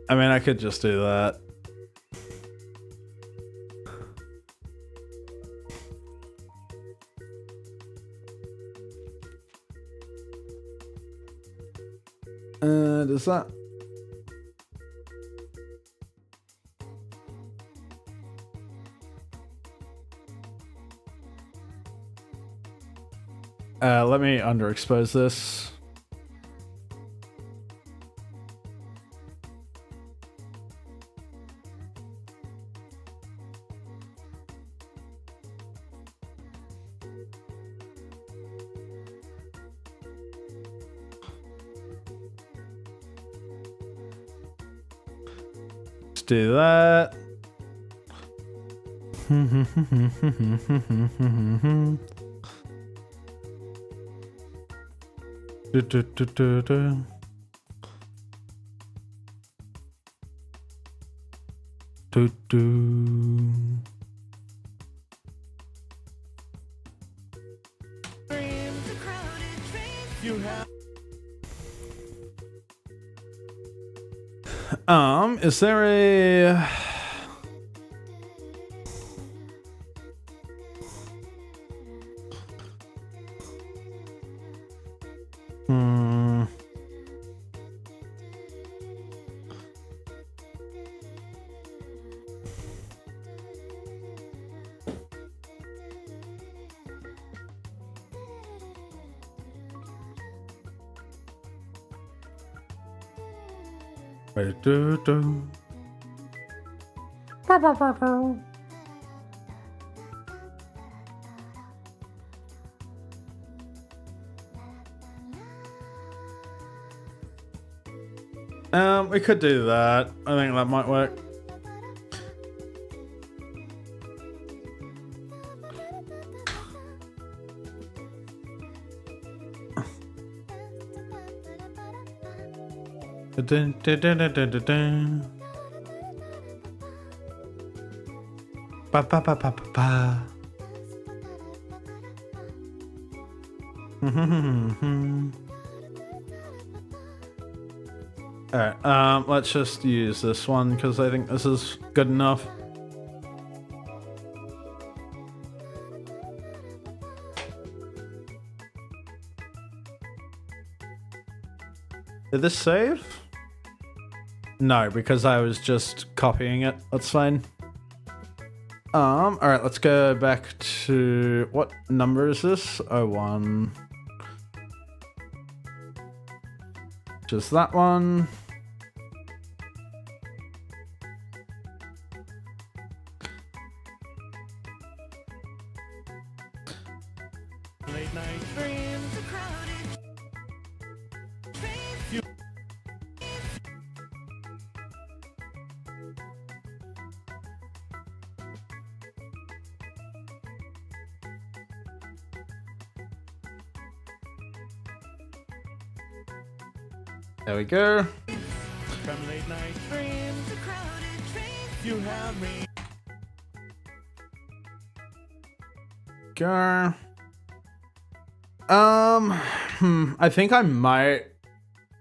I mean, I could just do that. Does that? Let me underexpose this. Let's do that. Do, do, do, do, do. Do, do. the crowded trains. You have Is there a... Do, do. We could do that. I think that might work. Dun, dun, dun, dun, dun, dun, dun. Ba, ba, ba, ba, ba, ba. Alright, let's just use this one because I think this is good enough. Did this save? No, because I was just copying it. That's fine. All right, let's go back to what number is this? 01. Just that one. Late night streams. The crowded trains. There we go. From late night streams. The crowded trains. You have me. Go. I think I might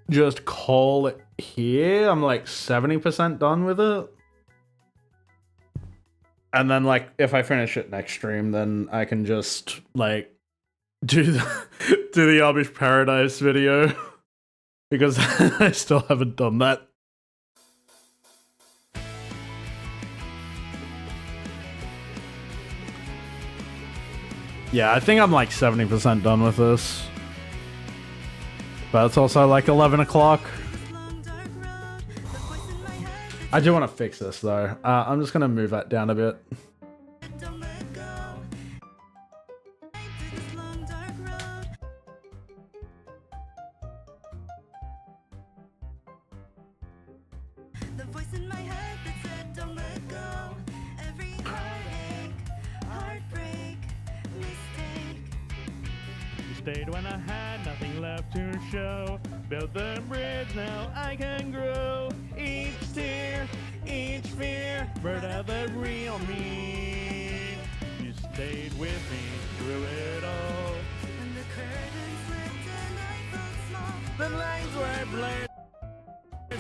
just call it here. I'm like 70% done with it. And then like if I finish it next stream, then I can just like do the Amish Paradise video because I still haven't done that. Yeah, I think I'm like 70% done with this. But it's also like 11 o'clock. Long dark road. The voice in my head I do want to fix this though. I'm just going to move that down a bit. that don't let go. Through this long dark road. The voice in my head that said don't let go. Every heartache, heartbreak, mistake. You stayed when I had nothing left to show. Built the bridge, now I can grow. Each tear, each fear, brought out the real me. You stayed with me through it all. When the curtains slipped and I felt small. The lines were blurred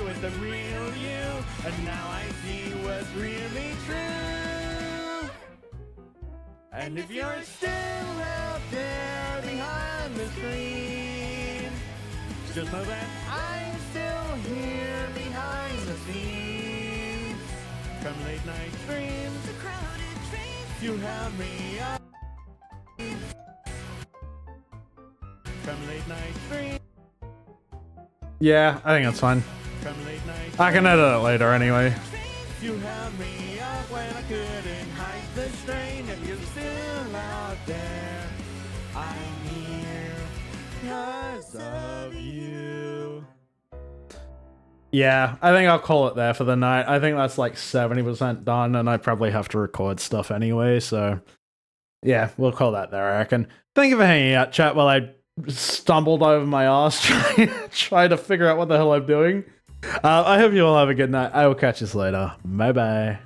with the real you, and now I see what's really true. And if you're still out there behind the screen, just know that I'm still here behind the scenes. From late night streams, The crowded trains. you have me up. From late night streams, Yeah, I think that's fine. from late night I can edit it later anyway. you have me up when I couldn't hide the strain. If you're still out there, I'm here because of you. Yeah, I think I'll call it there for the night. I think that's like 70% done, and I probably have to record stuff anyway, so yeah, we'll call that there, I reckon. Thank you for hanging out, chat, while I stumbled over my ass trying to figure out what the hell I'm doing. I hope you all have a good night. I will catch you later. Bye-bye.